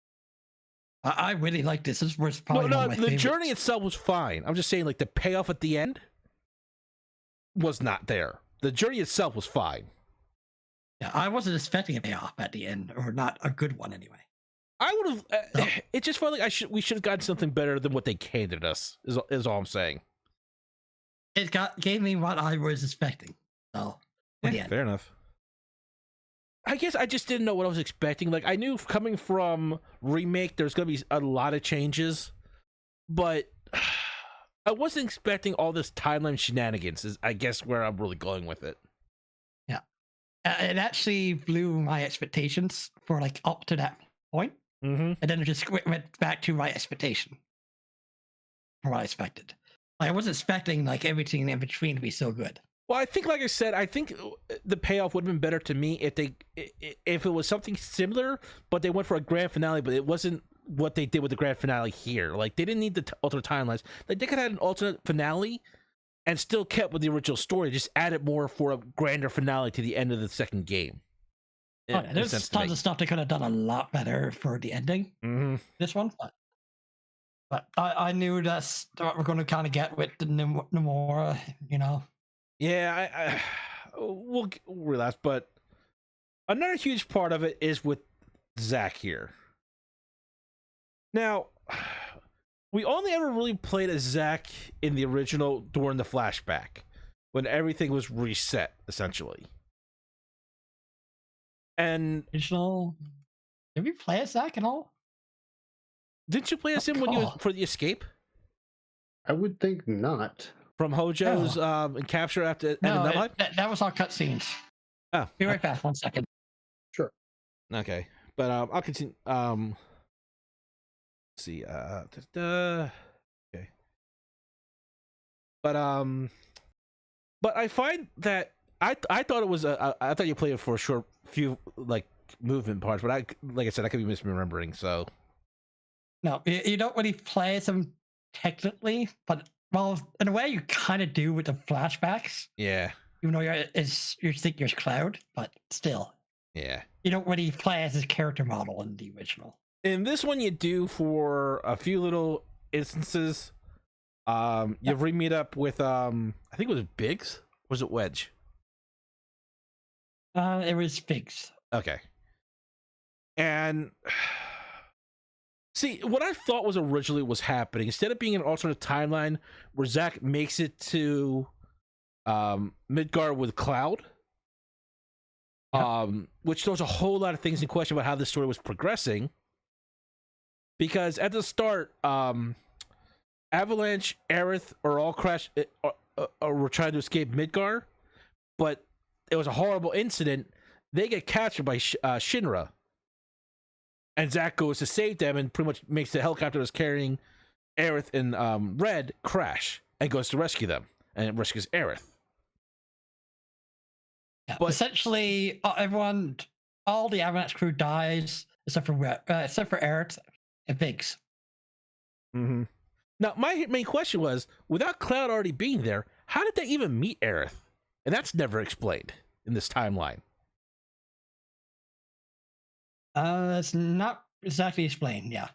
I really like this. This was probably one of my favorites. The journey itself was fine. I'm just saying, like, the payoff at the end was not there. The journey itself was fine. Yeah, I wasn't expecting a payoff at the end, or not a good one anyway. I would have. It just felt like we should have gotten something better than what they handed us. Is all I'm saying. It gave me what I was expecting. So, fair enough. I guess I just didn't know what I was expecting. Like, I knew coming from Remake, there's going to be a lot of changes, but I wasn't expecting all this timeline shenanigans, is I guess where I'm really going with it. Yeah. It actually blew my expectations for, like, up to that point. Mm-hmm. And then it just went back to my expectation. For what I expected. Like, I wasn't expecting, like, everything in between to be so good. Well, I think, like I said, I think the payoff would have been better to me if it was something similar, but they went for a grand finale, but it wasn't what they did with the grand finale here. Like, they didn't need the alternate timelines. Like, they could have had an alternate finale and still kept with the original story, just added more for a grander finale to the end of the second game. There's tons of stuff they could have done a lot better for the ending. Mm-hmm. This one, but I knew that's what we're going to kind of get with the Nomura, you know. Yeah, we'll realize, but another huge part of it is with Zack here. Now, we only ever really played as Zack in the original during the flashback, when everything was reset, essentially. And original, did we play as Zack at all? Didn't you play as him when you for the escape? I would think not. From Hojo's capture after that was all cutscenes. Oh, be right back. 1 second. Sure. Okay, but I'll continue. Let's see. Okay. But I find that I thought it was I thought you played it for a short few like movement parts, but like I said, I could be misremembering. So no, you don't really play as him technically, but. Well, in a way, you kind of do with the flashbacks. Yeah. Even though you think you're Cloud, but still. Yeah. You don't really play as his character model in the original. In this one, you do for a few little instances. You re-meet up with I think it was Biggs. Or was it Wedge? It was Biggs. Okay. And see, what I thought was originally was happening, instead of being an alternate timeline where Zack makes it to Midgard with Cloud, which throws a whole lot of things in question about how this story was progressing. Because at the start, Avalanche, Aerith are all were trying to escape Midgard, but it was a horrible incident. They get captured by Shinra. And Zack goes to save them and pretty much makes the helicopter that's carrying Aerith and Red crash and goes to rescue them. And it rescues Aerith. Yeah, but essentially, all the Avalanche crew dies except for Aerith and Biggs. Mm-hmm. Now, my main question was, without Cloud already being there, how did they even meet Aerith? And that's never explained in this timeline. It's not exactly explained. Yeah,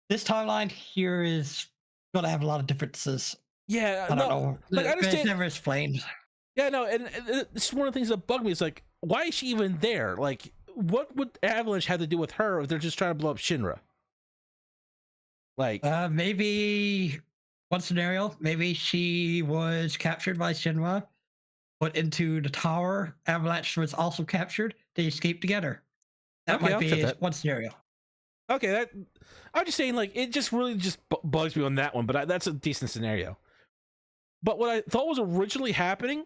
this timeline here is going to have a lot of differences. Yeah, I don't no, know. like I It's understand. never explained. Yeah, no, and it's one of the things that bug me. Is like, why is she even there? Like, what would Avalanche have to do with her if they're just trying to blow up Shinra? Like, Maybe one scenario. Maybe she was captured by Shinra, put into the tower. Avalanche was also captured. They escaped together. That okay, might I'll accept be that. one scenario. Okay, that I'm just saying, like, it just really just bugs me on that one. But that's a decent scenario. But what I thought was originally happening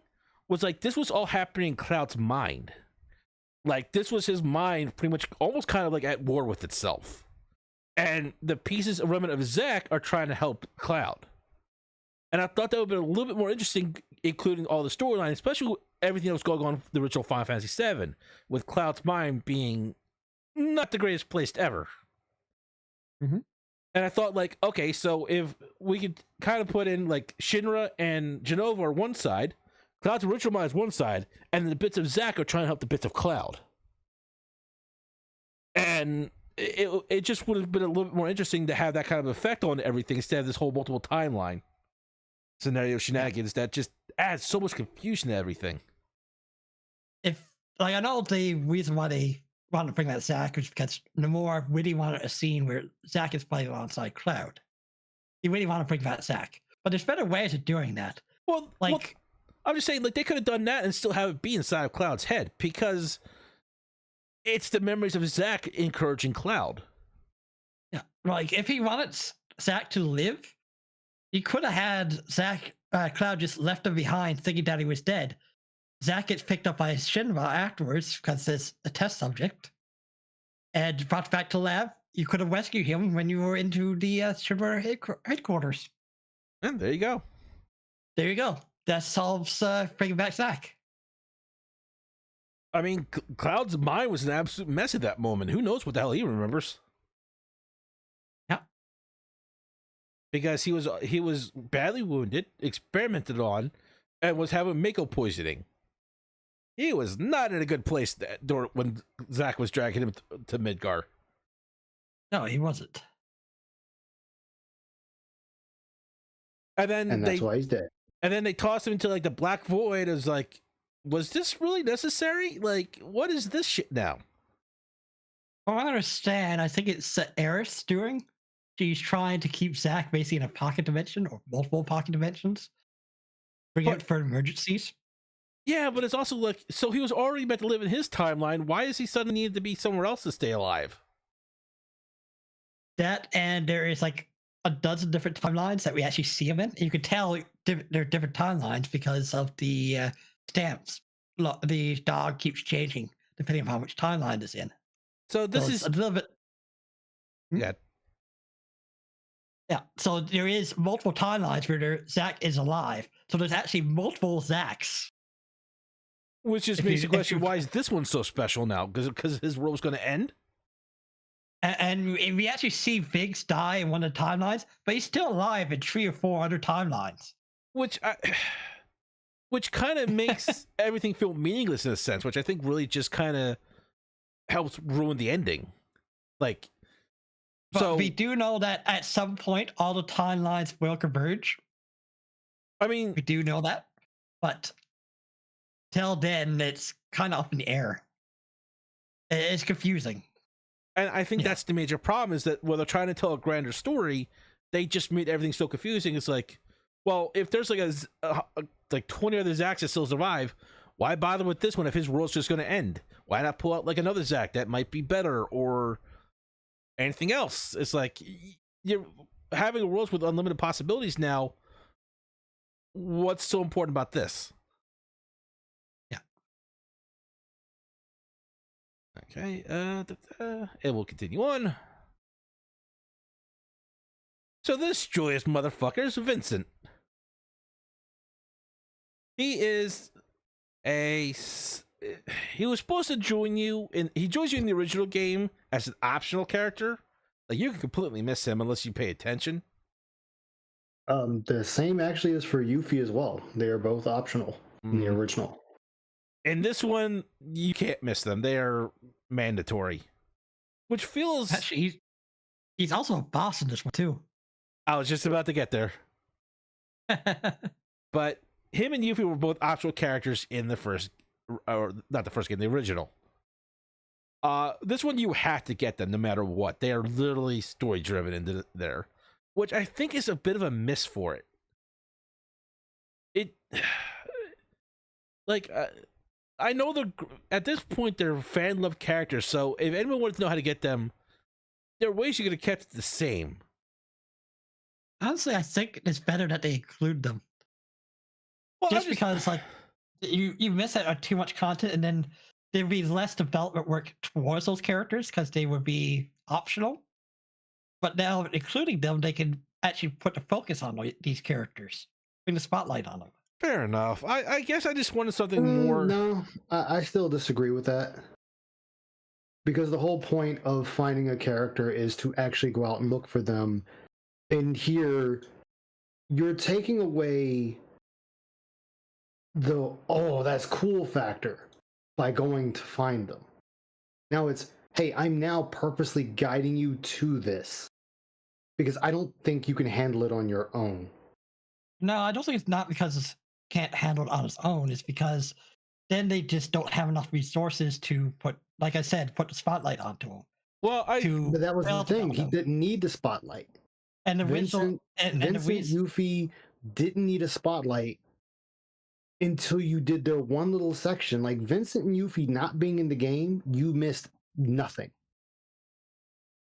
was like this was all happening in Cloud's mind. Like this was his mind, pretty much, almost kind of like at war with itself. And the pieces of remnant of Zack are trying to help Cloud. And I thought that would be a little bit more interesting, including all the storyline, especially everything that was going on in the original Final Fantasy VII, with Cloud's mind being not the greatest place ever. Mm-hmm. And I thought, like, okay, so if we could kind of put in like Shinra and Genova are one side, Cloud's original mind is one side, and the bits of Zack are trying to help the bits of Cloud. And it just would have been a little bit more interesting to have that kind of effect on everything instead of this whole multiple timeline scenario shenanigans that just adds so much confusion to everything. If like I know the reason why they wanted to bring that Zack was because Nomura really wanted a scene where Zack is playing alongside Cloud. He really wanted to bring that Zack, but there's better ways of doing that. Well, I'm just saying, like, they could have done that and still have it be inside of Cloud's head because it's the memories of Zack encouraging Cloud. Yeah, like if he wanted Zack to live, he could have had Zack Cloud just left him behind, thinking that he was dead. Zack gets picked up by Shinra afterwards because there's a test subject, and brought back to lab. You could have rescued him when you were into the Shinra headquarters. And there you go. There you go. That solves bringing back Zack. I mean, Cloud's mind was an absolute mess at that moment. Who knows what the hell he remembers? Yeah. Because he was badly wounded, experimented on, and was having Mako poisoning. He was not in a good place when Zack was dragging him to Midgar. No, he wasn't. And that's why he's dead. And then they tossed him into like the Black Void. As like, was this really necessary? Like, what is this shit now? Well, I understand. I think it's Eris doing. She's trying to keep Zack basically in a pocket dimension or multiple pocket dimensions. Bring it for emergencies. Yeah, but it's also like, so he was already meant to live in his timeline. Why is he suddenly needed to be somewhere else to stay alive? That, and there is like a dozen different timelines that we actually see him in. You can tell they're different timelines because of the stamps. The dog keeps changing depending on how much timeline it's in. So this is a little bit. Yeah. Yeah. So there is multiple timelines where Zack is alive. So there's actually multiple Zacks. Which just makes the question, why is this one so special now? Because his world was going to end? And we actually see Biggs die in one of the timelines, but he's still alive in 3 or 4 other timelines. Which kind of makes everything feel meaningless in a sense, which I think really just kind of helps ruin the ending. Like, but so we do know that at some point all the timelines will converge. I mean, we do know that, but till then, it's kind of up in the air. It's confusing. And I think that's the major problem, is that when they're trying to tell a grander story, they just made everything so confusing. It's like, well, if there's like 20 other Zacks that still survive, why bother with this one if his world's just going to end? Why not pull out like another Zack that might be better or anything else? It's like, you're having a world with unlimited possibilities now. What's so important about this? Okay, it will continue on. So this joyous motherfucker is Vincent. He was supposed to join you he joins you in the original game as an optional character. Like, you can completely miss him unless you pay attention. The same actually is for Yuffie as well. They are both optional in the original. In this one, you can't miss them. They are mandatory. which feels. Actually, he's also a boss in this one too. I was just about to get there, but him and Yuffie were both optional characters in the first, or not the first game, the original. This one you have to get them no matter what. They are literally story driven in there, which I think is a bit of a miss for it. It like I know at this point they're fan loved characters, so if anyone wanted to know how to get them, there are ways you could have kept it the same. Honestly, I think it's better that they include them. Well, Just because like you miss out on too much content, and then there'd be less development work towards those characters because they would be optional. But now, including them, they can actually put the focus on these characters, bring the spotlight on them. fair enough. I guess I just wanted something more. No, I still disagree with that. Because the whole point of finding a character is to actually go out and look for them. And here, you're taking away the, oh, that's cool factor by going to find them. Now it's, hey, I'm now purposely guiding you to this. Because I don't think you can handle it on your own. No, I don't think it's not because it can't handle it on its own. It's because then they just don't have enough resources to put, like I said, put the spotlight onto them. Well, But that was the develop thing. He them. didn't need the spotlight. And the Vincent, reason, Yuffie didn't need a spotlight until you did their one little section. Like Vincent and Yuffie not being in the game, you missed nothing.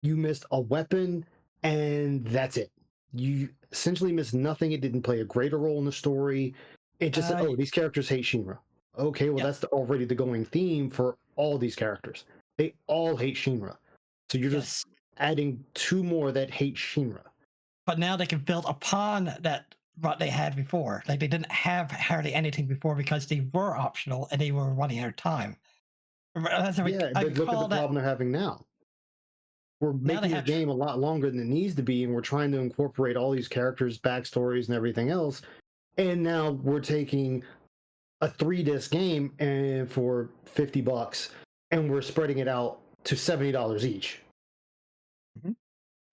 You missed a weapon, and that's it. You essentially missed nothing. It didn't play a greater role in the story. It just said, oh, these characters hate Shinra. Okay, well, that's already the going theme for all these characters. They all hate Shinra. So you're just adding two more that hate Shinra. But now they can build upon that what they had before. Like they didn't have hardly anything before because they were optional and they were running out of time. But look at the problem they're having now. We're making the game a lot longer than it needs to be, and we're trying to incorporate all these characters' backstories and everything else. And now we're taking a 3-disc game and for $50, and we're spreading it out to $70 each. Mm-hmm.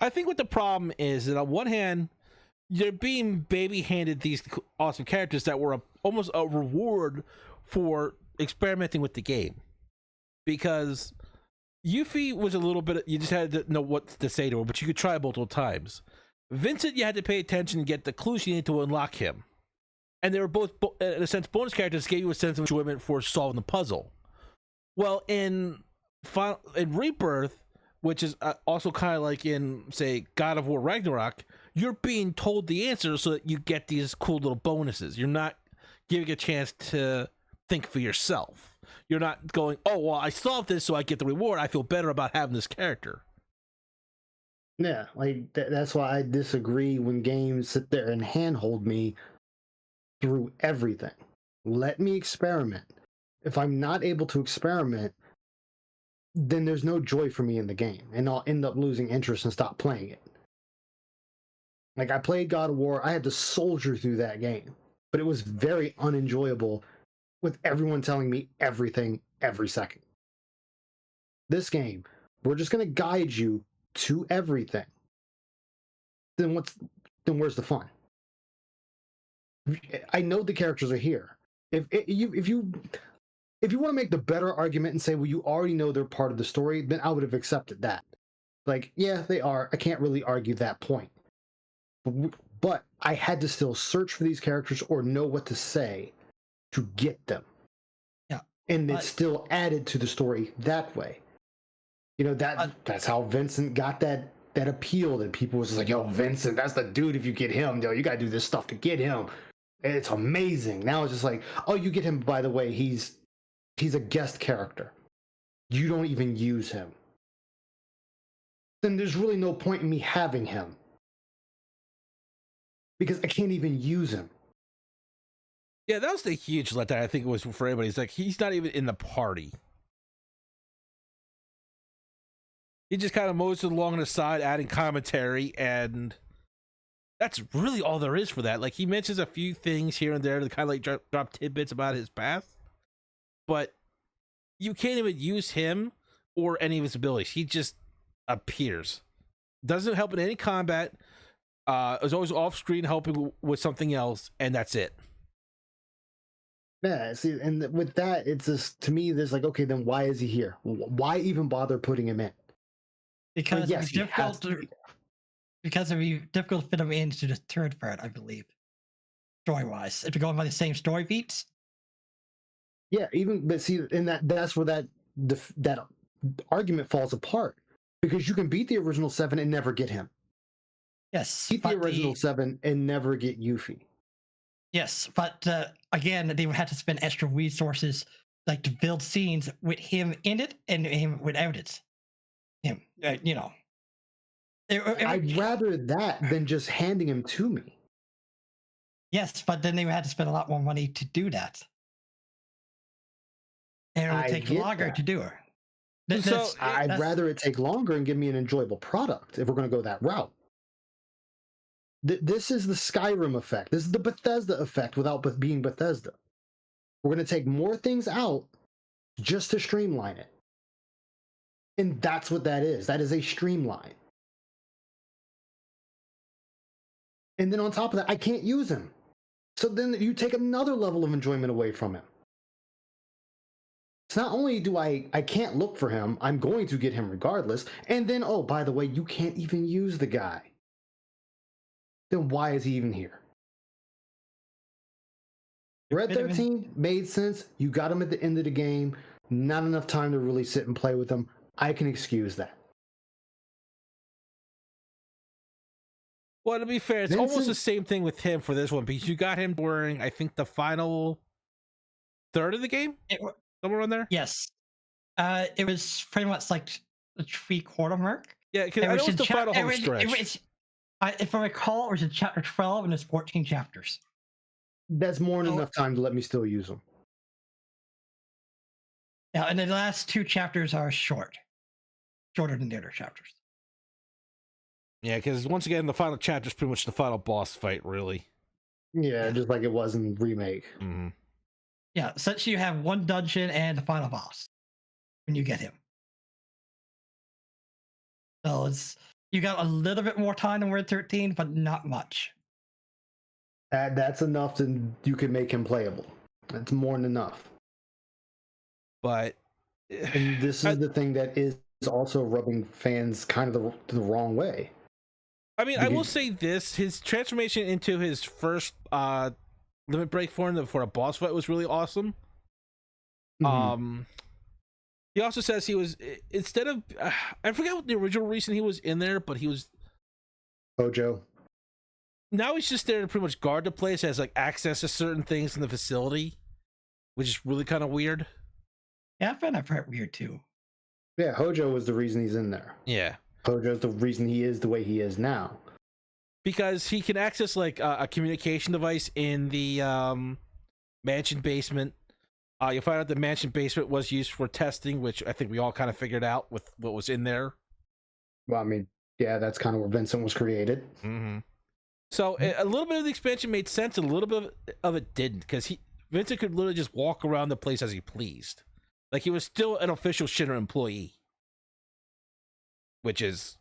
I think what the problem is that on one hand, you're being baby-handed these awesome characters that were almost a reward for experimenting with the game. Because Yuffie was a little bit, you just had to know what to say to her, but you could try multiple times. Vincent, you had to pay attention and get the clues you needed to unlock him. And they were both, in a sense, bonus characters gave you a sense of enjoyment for solving the puzzle. Well, in Rebirth, which is also kind of like in, say, God of War Ragnarok, you're being told the answer so that you get these cool little bonuses. You're not giving a chance to think for yourself. You're not going, oh, well, I solved this, so I get the reward. I feel better about having this character. Yeah, like that's why I disagree when games sit there and handhold me through everything. Let me experiment. If I'm not able to experiment, then there's no joy for me in the game, and I'll end up losing interest and stop playing it. Like, I played God of War, I had to soldier through that game, but it was very unenjoyable with everyone telling me everything every second. This game, we're just going to guide you to everything. Then where's the fun? I know the characters are here. If you want to make the better argument and say, well, you already know they're part of the story, then I would have accepted that. Like, yeah, they are. I can't really argue that point. But I had to still search for these characters or know what to say to get them. Yeah. And it's still added to the story that way. You know, that's how Vincent got that appeal, that people was just like, yo, Vincent, that's the dude. If you get him, yo, you gotta do this stuff to get him. And it's amazing. Now it's just like, oh, you get him, by the way, he's a guest character. You don't even use him. Then there's really no point in me having him. Because I can't even use him. Yeah, that was the huge letdown, I think it was for everybody. It's like, he's not even in the party. He just kind of mows along on the side, adding commentary, and that's really all there is for that. Like, he mentions a few things here and there to kind of like drop tidbits about his past, but you can't even use him or any of his abilities. He just appears. Doesn't help in any combat. Is always off screen helping with something else, and that's it. Yeah, see, and with that, it's just, to me, there's like, okay, then why is he here? Why even bother putting him in? Because yes, it's he has difficult to to, be there. because it'd be difficult to fit him into the third part, I believe. Story wise. If you're going by the same story beats. Yeah, but see, and that's where that argument falls apart, because you can beat the original 7 and never get him. Yes. Beat the original 7 and never get Yuffie. Yes, but again, they would have to spend extra resources like to build scenes with him in it and him without it. Him, you know. I'd rather that than just handing him to me. Yes, but then they would have to spend a lot more money to do that. And it would take longer to do it. So I'd rather it take longer and give me an enjoyable product if we're going to go that route. This is the Skyrim effect. This is the Bethesda effect without being Bethesda. We're going to take more things out just to streamline it. And that's what that is. That is a streamline. And then on top of that, I can't use him. So then you take another level of enjoyment away from him. It's not only do I can't look for him, I'm going to get him regardless. And then, oh, by the way, you can't even use the guy. Then why is he even here? Red 13 made sense. You got him at the end of the game. Not enough time to really sit and play with him. I can excuse that. Well, to be fair, it's almost the same thing with him for this one, because you got him during, I think, the final third of the game? Somewhere on there? Yes. It was pretty much like the 3/4 mark. Yeah, because I know it's the final home stretch. If I recall, it was in chapter 12 and there's 14 chapters. That's more than enough time to let me still use them. Yeah, and the last 2 chapters are shorter than the other chapters. Yeah, because once again, the final chapter is pretty much the final boss fight, really. Yeah, just like it was in Remake. Mm-hmm. Yeah, essentially you have one dungeon and the final boss when you get him. So you got a little bit more time than Red 13, but not much. That's enough to you can make him playable. That's more than enough. But and this is the thing that is also rubbing fans kind of the wrong way. I mean, I will say this: his transformation into his first limit break for a boss fight was really awesome. Mm-hmm. He also says he was, instead of I forget what the original reason he was in there, but he was Hojo. Now he's just there to pretty much guard the place, has like access to certain things in the facility, which is really kind of weird. Yeah, I found that part weird too. Yeah, Hojo was the reason he's in there. Yeah. Hojo's the reason he is the way he is now. Because he can access like a communication device in the mansion basement. You'll find out the mansion basement was used for testing, which I think we all kind of figured out with what was in there. Well, I mean, yeah, that's kind of where Vincent was created. Mm-hmm. So a little bit of the expansion made sense, and a little bit of it didn't, because Vincent could literally just walk around the place as he pleased. Like, he was still an official Shinra employee, which is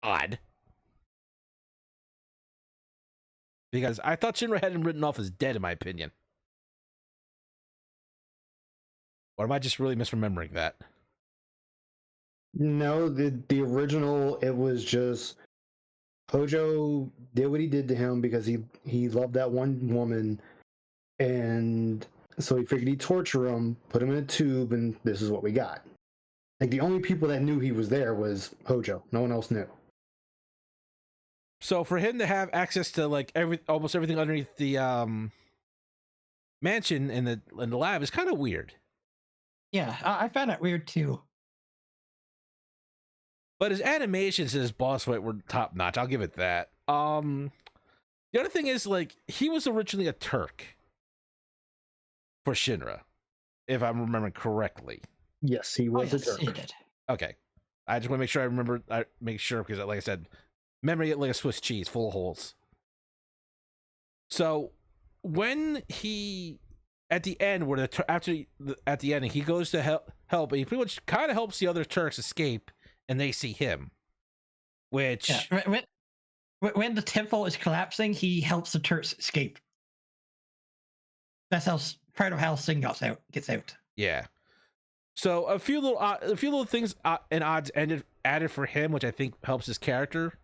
odd. Because I thought Shinra had him written off as dead, in my opinion. Or am I just really misremembering that? No, the original, it was just Hojo did what he did to him because he loved that one woman, and so he figured he'd torture him, put him in a tube, and this is what we got. Like, the only people that knew he was there was Hojo. No one else knew. So for him to have access to like almost everything underneath the mansion in the lab is kind of weird. Yeah, I found it weird too. But his animations in his boss fight were top notch. I'll give it that. The other thing is, like, he was originally a Turk for Shinra, if I'm remembering correctly. Yes, he was a Turk. Turk. Okay, I just want to make sure I remember. I make sure, because, like I said, memory like a Swiss cheese, full of holes. So when he at the end, where at the end, he goes to help, and he pretty much kind of helps the other Turks escape, and they see him. which Yeah. When the temple is collapsing, he helps the Turks escape. That's how part of how Singh gets out. yeah. So a few little things and odds added for him, which I think helps his character.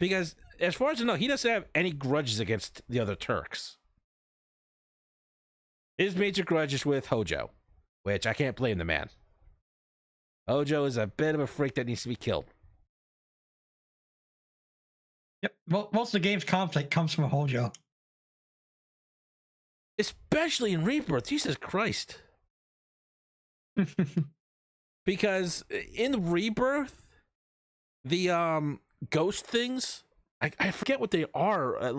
Because as far as I know, he doesn't have any grudges against the other Turks. His major grudge is with Hojo, which I can't blame the man. Hojo is a bit of a freak that needs to be killed. Yep. Well, most of the game's conflict comes from Hojo. Especially in Rebirth, Jesus Christ. Because in Rebirth, the ghost things, I forget what they are,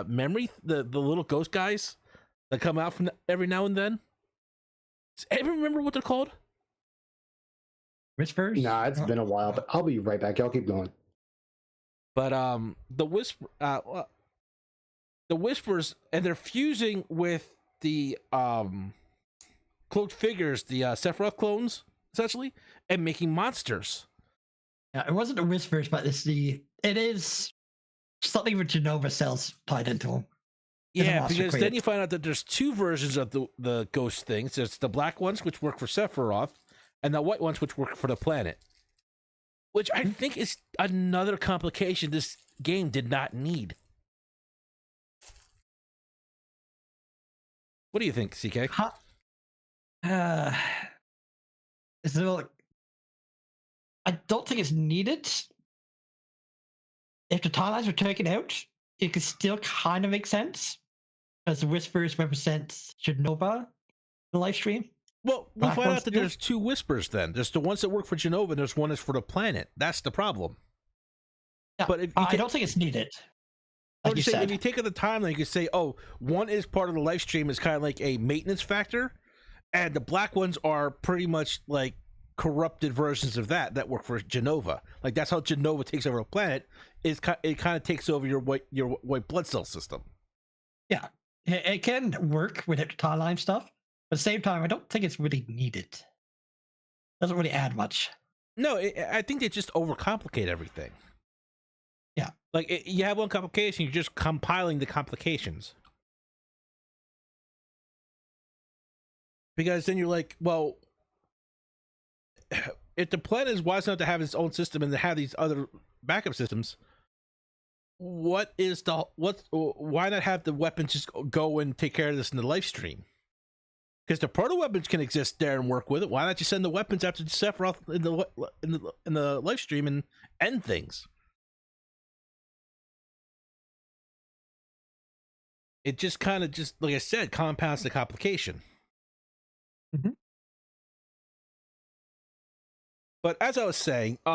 memory, the little ghost guys that come out from every now and then. Does anyone remember what they're called? Whispers? Nah, it's been a while, but I'll be right back. Y'all keep going. But the whispers, and they're fusing with the cloaked figures, the Sephiroth clones, essentially, and making monsters. Yeah, it wasn't the Whispers, but it is something with Genova cells tied into them. Yeah, because then you find out that there's two versions of the ghost things. There's the black ones, which work for Sephiroth, and the white ones, which work for the planet. Which I think is another complication this game did not need. What do you think, CK? Is there I don't think it's needed. If the timelines were taken out, it could still kind of make sense. Because the Whispers represent Genova, the live stream. Well, we'll find out that there's two Whispers then. There's the ones that work for Genova, and there's one that's for the planet. That's the problem. Yeah, but if I don't think it's needed. Like you said, if you take it the timeline, you could say, oh, one is part of the live stream, is kind of like a maintenance factor, and the black ones are pretty much like corrupted versions of that work for Genova. Like that's how Genova takes over a planet. It kind of takes over your white blood cell system. Yeah, it can work with the timeline stuff, but at the same time, I don't think it's really needed. Doesn't really add much. No, I think they just overcomplicate everything. Yeah, like you have one complication, you're just compiling the complications. Because then you're like, well, if the planet is wise enough to have its own system and to have these other backup systems, why not have the weapons just go and take care of this in the live stream? Because the proto weapons can exist there and work with it. Why not you send the weapons after Sephiroth in the live stream and end things? It just kind of like I said, compounds the complication. Mm-hmm. But as I was saying, a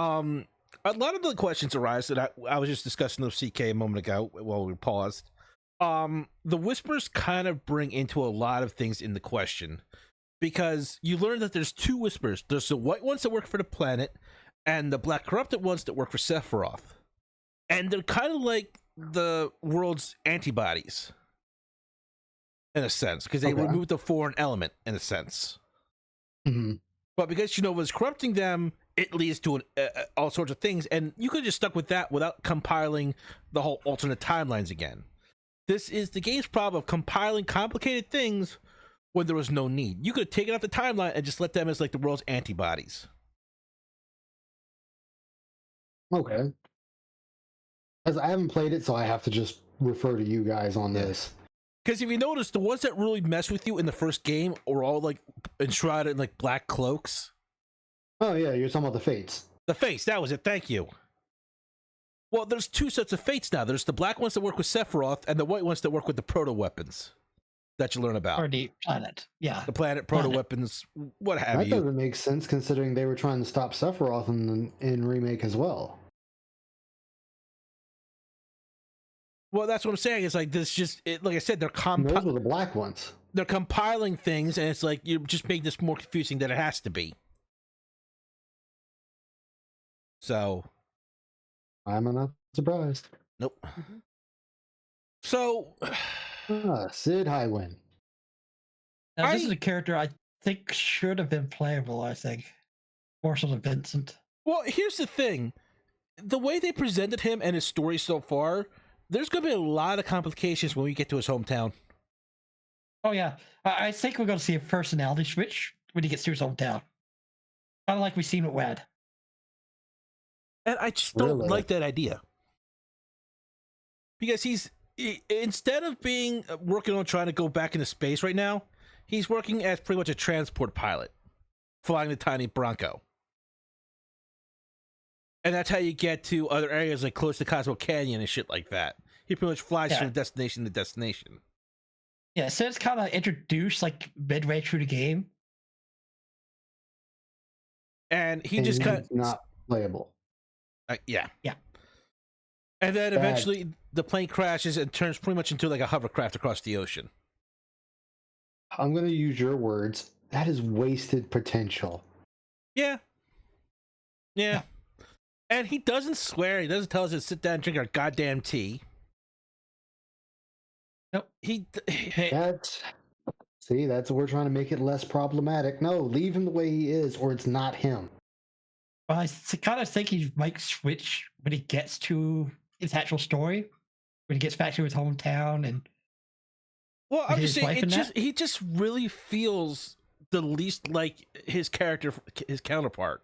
lot of the questions arise that I was just discussing with CK a moment ago while we paused. The Whispers kind of bring into a lot of things in the question, because you learn that there's two Whispers. There's the white ones that work for the planet, and the black corrupted ones that work for Sephiroth. And they're kind of like the world's antibodies, in a sense, because they remove the foreign element, in a sense. Mm-hmm. But because Genova is corrupting them, it leads to all sorts of things, and you could have just stuck with that without compiling the whole alternate timelines again. This is the game's problem of compiling complicated things when there was no need. You could have taken out the timeline and just let them as like the world's antibodies. Okay. As I haven't played it, so I have to just refer to you guys on this. Because if you notice, the ones that really mess with you in the first game are all like enshrouded in like black cloaks. Oh yeah, you're talking about the Fates. The Fates, that was it. Thank you. Well, there's two sets of Fates now. There's the black ones that work with Sephiroth, and the white ones that work with the proto weapons that you learn about. Or the planet, yeah. The planet, proto weapons, what have you. That doesn't make sense considering they were trying to stop Sephiroth in Remake as well. Well, that's what I'm saying. It's like this, like I said, they're those were the black ones. They're compiling things, and it's like you just make this more confusing than it has to be. So, I'm not surprised. Nope. So, Sid Highwind. Now, this is a character I think should have been playable. I think more so than Vincent. Well, here's the thing: the way they presented him and his story so far, there's going to be a lot of complications when we get to his hometown. Oh yeah, I think we're going to see a personality switch when he gets to his hometown. Kind of like we've seen with Wad. And I just don't Really? like that idea. Because instead of being working on trying to go back into space right now, he's working as pretty much a transport pilot, flying the tiny Bronco. And that's how you get to other areas like close to Cosmo Canyon and shit like that. He pretty much flies from destination to destination. Yeah, so it's kind of introduced like midway through the game. And he And just kind he's not playable. yeah. Yeah. And then Bad. eventually the plane crashes and turns pretty much into like a hovercraft across the ocean. I'm going to use your words. That is wasted potential. Yeah. And he doesn't swear. He doesn't tell us to sit down and drink our goddamn tea. Nope. That's what we're trying to make it less problematic. No, leave him the way he is, or it's not him. Well, I kind of think he might switch when he gets to his actual story, when he gets back to his hometown and. Well, I'm just his wife saying, and he just really feels the least like his character, his counterpart,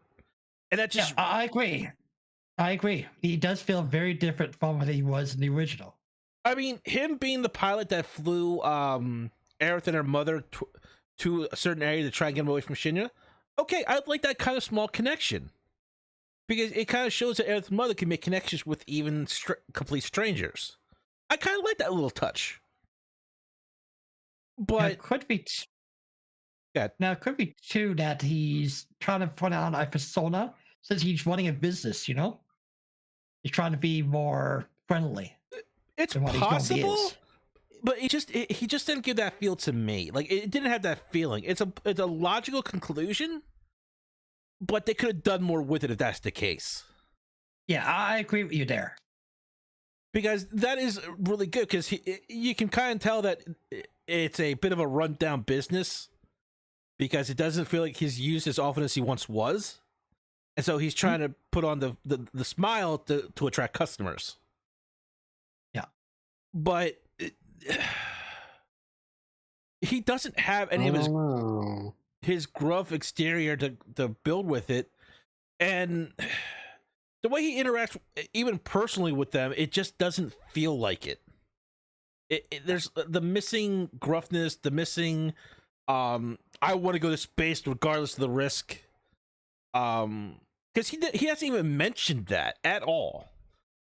and that just Yeah, I agree. He does feel very different from what he was in the original. I mean, him being the pilot that flew Aerith and her mother to a certain area to try and get him away from Shinya. Okay, I'd like that kind of small connection. Because it kind of shows that Aerith's mother can make connections with even complete strangers. I kind of like that little touch. Now, But it could be. Yeah. Now, it could be too that he's trying to put on a persona since he's running a business. You know, he's trying to be more friendly. It's than what he's known to be possible, is. but he just didn't give that feel to me. Like it didn't have that feeling. It's a logical conclusion, but they could have done more with it if that's the case. Yeah, I agree with you there. Because that is really good. Because you can kind of tell that it's a bit of a rundown business. Because it doesn't feel like he's used as often as he once was, and so he's trying to put on the smile to attract customers. Yeah, but he doesn't have any of his gruff exterior to build with it, and the way he interacts, even personally with them, it just doesn't feel like it. There's the missing gruffness, the missing. I want to go to space regardless of the risk. Because he hasn't even mentioned that at all,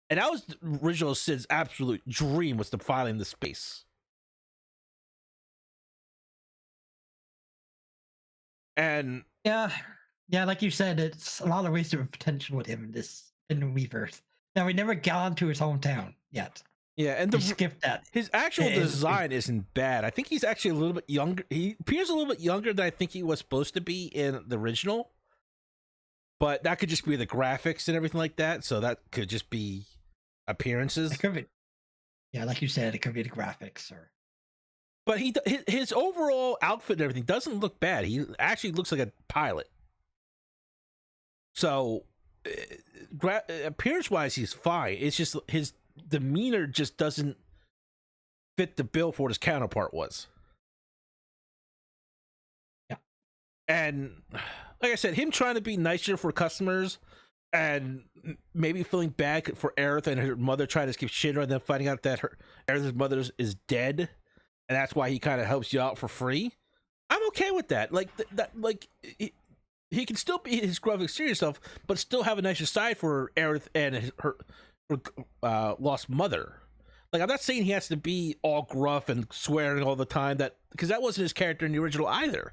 and that was the original Sid's absolute dream, was to fly into space. And yeah, like you said, it's a lot of wasted potential with him in Rebirth. Now we never got to his hometown yet. Yeah, and we skipped that. His actual design isn't bad. I think he's actually a little bit younger. He appears a little bit younger than I think he was supposed to be in the original. But that could just be the graphics and everything like that. So that could just be appearances. It could be. Yeah, like you said, it could be the graphics or. But his overall outfit and everything doesn't look bad. He actually looks like a pilot. So appearance-wise, he's fine. It's just his demeanor just doesn't fit the bill for what his counterpart was. Yeah. And like I said, him trying to be nicer for customers and maybe feeling bad for Aerith and her mother trying to keep shit her, and then finding out that Aerith's mother is dead, and that's why he kind of helps you out for free. I'm okay with that. Like he can still be his gruff exterior stuff, but still have a nicer side for Aerith and her lost mother. Like, I'm not saying he has to be all gruff and swearing all the time, because that wasn't his character in the original either.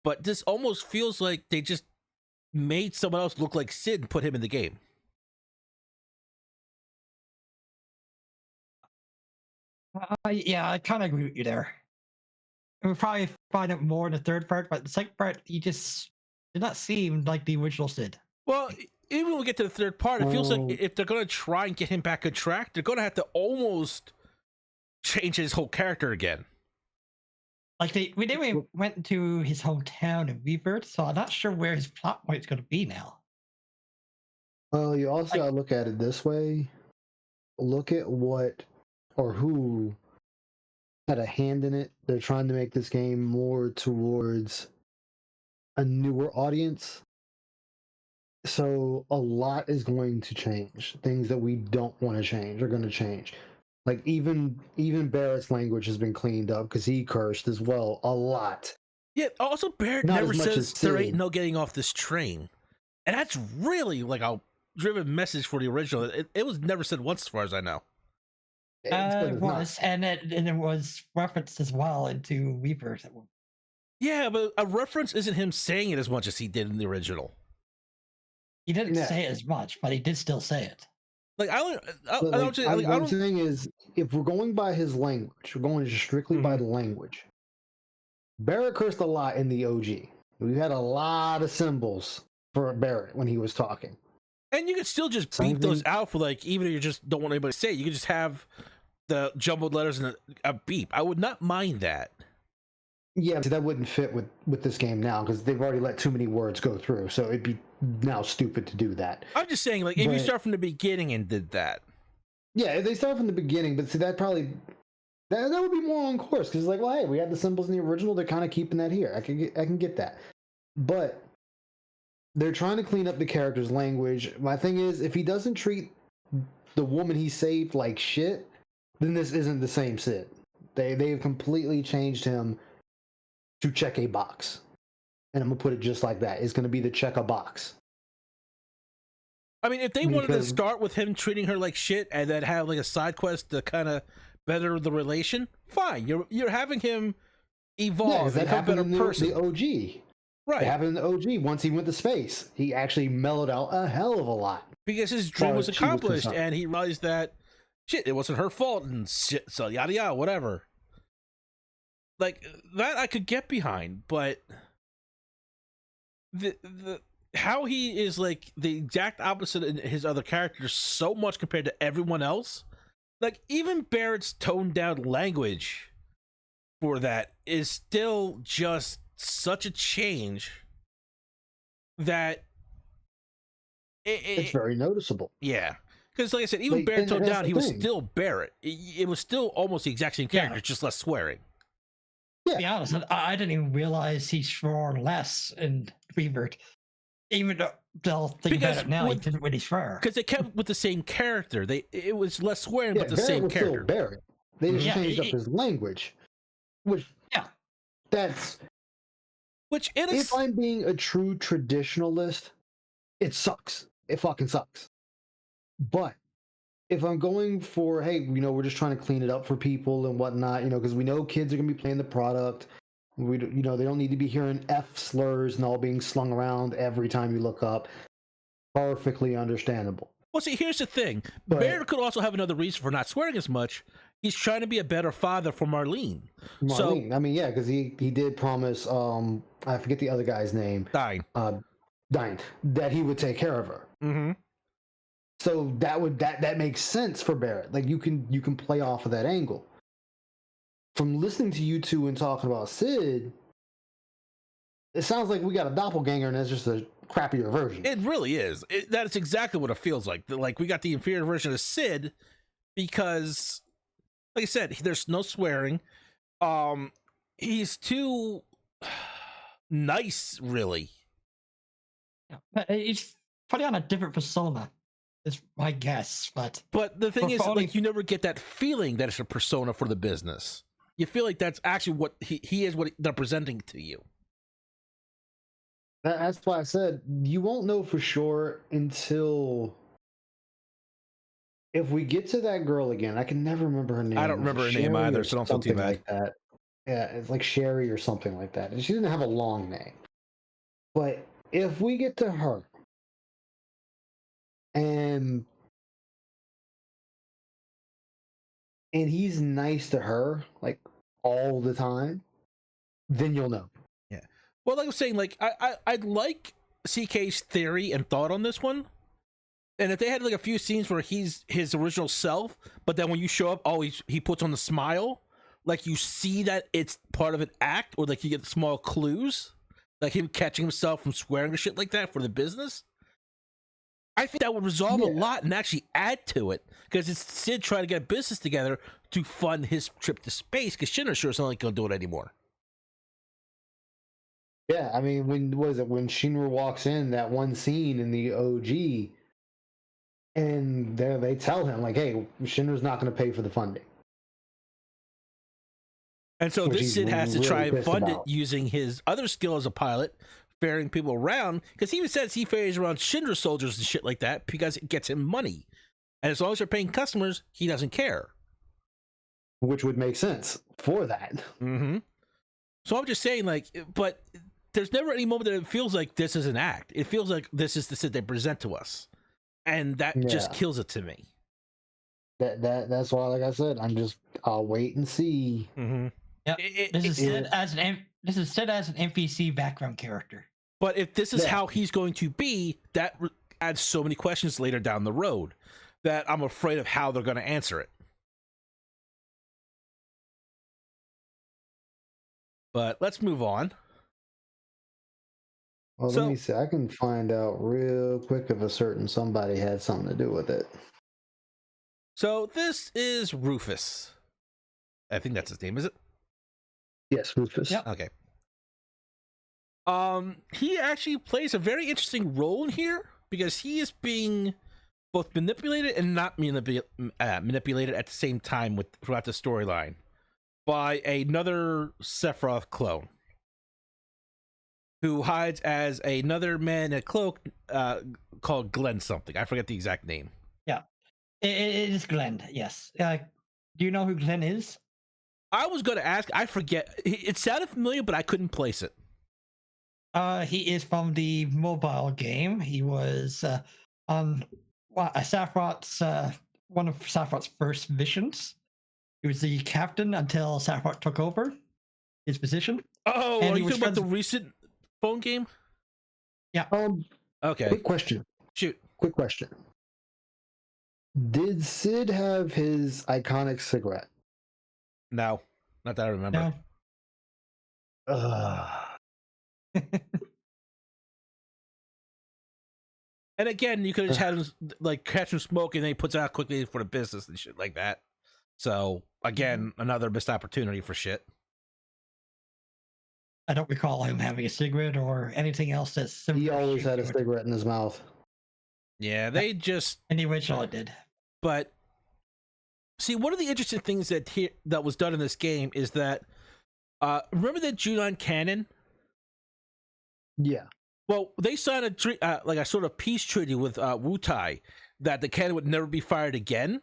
But this almost feels like they just made someone else look like Sid and put him in the game. Yeah, I kind of agree with you there. We'll probably find it more in the third part, but the second part, he just did not seem like the original Sid. Well, even when we get to the third part, it feels like if they're going to try and get him back on track, they're going to have to almost change his whole character again. Like we never went to his hometown in Rebirth, so I'm not sure where his plot point is going to be now. Well, you also Like- gotta look at it this way. Look at what or who had a hand in it. They're trying to make this game more towards a newer audience. So a lot is going to change. Things that we don't want to change are going to change. Like even Barrett's language has been cleaned up because he cursed as well a lot. Yeah. Also, Barrett Not never as much says as there ain't Sid. no getting off this train, and that's really like a driven message for the original. It was never said once, as far as I know. It's 'cause It it's not. was, and it was referenced as well into Rebirth. Yeah, but a reference isn't him saying it as much as he did in the original. He didn't Yeah. say it as much, but he did still say it. Like I But, don't, I what I'm don't. saying is, if we're going by his language, we're going just strictly by Mm-hmm. the language. Barrett cursed a lot in the OG. We had a lot of symbols for Barrett when he was talking. And you could still just Same beat those thing- out for like, even if you just don't want anybody to say it, you could just have the jumbled letters and a beep. I would not mind that. Yeah, but that wouldn't fit with this game now because they've already let too many words go through. So it'd be now stupid to do that. I'm just saying, like, if you But- start from the beginning and did that. Yeah, if they start from the beginning, but see that probably that would be more on course because like, well, hey, we have the symbols in the original. They're kind of keeping that here. I can get that, but they're trying to clean up the character's language. My thing is, if he doesn't treat the woman he saved like shit, then this isn't the same Sid. They've completely changed him to check a box, and I'm gonna put it just like that. It's gonna be the check a box. I mean, if they wanted to Because- start with him treating her like shit and then have like a side quest to kind of better the relation, fine. You're having him Yeah, 'cause evolve that and have a happened better in person. the OG. It Right. happened in the OG. Once he went to space, he actually mellowed out a hell of a lot. Because his dream far was as she was accomplished concerned. and he realized that shit, it wasn't her fault and shit, so yada yada, whatever. Like that I could get behind, but the how he is like the exact opposite in his other characters so much compared to everyone else. Like even Barrett's toned down language for that is still just such a change that It's very noticeable. yeah. Because like I said, even Like, Barrett and toned that's down, the he was thing. still Barrett. It was still almost the exact same character, Yeah. just less swearing. To be honest, I didn't even realize he swore less in Rebirth. Even though they'll think Because about it now, he with- didn't really swear. Because they kept with the same character. It was less swearing, Yeah, but the Barrett same was character. still Barrett. They just Yeah, changed up it- his language, which Yeah. that's Which in a if I'm being a true traditionalist, it sucks. It fucking sucks. But if I'm going for, hey, we're just trying to clean it up for people and whatnot, because we know kids are gonna be playing the product. They don't need to be hearing F slurs and all being slung around every time you look up. Perfectly understandable. well, see, here's the thing. But- Barrett could also have another reason for not swearing as much. He's trying to be a better father for Marlene. So- Marlene, I mean, yeah, because he did promise, I forget the other guy's name, Dying. Diane, that he would take care of her. Mm-hmm. So that makes sense for Barrett. Like you can play off of that angle. From listening to you two and talking about Sid, it sounds like we got a doppelganger and that's just a crappier version. It really is. That's exactly what it feels like. Like we got the inferior version of Sid because, like I said, there's no swearing. He's too nice, really. Yeah. But he's putting on a different persona, is my guess. But But the thing For is, only- like, you never get that feeling that it's a persona for the business. You feel like that's actually what he is, what they're presenting to you. That's why I said you won't know for sure until if we get to that girl again. I can never remember her name. I don't remember her name Sherry either, or so don't feel too something bad. Like that. Yeah, it's like Sherry or something like that. And she didn't have a long name. But if we get to her and he's nice to her like all the time, then you'll know. Well, like I was saying, like I'd like CK's theory and thought on this one. And if they had like a few scenes where he's his original self, but then when you show up, he puts on the smile, like you see that it's part of an act, or like you get small clues, like him catching himself from swearing or shit like that for the business. I think that would resolve a Yeah. lot and actually add to it, because it's Sid trying to get a business together to fund his trip to space, because Shinra sure is not going to do it anymore. Yeah, I mean, when Shinra walks in that one scene in the OG, and they tell him like, "Hey, Shinra's not going to pay for the funding," And so which this he's Sid has to try really and pissed fund it about. using his other skill as a pilot, ferrying people around, because he even says he ferries around Shinra soldiers and shit like that because it gets him money. And as long as they're paying customers, he doesn't care. Which would make sense for that. Mm-hmm. So I'm just saying, like, but there's never any moment that it feels like this is an act. It feels like this is the Sid they present to us. And that just Yeah. kills it to me. That's why, like I said, I'll wait and see. Mm-hmm. Yep. This is Sid as an NPC background character. But if this is Yeah. how he's going to be, that adds so many questions later down the road that I'm afraid of how they're going to answer it. But let's move on. Well, So- let me see. I can find out real quick if a certain somebody had something to do with it. So this is Rufus. I think that's his name, is it? Yes, Rufus. Yep. Okay. He actually plays a very interesting role in here because he is being both manipulated and not manipulated at the same time throughout the storyline by another Sephiroth clone who hides as another man in a cloak called Glenn something. I forget the exact name. It is Glenn, yes. Do you know who Glenn is? I was going to ask. I forget. It sounded familiar, but I couldn't place it. He is from the mobile game. He was on Sephiroth's one of Sephiroth's first missions. He was the captain until Sephiroth took over his position. Oh, And are he you was talking about the friends- recent phone game? Okay. Quick question. Shoot. Quick question. Did Sid have his iconic cigarette? No, not that I remember. No. And again, you could have just had him like catch him smoking, and then he puts it out quickly for the business and shit like that. So again, another missed opportunity for shit. I don't recall him having a cigarette or anything else that's similar. He always shape had a to it. cigarette in his mouth. Yeah, they just. In the original, it did. But see, one of the interesting things that was done in this game is that remember the Junon canon? Yeah. Well, they signed a sort of peace treaty with Wutai that the cannon would never be fired again.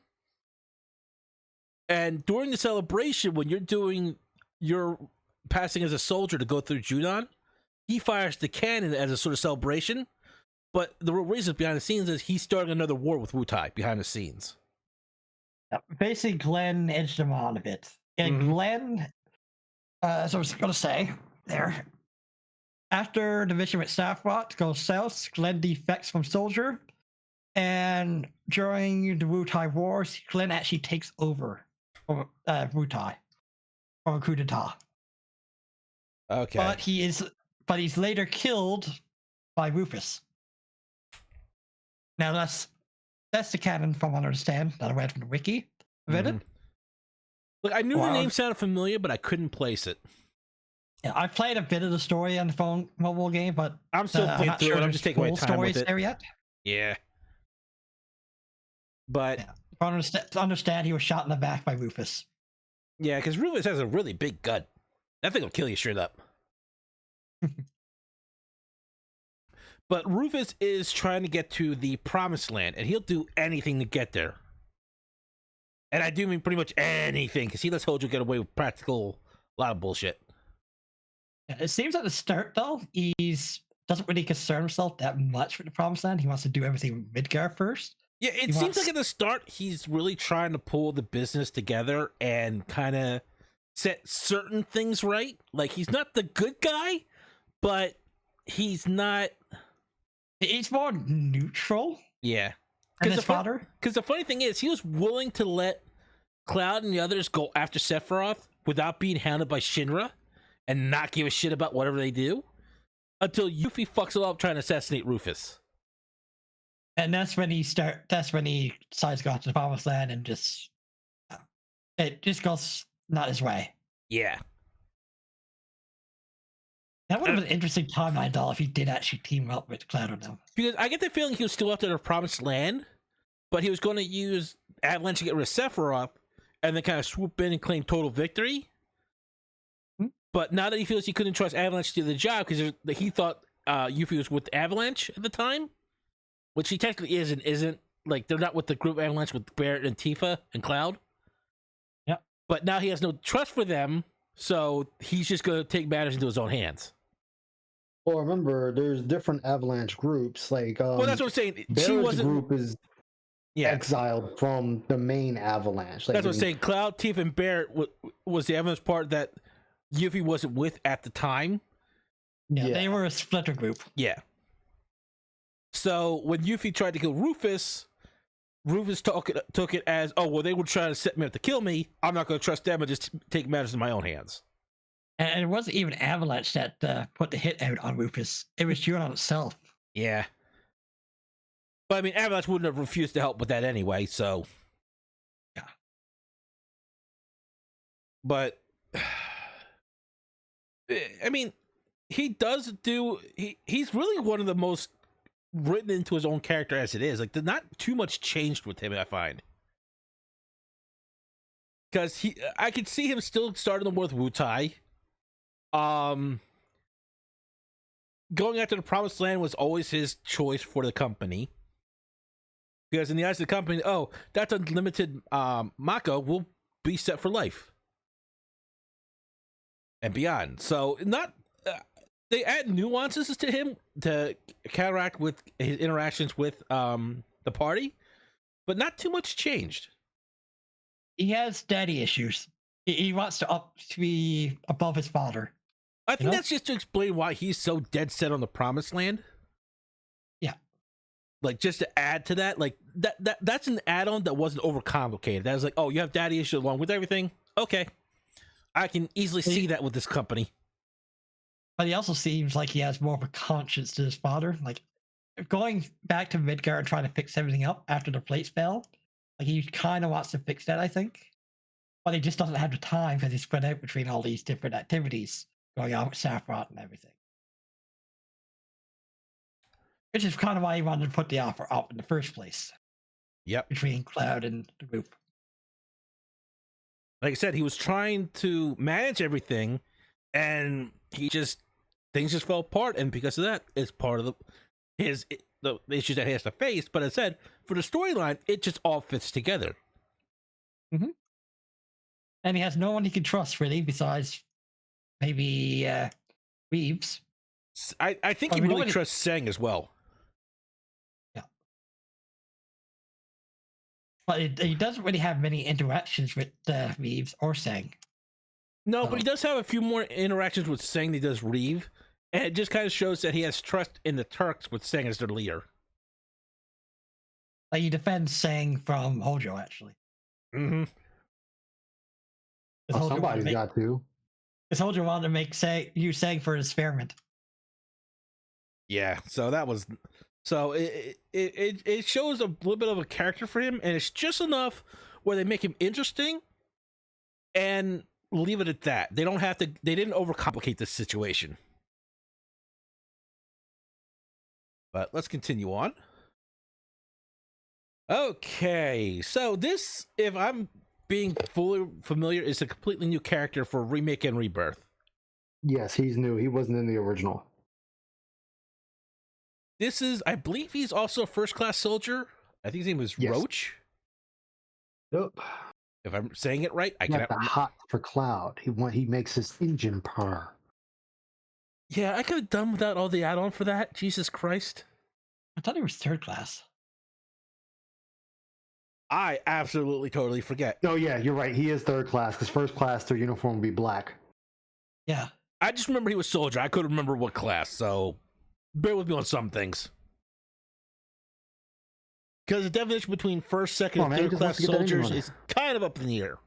And during the celebration, when you're doing your passing as a soldier to go through Junon, he fires the cannon as a sort of celebration. But the real reason behind the scenes is he's starting another war with Wutai behind the scenes. Basically, Glenn edged him on a bit. And Mhm. Glenn, as I was going to say there, after the mission with Sephiroth goes south, Glenn defects from Soldier. And during the Wutai Wars, Glenn actually takes over Wutai from a coup d'etat. Okay. But he's later killed by Rufus. Now that's the canon from what I understand that I read from the wiki. Read it? Look, I knew the Wow. name sounded familiar, but I couldn't place it. Yeah, I played a bit of the story on the phone mobile game, but I'm still playing not through sure it. I'm there's just taking my full time stories with it. there yet. Yeah. But Yeah. To understand, he was shot in the back by Rufus. yeah, because Rufus has a really big gut. That thing will kill you straight up. But Rufus is trying to get to the promised land, and he'll do anything to get there. And I do mean pretty much anything, because he lets Hojo get away with a lot of bullshit. Yeah, it seems at the start though, doesn't really concern himself that much with the Promised Land. He wants to do everything with Midgar first. Yeah, it He seems wants- like at the start he's really trying to pull the business together and kind of set certain things right. Like, he's not the good guy, but he's not. He's more neutral Yeah. than 'Cause his father. Because the funny thing is, he was willing to let Cloud and the others go after Sephiroth without being hounded by Shinra and not give a shit about whatever they do until Yuffie fucks it up trying to assassinate Rufus. And that's when he decides to go out to the promised land and just it just goes not his way. Yeah. That would have been an interesting timeline, though, if he did actually team up with Cloud and them. Because I get the feeling he was still out there in the promised land, but he was going to use Avalanche to get rid of Sephiroth and then kind of swoop in and claim total victory. But now that he feels he couldn't trust Avalanche to do the job because he thought Yuffie was with Avalanche at the time, which he technically is and isn't. Like, they're not with the group Avalanche with Barrett and Tifa and Cloud. Yep. But now he has no trust for them, so he's just going to take matters into his own hands. Well, remember, there's different Avalanche groups. Like, Well, that's what I'm saying. She Barrett's wasn't. group is exiled from the main Avalanche. Like, That's what I'm saying. Cloud, Tifa, and Barrett was the Avalanche part that Yuffie wasn't with at the time. Yeah, they were a splinter group. Yeah. So when Yuffie tried to kill Rufus took it as, oh, well, they were trying to set me up to kill me. I'm not going to trust them and just take matters in my own hands. And it wasn't even Avalanche that put the hit out on Rufus. It was Junon itself. Yeah. But, I mean, Avalanche wouldn't have refused to help with that anyway, so. Yeah. But, I mean, he's really one of the most written into his own character as it is. Like, there's not too much changed with him, I find. Because I could see him still starting the war with Wu-Tai. Going after the Promised Land was always his choice for the company. Because in the eyes of the company, oh, that's unlimited Mako will be set for life. And beyond. So, not... they add nuances to him to counteract with his interactions with the party, but not too much changed. He has daddy issues. He wants to be above his father. I think that's just to explain why he's so dead set on the Promised Land. Yeah. Like, just to add to that, like, that's an add-on that wasn't overcomplicated. That was like, oh, you have daddy issues along with everything? Okay. I can easily see that with this company. But he also seems like he has more of a conscience to his father. Like, going back to Midgard and trying to fix everything up after the plate spell, like, he kind of wants to fix that, I think. But he just doesn't have the time because he's spread out between all these different activities going on with Sephiroth and everything. Which is kind of why he wanted to put the offer up in the first place. Yep. Between Cloud and the group. Like I said, he was trying to manage everything, and things just fell apart, and because of that, it's part of the issues that he has to face. But as I said, for the storyline, it just all fits together. Mm-hmm. And he has no one he can trust, really, besides maybe Reeves. I think he really trusts Sang as well. Yeah. But he doesn't really have many interactions with Reeves or Sang. No, but he does have a few more interactions with Sang than he does Reeve. And it just kind of shows that he has trust in the Turks with Sang as their leader. Like, he defends Sang from Hojo, actually. Mm-hmm. Well, somebody's got to. Because Hojo wanted to make use Sang for his experiment. Yeah, so that was... So it shows a little bit of a character for him, and it's just enough where they make him interesting and leave it at that. They didn't overcomplicate this situation. But let's continue on. Okay, so this, if I'm being fully familiar, is a completely new character for Remake and Rebirth. Yes, he's new. He wasn't in the original. This is, I believe he's also a first-class soldier. I think his name was Roach. Yep. If I'm saying it right, I got the hot for Cloud. He makes his engine purr. Yeah, I could have done without all the add-on for that. Jesus Christ. I thought he was third class. I absolutely totally forget. No, yeah, you're right. He is third class because first class, their uniform would be black. Yeah. I just remember he was soldier. I couldn't remember what class, so bear with me on some things. Because the definition between first, second, and third class soldiers is kind of up in the air.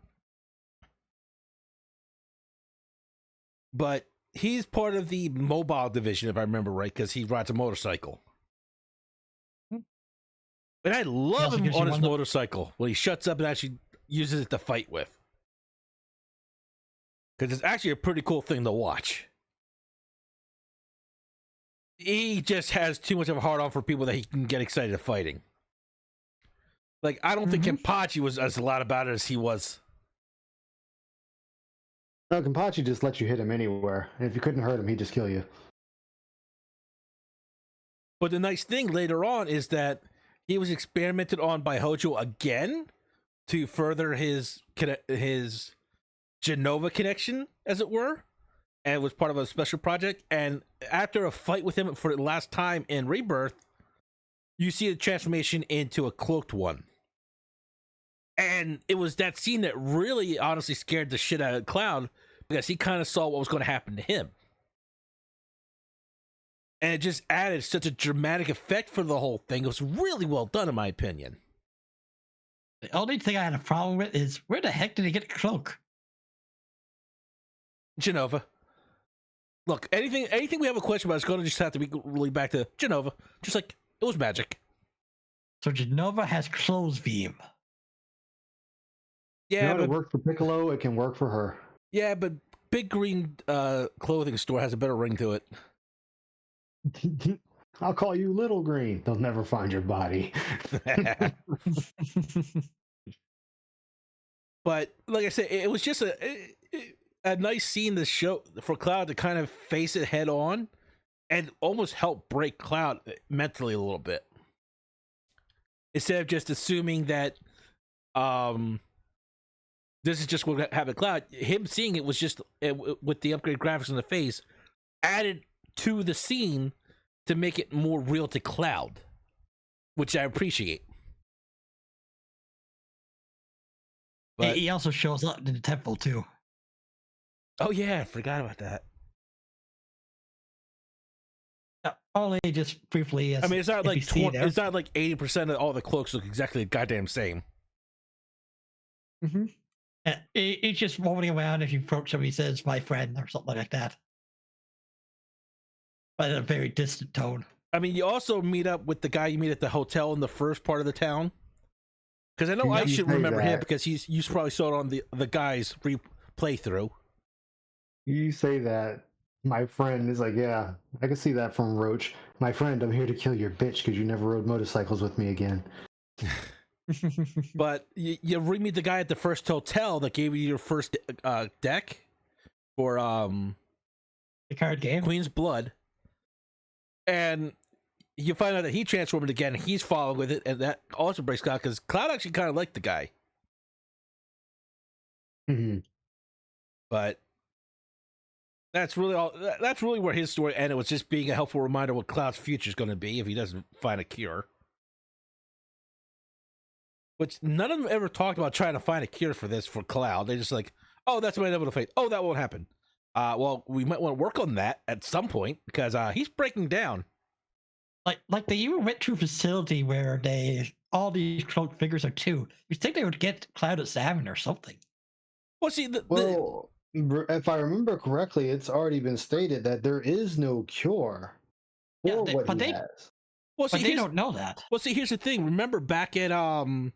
But he's part of the mobile division, if I remember right, because he rides a motorcycle. And I love also him gives you on his one of the- motorcycle when he shuts up and actually uses it to fight with. Because it's actually a pretty cool thing to watch. He just has too much of a hard on for people that he can get excited at fighting. Like, I don't think Kenpachi was as loud about it as he was. No, Kenpachi just lets you hit him anywhere. And if you couldn't hurt him, he'd just kill you. But the nice thing later on is that he was experimented on by Hojo again to further his Genova connection, as it were, and it was part of a special project. And after a fight with him for the last time in Rebirth, you see the transformation into a cloaked one. And it was that scene that really honestly scared the shit out of Cloud, because he kind of saw what was going to happen to him. And it just added such a dramatic effect for the whole thing. It was really well done, in my opinion. The only thing I had a problem with is where the heck did he get a cloak? Genova. Look, anything we have a question about is going to just have to be really back to Genova. Just like it was magic. So Genova has clothes beam. Yeah, It worked for Piccolo. It can work for her. Yeah, but Big Green clothing store has a better ring to it. I'll call you Little Green. They'll never find your body. But like I said, it was just a nice scene to show for Cloud to kind of face it head on and almost help break Cloud mentally a little bit. Instead of just assuming that this is just what happened to Cloud, him seeing it was just with the upgraded graphics in the face added to the scene to make it more real to Cloud, which I appreciate. But, he also shows up in the temple too. Oh yeah, I forgot about that. Only just briefly. I mean, it's not like it's not like 80% of all the cloaks look exactly the goddamn same. Mm-hmm. It's just moving around. If you approach him, he says, "My friend," or something like that, but in a very distant tone. I mean, you also meet up with the guy you meet at the hotel in the first part of the town. Because I know I should remember him because you probably saw it on the guy's playthrough. You say that. My friend is like, yeah, I can see that from Roach. My friend, I'm here to kill your bitch because you never rode motorcycles with me again. But you re-meet the guy at the first hotel that gave you your first deck for the card game, Queen's Blood. And you find out that he transformed again. He's following with it, and that also breaks Cloud because Cloud actually kind of liked the guy. Mm-hmm. But that's really where his story ended. Was just being a helpful reminder what Cloud's future is going to be if he doesn't find a cure. Which none of them ever talked about trying to find a cure for this for Cloud. They're just like, oh, that's my inevitable fate. Oh, that won't happen. Well, we might want to work on that at some point because he's breaking down. Like they even went to a facility where all these cloaked figures are too. You'd think they would get Cloud at 7 or something. Well, see, if I remember correctly, it's already been stated that there is no cure for what he has. Well, see, but they don't know that. Well, see, here's the thing. Remember back at Barrett's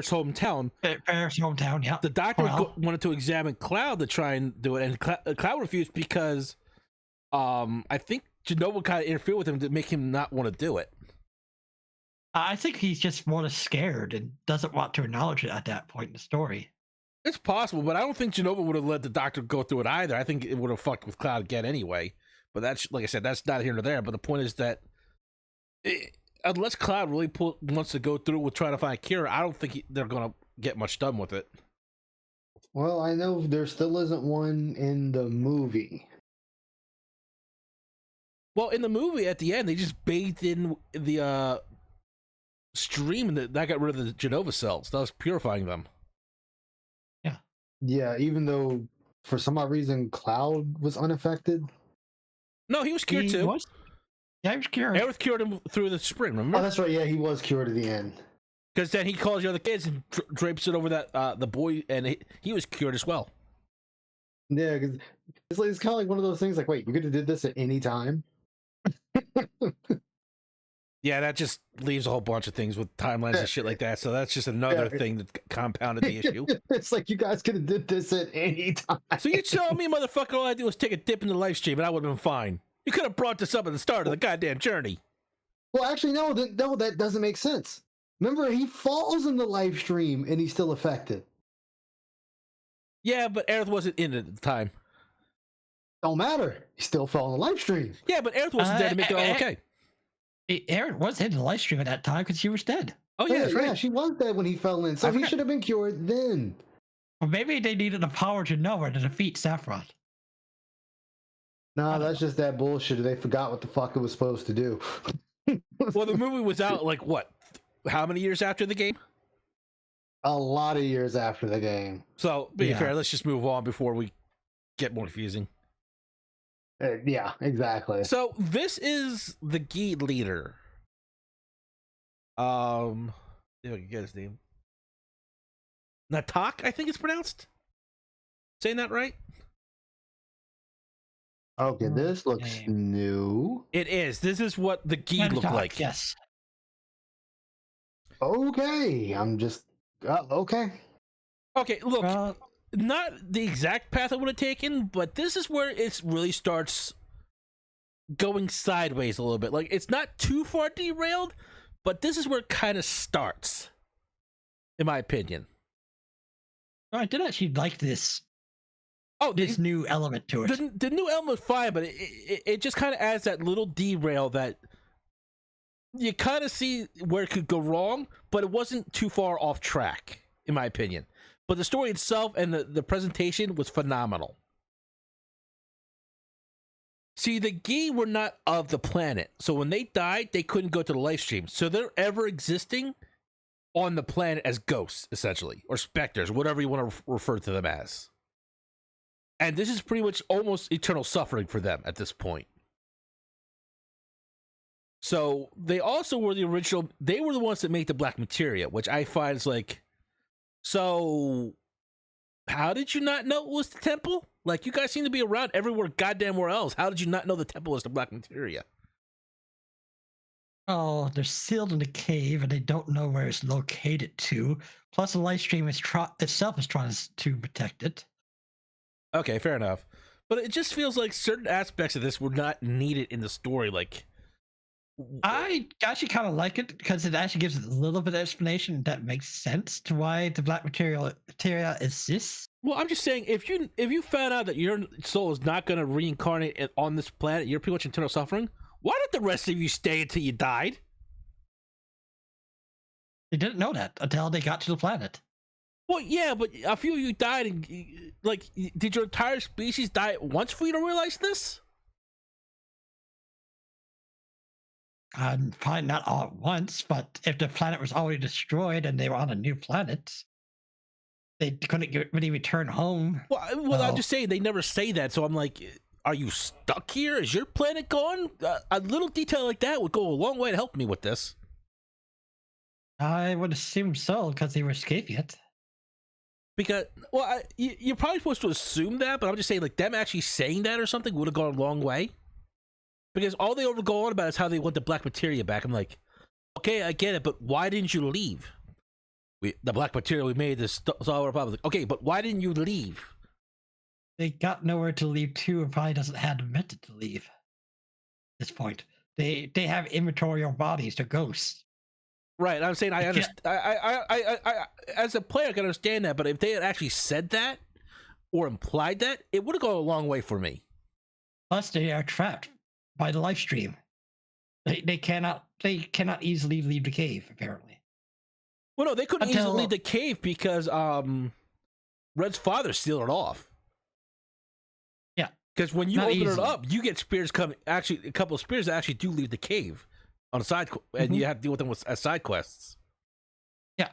hometown. Barrett's hometown, yeah. The doctor wanted to examine Cloud to try and do it, and Cloud refused because I think Genova kind of interfered with him to make him not want to do it. I think he's just more scared and doesn't want to acknowledge it at that point in the story. It's possible, but I don't think Genova would have let the doctor go through it either. I think it would have fucked with Cloud again anyway. But that's, like I said, that's not here nor there. But the point is that unless Cloud really wants to go through with trying to find a cure, I don't think they're going to get much done with it. Well, I know there still isn't one in the movie. Well, in the movie, at the end, they just bathed in the stream, and that got rid of the Genova cells. That was purifying them. Yeah. Yeah, even though for some odd reason Cloud was unaffected. No, he was cured too. Yeah, he was cured. Aerith cured him through the spring, remember? Oh, that's right. Yeah, he was cured at the end. Because then he calls the other kids and drapes it over that the boy, and he was cured as well. Yeah, because it's kind of like one of those things like, wait, you could have did this at any time? Yeah, that just leaves a whole bunch of things with timelines and shit like that. So that's just another thing that compounded the issue. It's like you guys could have did this at any time. So you tell me, motherfucker, all I did was take a dip in the live stream and I would have been fine. You could have brought this up at the start of the goddamn journey. Well, actually, no, that doesn't make sense. Remember, he falls in the live stream and he's still affected. Yeah, but Aerith wasn't in it at the time. Don't matter. He still fell in the live stream. Yeah, but Aerith wasn't there to make it all okay. Aaron was in the live stream at that time because she was dead. Oh, yeah, that's right. Yeah, she was dead when he fell in, so he should have been cured then. Or maybe they needed the power to know her to defeat Sephiroth. No, that's just that bullshit. They forgot what the fuck it was supposed to do. Well, the movie was out, like, what? How many years after the game? A lot of years after the game. So, being fair, let's just move on before we get more confusing. Yeah, exactly. So, this is the Gi leader. See if I can get his name. Natak, I think it's pronounced. Saying that right? Okay, this looks new. It is. This is what the Gi look like. Yes. Okay, I'm just okay. Okay, look, not the exact path I would have taken, but this is where it really starts going sideways a little bit. Like, it's not too far derailed, but this is where it kind of starts, in my opinion. I did actually like this. Oh, this new element to it. The new element is fine, but it just kind of adds that little derail that you kind of see where it could go wrong, but it wasn't too far off track, in my opinion. But the story itself and the presentation was phenomenal. See, the Gi were not of the planet, so when they died, they couldn't go to the live stream. So they're ever existing on the planet as ghosts, essentially, or specters, whatever you want to refer to them as. And this is pretty much almost eternal suffering for them at this point. So they also were the original, they were the ones that made the black materia, which I find is like, so how did you not know it was the temple? Like, you guys seem to be around everywhere goddamn where else. How did you not know the temple was the black materia? Oh, they're sealed in a cave and they don't know where it's located to. Plus, the live stream itself is trying to protect it. Okay, fair enough. But it just feels like certain aspects of this were not needed in the story. Like, I actually kind of like it because it actually gives a little bit of explanation that makes sense to why the black materia exists. Well, I'm just saying, if you found out that your soul is not going to reincarnate on this planet, you're pretty much eternal suffering. Why did the rest of you stay until you died? They didn't know that until they got to the planet. Well, yeah, but a few of you died, and like, did your entire species die at once for you to realize this? Probably not all at once, but if the planet was already destroyed and they were on a new planet, they couldn't really return home. Well, I'm just saying, they never say that, so I'm like, are you stuck here? Is your planet gone? A little detail like that would go a long way to help me with this. I would assume so, because they were escaping it. Because, well, you're probably supposed to assume that, but I'm just saying, like, them actually saying that or something would have gone a long way. Because all they ever go on about is how they want the black materia back. I'm like, okay, I get it, but why didn't you leave? The black materia we made is solve our problem. Like, okay, but why didn't you leave? They got nowhere to leave to, and probably doesn't have the method to leave. At this point, they have immaterial bodies. They're ghosts. Right, I'm saying I understand. I as a player, I can understand that, but if they had actually said that or implied that, it would have gone a long way for me. Plus, they are trapped by the live stream. They cannot easily leave the cave. Apparently. Well, no, they couldn't easily leave the cave because Red's father sealed it off. Yeah, because when you open it up, you get spears coming. Actually, a couple of spears that actually do leave the cave on a side, and you have to deal with them as side quests. Yeah.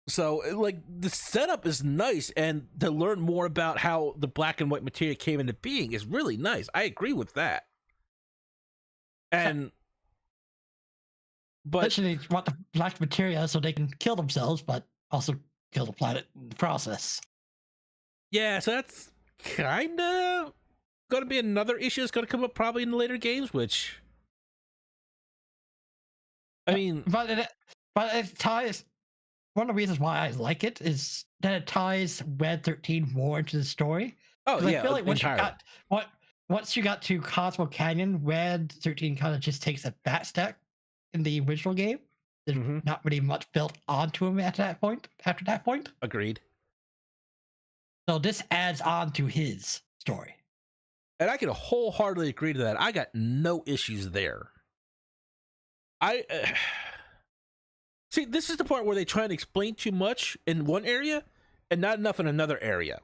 So, like, the setup is nice, and to learn more about how the black and white materia came into being is really nice. I agree with that. And, but they want the black materia so they can kill themselves, but also kill the planet in the process. Yeah, so that's kind of going to be another issue that's going to come up probably in the later games, which I mean, but it ties. One of the reasons why I like it is that it ties Red 13 more into the story. oh 'Cause yeah, I feel like entirely. once you got to Cosmo Canyon, Red 13 kind of just takes a back step in the original game. There's Mhm. not really much built onto him at that point. After that point, Agreed. so this adds on to his story. And I can wholeheartedly agree to that. I got no issues there. I see. This is the part where they try and explain too much in one area and not enough in another area.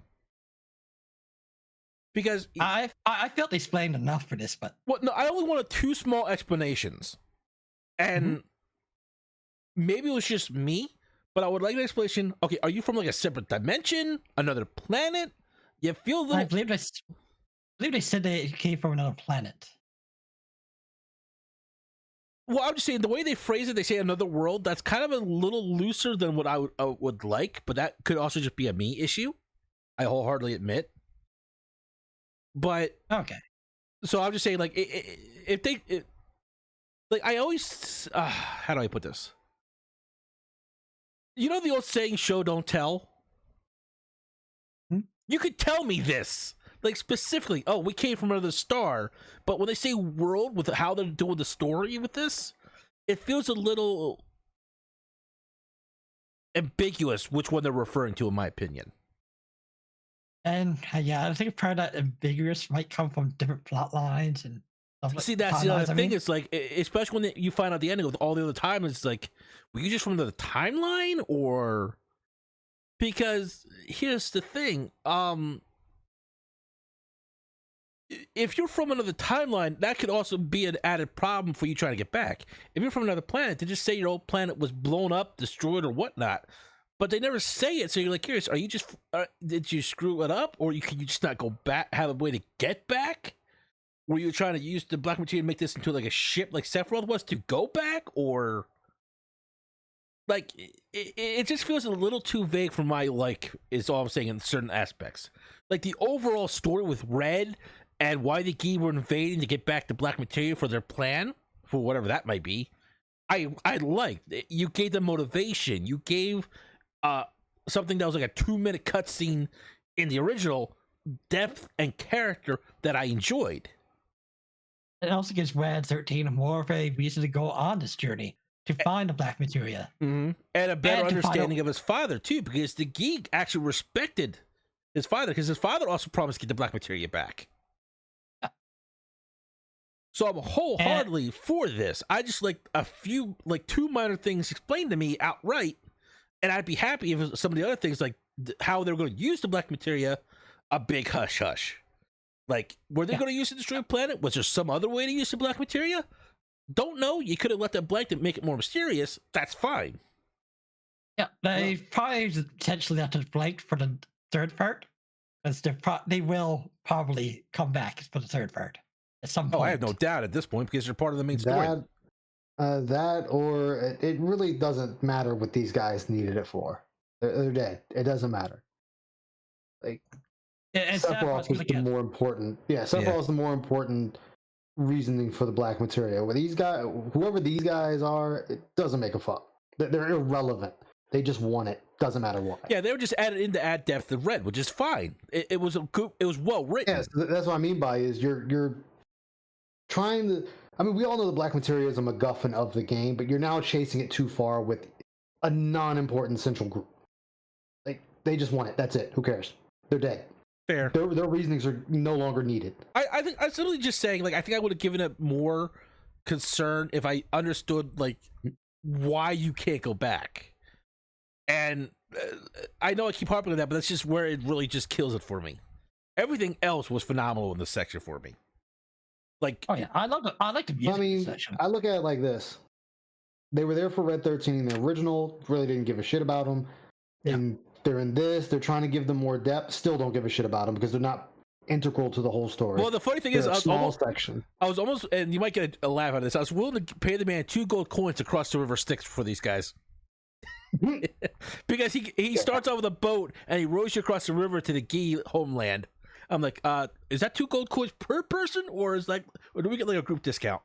Because I felt they explained enough for this, but well, no, I only wanted two small explanations, and maybe it was just me, but I would like an explanation. Okay, are you from like a separate dimension, another planet? You feel a little. I believe they said they came from another planet. Well, I'm just saying the way they phrase it, they say another world. That's kind of a little looser than what I would like, but that could also just be a me issue. I wholeheartedly admit. But Okay. so I'm just saying, like, if they, like, I always, how do I put this? You know the old saying, "Show don't tell." You could tell me this, like specifically. Oh, we came from another star, but when they say world with how they're doing the story with this, it feels a little ambiguous which one they're referring to, in my opinion. And yeah, I think part of that ambiguous might come from different plot lines and stuff like See, that's the timelines, other I thing. mean. It's like, especially when you find out the ending with all the other time, it's like, were you just from another timeline, or because here's the thing, if you're from another timeline, that could also be an added problem for you trying to get back. If you're from another planet, they just say your old planet was blown up, destroyed, or whatnot, but they never say it. So you're like, curious, are you just did you screw it up, or can you just not go back, have a way to get back? Were you trying to use the black material to make this into like a ship like Sephiroth was to go back, or like it just feels a little too vague for my like, is all I'm saying in certain aspects. Like the overall story with Red and why the Gi were invading to get back the black material for their plan, for whatever that might be, I liked. You gave them motivation. You gave something that was like a 2-minute cutscene in the original depth and character that I enjoyed. It also gives Red 13 more of a reason to go on this journey to find the black materia. Mm-hmm. And a better And to find understanding out- of his father too, because the geek actually respected his father, because his father also promised to get the black materia back. So I'm wholeheartedly for this. I just like a few, like 2 minor things explained to me outright, and I'd be happy if some of the other things, like how they're going to use the black materia, a big hush hush. Like, were they going to use it to destroy the planet? Was there some other way to use the black materia? Don't know. You could have let that blank to make it more mysterious. That's fine. Yeah, they probably potentially left it blank for the third part, because they will probably come back for the third part at some point. Oh, I have no doubt at this point, because they're part of the main story. That or it really doesn't matter what these guys needed it for. They're dead. It doesn't matter. Like, Sephiroth was the more important. Yeah, Sephiroth was the more important reasoning for the black materia. Where these guys, whoever these guys are, it doesn't make a fuck. They're irrelevant. They just want it. Doesn't matter why. Yeah, they were just added in to add depth to Red, which is fine. It was a good. It was well written. Yes, that's what I mean by is you're trying to. I mean, we all know the black materia is a MacGuffin of the game, but you're now chasing it too far with a non-important central group. Like, they just want it. That's it. Who cares? They're dead. Fair. Their reasonings are no longer needed. I think I'm simply just saying, like, I think I would have given it more concern if I understood like why you can't go back. And I know I keep harping on that, but that's just where it really just kills it for me. Everything else was phenomenal in this section for me. Like, oh yeah, I like the music I mean, section. I look at it like this: they were there for Red 13 in the original, really didn't give a shit about them, and they're in this. They're trying to give them more depth, still don't give a shit about them because they're not integral to the whole story. well, the funny thing is, They're I a small was section. almost, and you might get a laugh out of this, I was willing to pay the man 2 gold coins to cross the river Styx for these guys. Because he starts out with a boat and he rows you across the river to the Gi homeland. I'm like, is that 2 gold coins per person, or or do we get like a group discount?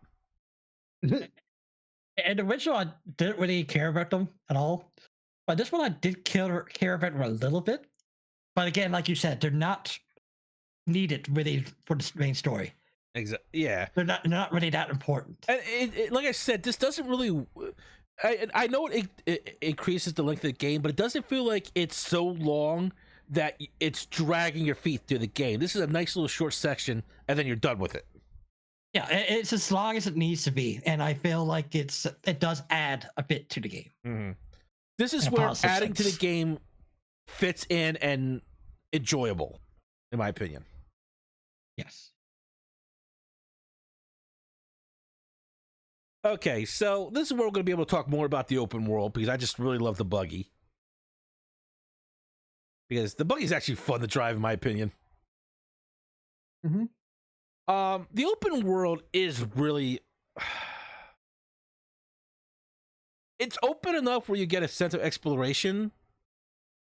And the original, I didn't really care about them at all. But this one, I did care about them a little bit. But again, like you said, they're not needed really for the main story. Exactly. Yeah. They're not really that important. And like I said, this doesn't really. I know it increases the length of the game, but it doesn't feel like it's so long that it's dragging your feet through the game. This is a nice little short section, and then you're done with it. Yeah, it's as long as it needs to be, and I feel like it does add a bit to the game. Mm-hmm. This is In a where positive adding to the sense. game fits in and enjoyable, in my opinion. Yes. Okay, so this is where we're going to be able to talk more about the open world, because I just really love the buggy. Because the buggy is actually fun to drive, in my opinion. Mm-hmm. The open world is really... It's open enough where you get a sense of exploration,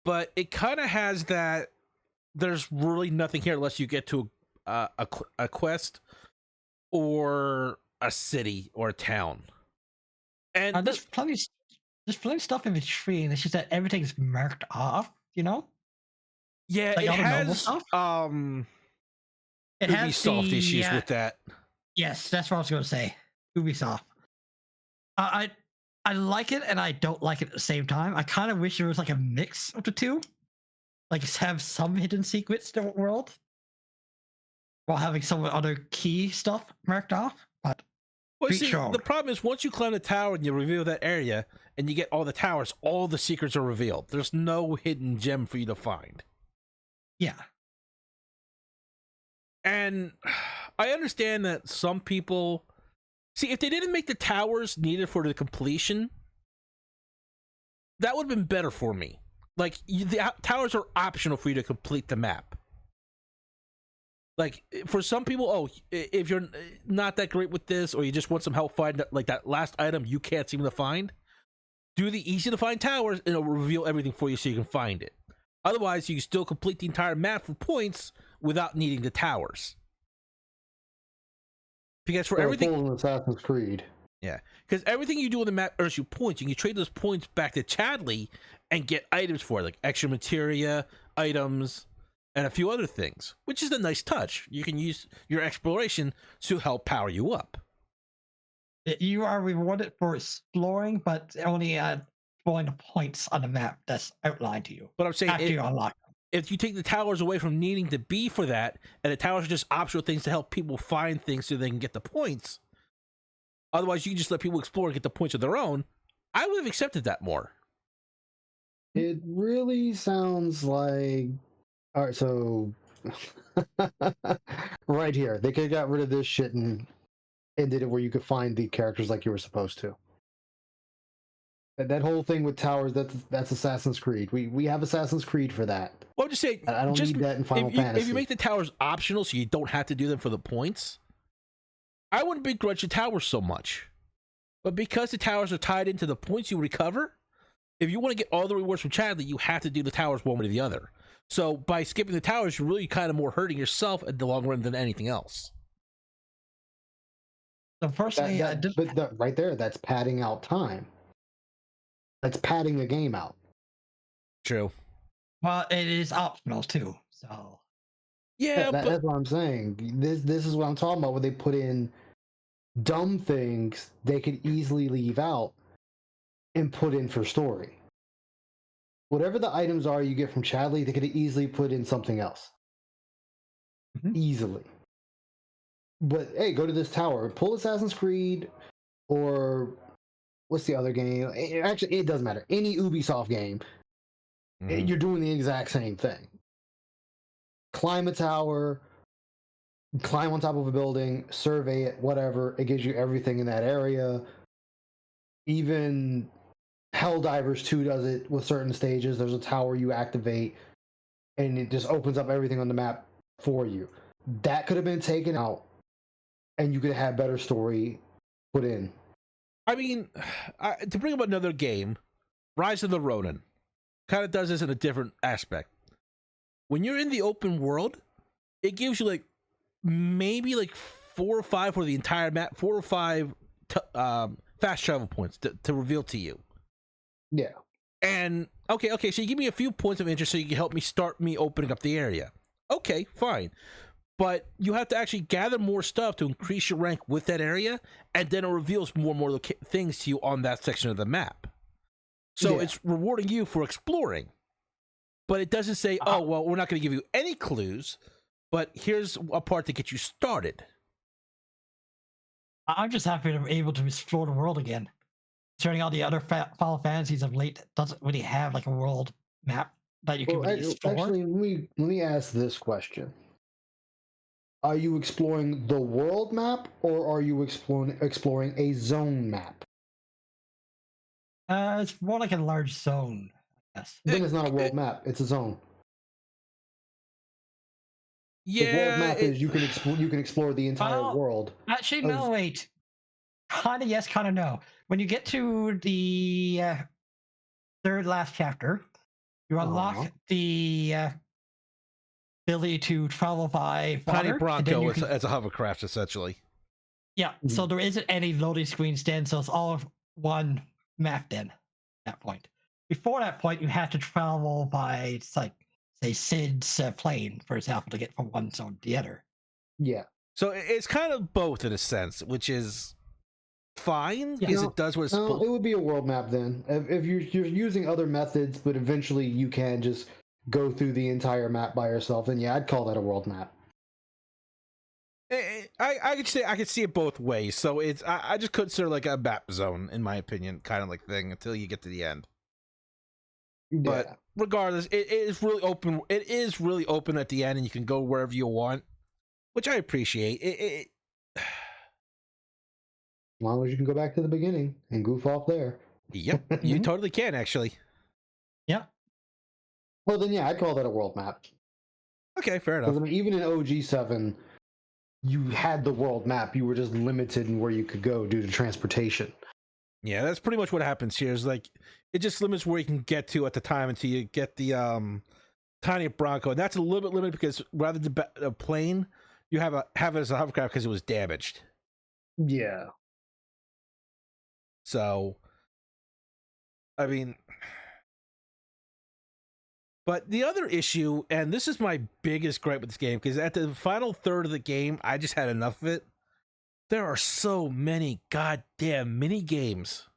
but it kind of has that there's really nothing here unless you get to a quest or a city or a town. And There's plenty of stuff in the tree, and it's just that everything's marked off, you know? yeah, Like it all the normal has stuff? It has Ubisoft issues with that. Yes, that's what I was going to say. Ubisoft. I like it and I don't like it at the same time. I kind of wish there was like a mix of the two, like have some hidden secrets in the world while having some other key stuff marked off. But Well, see, sure. the problem is once you climb the tower and you reveal that area and you get all the towers, all the secrets are revealed. There's no hidden gem for you to find. Yeah. And I understand that some people... See, if they didn't make the towers needed for the completion, that would have been better for me. Like, the towers are optional for you to complete the map. Like, for some people, if you're not that great with this, or you just want some help finding like that last item you can't seem to find, do the easy to find towers and it'll reveal everything for you so you can find it. Otherwise, you can still complete the entire map for points without needing the towers. Because for everything, full in Assassin's Creed. yeah, because everything you do on the map earns you points. You can trade those points back to Chadley and get items for it, like extra materia, items, and a few other things, which is a nice touch. You can use your exploration to help power you up. You are rewarded for exploring, but only exploring the points on the map that's outlined to you. But I'm saying, After you unlock them. if you take the towers away from needing to be for that, and the towers are just optional things to help people find things so they can get the points, otherwise you can just let people explore and get the points of their own, I would have accepted that more. It really sounds like... All right, so... right here. They could have got rid of this shit and did it where you could find the characters like you were supposed to. That whole thing with towers, that's Assassin's Creed. We have Assassin's Creed for that. Well, I'm just saying, I don't need that in Final Fantasy. If you make the towers optional so you don't have to do them for the points, I wouldn't begrudge the towers so much. But because the towers are tied into the points you recover, if you want to get all the rewards from Chadley, you have to do the towers one way or the other. So by skipping the towers, you're really kind of more hurting yourself in the long run than anything else. So personally, right there, that's padding out time. That's padding the game out. True. well, it is optional too. So Yeah, but That's what I'm saying. This is what I'm talking about, where they put in dumb things they could easily leave out and put in for story. Whatever the items are you get from Chadley, they could easily put in something else. Mhm. Easily. But hey, go to this tower, pull Assassin's Creed, or what's the other game? Actually, it doesn't matter. Any Ubisoft game, you're doing the exact same thing. Climb a tower, climb on top of a building, survey it, whatever. It gives you everything in that area. Even Helldivers 2 does it with certain stages. There's a tower you activate, and it just opens up everything on the map for you. That could have been taken out, and you could have had better story put in. I mean, to bring up another game, Rise of the Ronin kind of does this in a different aspect. When you're in the open world, it gives you like maybe like 4 or 5 for the entire map, 4 or 5 fast travel points to reveal to you. Yeah. And okay, so you give me a few points of interest so you can help me start me opening up the area. Okay, fine. But you have to actually gather more stuff to increase your rank with that area, and then it reveals more and more things to you on that section of the map. So Yeah. it's rewarding you for exploring. But it doesn't say, oh, well, we're not going to give you any clues, but here's a part to get you started. I'm just happy to be able to explore the world again. Concerning all the other Final Fantasies of late, doesn't really have like a world map that you can Well, really explore. actually, let me ask this question: are you exploring the world map, or are you exploring a zone map? It's more like a large zone, I guess. Then it's not a world map; it's a zone. The world Yeah, map is you can explore the entire Well, world. Actually, no, wait. Kind of yes, kind of no. When you get to the third last chapter, you unlock the ability to travel by water. Tiny Bronco can, as a hovercraft, essentially. Yeah, so there isn't any loading screens then, so it's all one map then at that point. Before that point, you have to travel by, it's like, say, Sid's plane, for example, to get from one zone to the other. Yeah. So it's kind of both in a sense, which is fine because it does what it's supposed. It would be a world map then. If you're using other methods, but eventually you can just go through the entire map by yourself, then yeah, I'd call that a world map. I could see it both ways. So it's I just consider like a map zone in my opinion, kind of like thing until you get to the end. Yeah. But regardless, it is really open. It is really open at the end, and you can go wherever you want, which I appreciate. As long as you can go back to the beginning and goof off there. Yep, you totally can actually. Yep. Well, then yeah, I'd call that a world map. Okay, fair enough. I mean, even in OG7, you had the world map. You were just limited in where you could go due to transportation. Yeah, that's pretty much what happens here. Is like it just limits where you can get to at the time until you get the tiny Bronco, and that's a little bit limited because rather than a plane, you have it as a hovercraft because it was damaged. Yeah. So, I mean, but the other issue, and this is my biggest gripe with this game, because at the final third of the game, I just had enough of it. There are so many goddamn mini games.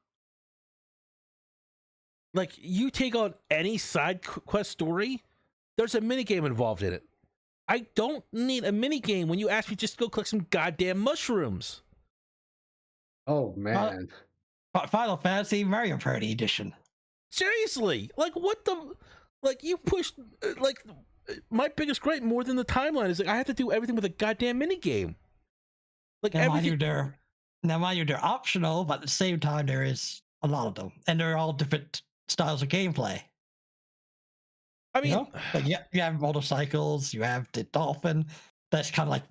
Like, you take on any side quest story, there's a mini game involved in it. I don't need a mini game when you ask me just to go collect some goddamn mushrooms. Oh man. Final Fantasy Mario Party Edition. Seriously, like what the, like you pushed, like my biggest gripe more than the timeline is like I have to do everything with a goddamn mini game. Like Now, everything. mind you, they're optional, but at the same time, there is a lot of them, and they're all different styles of gameplay. I mean, you know? Like you have motorcycles, you have the dolphin. That's kind of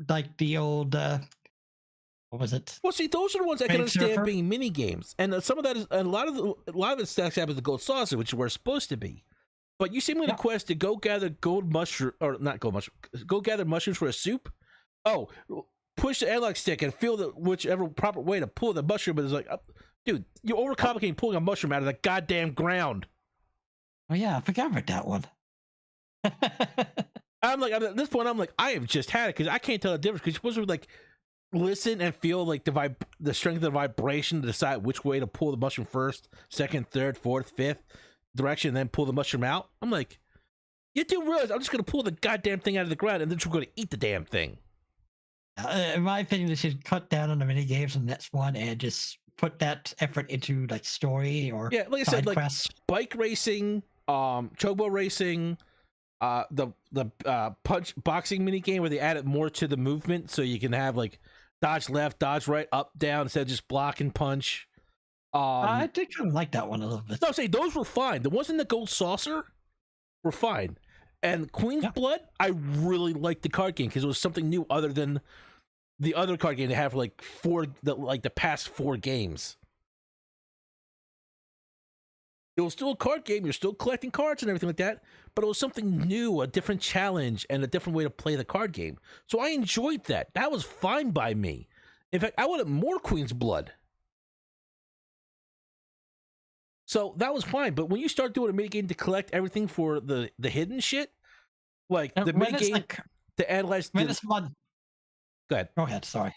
like the old. What was it? well, see, those are the ones I can Big understand Surfer? being mini games, and some of that is a lot of it stacks up with the gold saucer, which we're supposed to be. But you seem like a quest to go gather gold mushroom or not gold mushroom, go gather mushrooms for a soup. Oh, push the analog stick and feel the whichever proper way to pull the mushroom. But it's like, dude, you're overcomplicating pulling a mushroom out of the goddamn ground. Oh yeah, I forgot about that one. I'm like, at this point, I'm like, I have just had it because I can't tell the difference because you're supposed to like listen and feel like the strength of the vibration to decide which way to pull the mushroom first, second, third, fourth, fifth direction, and then pull the mushroom out. I'm like, you do realize I'm just gonna pull the goddamn thing out of the ground and then you're gonna eat the damn thing. In my opinion, they should cut down on the mini games in the next one and just put that effort into like story or Yeah, like I said, like quests. bike racing, chobo racing, the punch boxing mini game where they added more to the movement so you can have like dodge left, dodge right, up, down instead of just block and punch. I did kind of like that one a little bit. No, say those were fine. The ones in the gold saucer were fine. And Queen's Blood, I really liked the card game because it was something new other than the other card game they have for like the past 4 games. It was still a card game. You're still collecting cards and everything like that, but it was something new, a different challenge, and a different way to play the card game. So I enjoyed that. That was fine by me. In fact, I wanted more Queen's Blood. So that was fine. But when you start doing a minigame to collect everything for the hidden shit, like the minigame to analyze... one... Go ahead. Go ahead, sorry.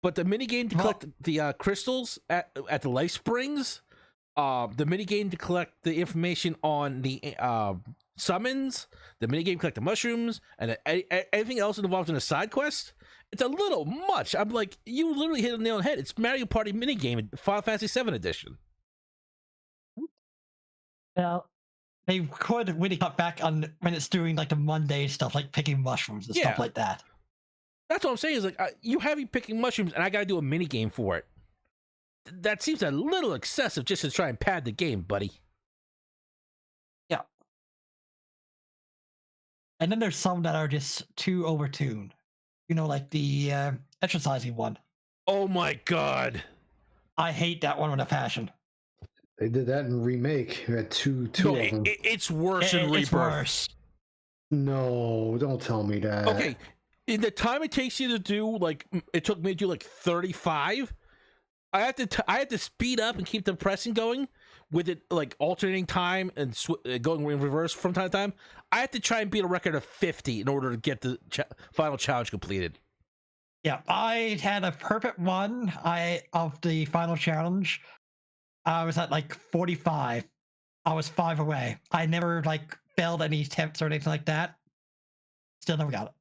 But the minigame to collect the crystals at the life springs... the minigame to collect the information on the summons, the minigame to collect the mushrooms, and anything else involved in a side quest, it's a little much. I'm like, you literally hit the nail on the head. It's Mario Party minigame in Final Fantasy 7 edition. Well, they could really cut back on when it's doing like the mundane stuff, like picking mushrooms and stuff like that. That's what I'm saying. Is like you have me picking mushrooms, and I got to do a minigame for it. That seems a little excessive just to try and pad the game, buddy. Yeah. And then there's some that are just too overtuned. You know, like the exercising one. Oh my god. I hate that one with a passion. They did that in Remake. You had two of them. It's worse in Rebirth. It's worse. No, don't tell me that. Okay, in the time it takes you to do, like, it took me to do like 35... I had to speed up and keep the pressing going with it, like alternating time and going in reverse from time to time. I had to try and beat a record of 50 in order to get the final challenge completed. Yeah, I had a perfect one. Of the final challenge, I was at like 45. I was 5 away. I never like failed any attempts or anything like that. Still never got it.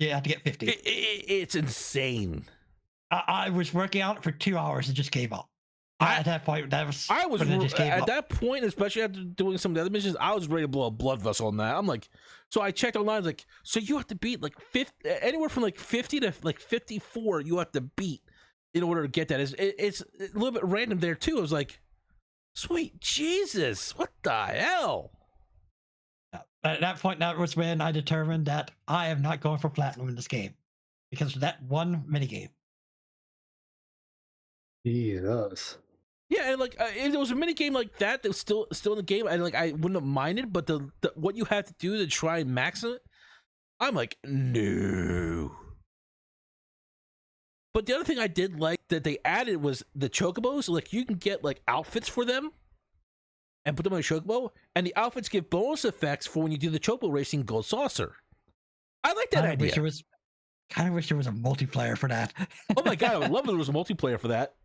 You have to get 50. It's insane. I was working on it for 2 hours and just gave up. At that point, that point, especially after doing some of the other missions, I was ready to blow a blood vessel on that. I'm like, so I checked online, like, so you have to beat like anywhere from like 50 to like 54. You have to beat in order to get that. It's a little bit random there too. I was like, sweet Jesus, what the hell? At that point, that was when I determined that I am not going for platinum in this game because of that one minigame. Jesus. Yeah, and like if there was a mini game like that was still in the game, I wouldn't have minded. But the what you have to do to try and max it, I'm like, no. But the other thing I did like that they added was the chocobos. Like you can get like outfits for them and put them on a chocobo, and the outfits give bonus effects for when you do the chocobo racing Gold Saucer. I like that idea. Kind of wish there was a multiplayer for that. Oh my god, I would love if there was a multiplayer for that.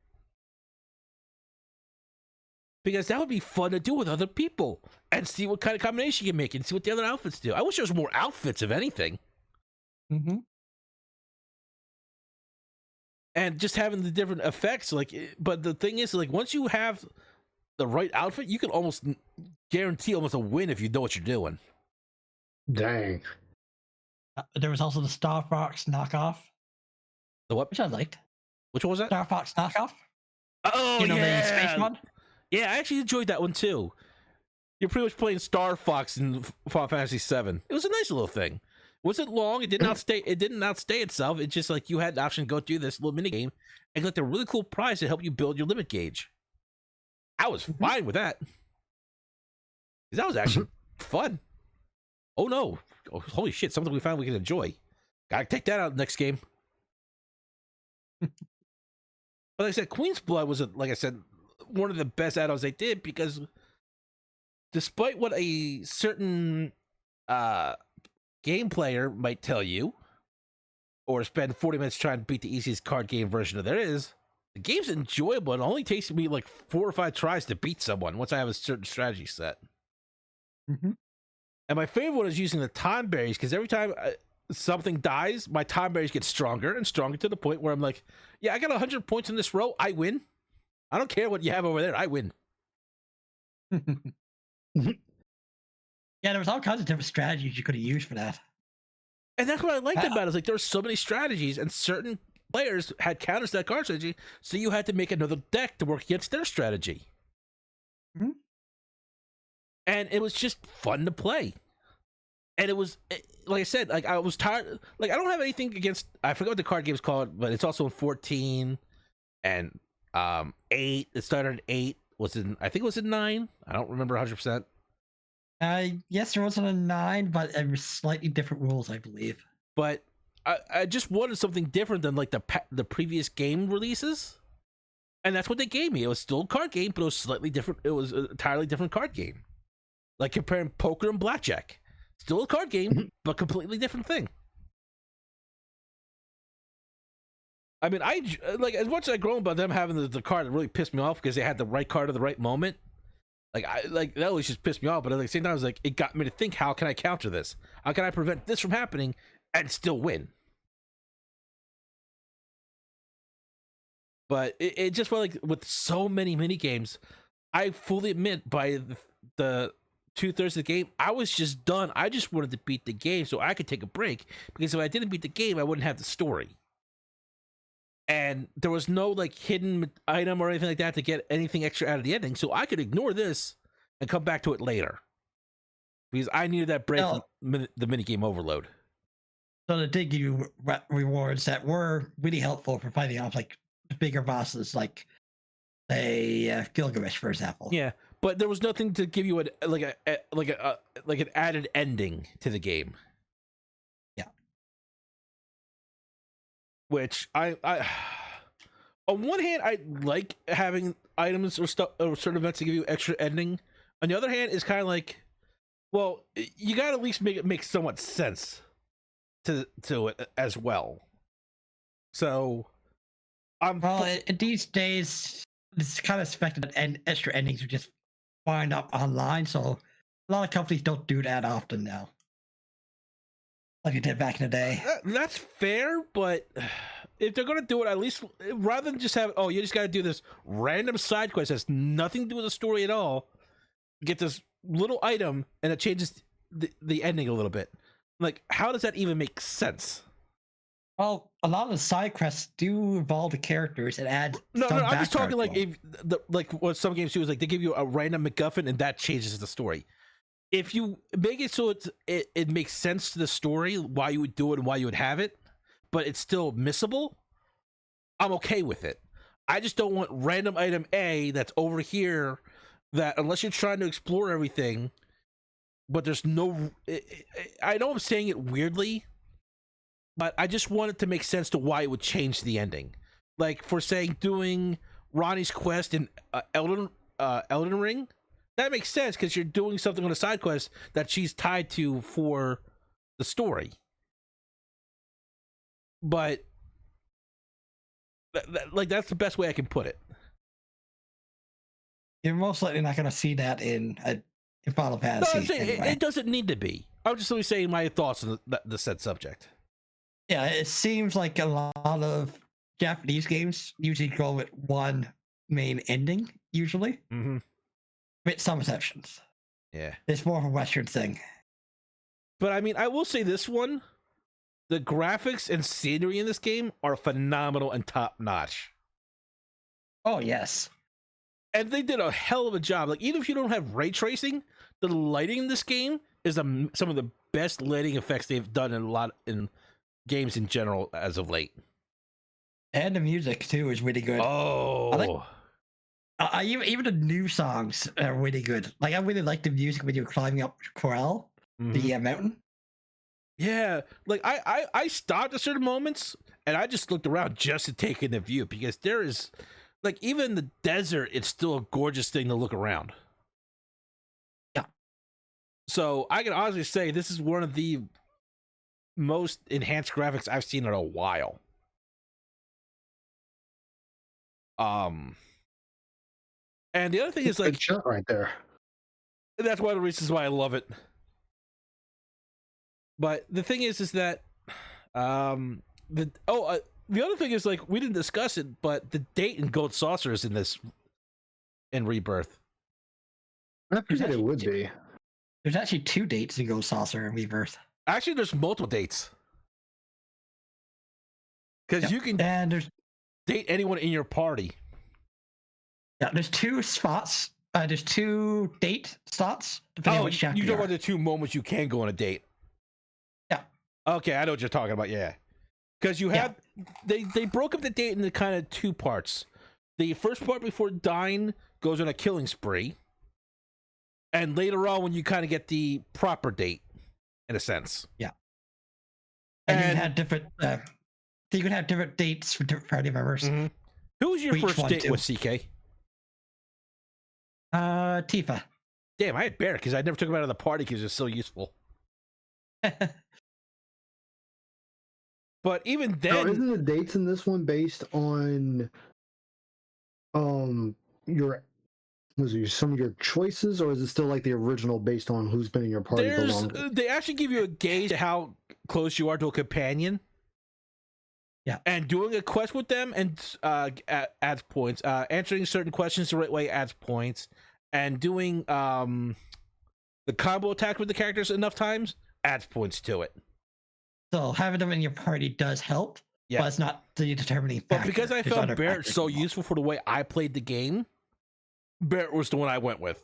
Because that would be fun to do with other people and see what kind of combination you can make and see what the other outfits do. I wish there was more outfits, if anything. Mm-hmm. And just having the different effects, like, but the thing is, like, once you have the right outfit, you can almost guarantee almost a win if you know what you're doing. Dang. There was also the Star Fox knockoff. The what? Which I liked. Which one was that? Star Fox knockoff. Oh, the space one? Yeah, I actually enjoyed that one too. You're pretty much playing Star Fox in Final Fantasy 7. It was a nice little thing. Wasn't long. It didn't outstay. It didn't outstay itself. It's just like you had the option to go through this little mini game and get a really cool prize to help you build your limit gauge. I was fine with that. That was actually fun. Oh no! Oh, holy shit! Something we found we can enjoy. Gotta take that out next game. But like I said, Queen's Blood was, like I said, one of the best add-ons they did because despite what a certain game player might tell you or spend 40 minutes trying to beat the easiest card game version of there is, the game's enjoyable. It only takes me like 4 or 5 tries to beat someone once I have a certain strategy set. Mm-hmm. And my favorite one is using the time berries because every time something dies, my time berries get stronger and stronger to the point where I'm like, yeah, I got 100 points in this row. I win. I don't care what you have over there. I win. Yeah, there was all kinds of different strategies you could have used for that. And that's what I liked about it. Is like there were so many strategies, and certain players had counters to that card strategy, so you had to make another deck to work against their strategy. Mm-hmm. And it was just fun to play. And it was, like I said, like I was tired. Like I don't have anything against. I forgot what the card game's called, but it's also in 14 and 8. It started at 8. was in, I think it was in 9. I don't remember 100%. Yes, there wasn't a 9, but it was slightly different rules, I believe. But I just wanted something different than like the previous game releases. And that's what they gave me. It was still a card game, but it was slightly different. It was an entirely different card game. Like comparing poker and blackjack. Still a card game, but completely different thing. I mean, I like, as much as I groaned about them having the card, it really pissed me off because they had the right card at the right moment. Like that always just pissed me off. But at the same time, I was like, it got me to think, how can I counter this? How can I prevent this from happening and still win? But it just felt like with so many mini games, I fully admit by the 2/3 of the game, I was just done. I just wanted to beat the game so I could take a break, because if I didn't beat the game, I wouldn't have the story. And there was no like hidden item or anything like that to get anything extra out of the ending, so I could ignore this and come back to it later, because I needed that break from the minigame overload. So they did give you rewards that were really helpful for fighting off like bigger bosses, like say Gilgamesh, for example. Yeah, but there was nothing to give you like an added ending to the game. Yeah, which I on one hand, I like having items or stuff or certain events to give you extra ending. On the other hand, it's kind of like, well, you got to at least make it make somewhat sense to it as well. So these days, it's kind of expected that extra endings are just wind up online, so a lot of companies don't do that often now, like they did back in the day. That's fair, but if they're gonna do it, at least rather than just have, oh, you just got to do this random side quest that has nothing to do with the story at all, get this little item and it changes the ending a little bit. Like, how does that even make sense? Well, a lot of the side quests do involve the characters and add. No, I'm just talking like if like what some games do is like they give you a random MacGuffin and that changes the story. If you make it so it makes sense to the story why you would do it and why you would have it, but it's still missable, I'm okay with it. I just don't want random item A that's over here that, unless you're trying to explore everything, but there's no. I know I'm saying it weirdly, but I just want it to make sense to why it would change the ending. Like, for saying doing Ronnie's quest in Elden Ring, that makes sense because you're doing something on a side quest that she's tied to for the story. But that's the best way I can put it. you're most likely not going to see that in Final Fantasy. No, I'm saying anyway. it doesn't need to be. I'm just simply saying my thoughts on the said subject. Yeah, it seems like a lot of Japanese games usually go with one main ending, usually, with some exceptions. Yeah, it's more of a Western thing. But I mean, I will say this one: the graphics and scenery in this game are phenomenal and top notch. Oh yes, and they did a hell of a job. Like, even if you don't have ray tracing, the lighting in this game is some of the best lighting effects they've done in games in general as of late. And the music too is really good. Oh, even the new songs are really good. Like, I really like the music when you're climbing up Corel, the mountain. Yeah, like I stopped at certain moments and I just looked around just to take in the view, because there is, like, even the desert, it's still a gorgeous thing to look around. Yeah. So I can honestly say this is one of the most enhanced graphics I've seen in a while. And the other thing is, like, good shot right there. That's one of the reasons why I love it. But the thing is that the other thing is, like, we didn't discuss it, but the date and Gold Saucer is in this, in Rebirth. I figured it would be. There's actually 2 dates in Gold Saucer and Rebirth. Actually, there's multiple dates. Because you can date anyone in your party. Yeah, there's 2 spots. There's 2 date slots, depending on which chapter you know what, the 2 moments you can go on a date. Yeah. Okay, I know what you're talking about. Yeah. Because you have, they broke up the date into kind of 2 parts. The first part before dying goes on a killing spree, and later on when you kind of get the proper date, in a sense. Yeah. And you And- can have different. So you can have different dates for different party members. Mhm. Who was your Each first one, date too. with, CK? Tifa. Damn, I had Bear because I never took him out of the party because it's so useful. But even Now, then, isn't the dates in this one based on your some of your choices, or is it still like the original based on who's been in your party the longest? they actually give you a gauge to how close you are to a companion. Yeah. And doing a quest with them and adds points. Answering certain questions the right way adds points. And doing the combo attack with the characters enough times adds points to it. So having them in your party does help, Yeah. but it's not the determining factor. But because I There's found other Barrett factors so involved. useful for the way I played the game, Barrett was the one I went with.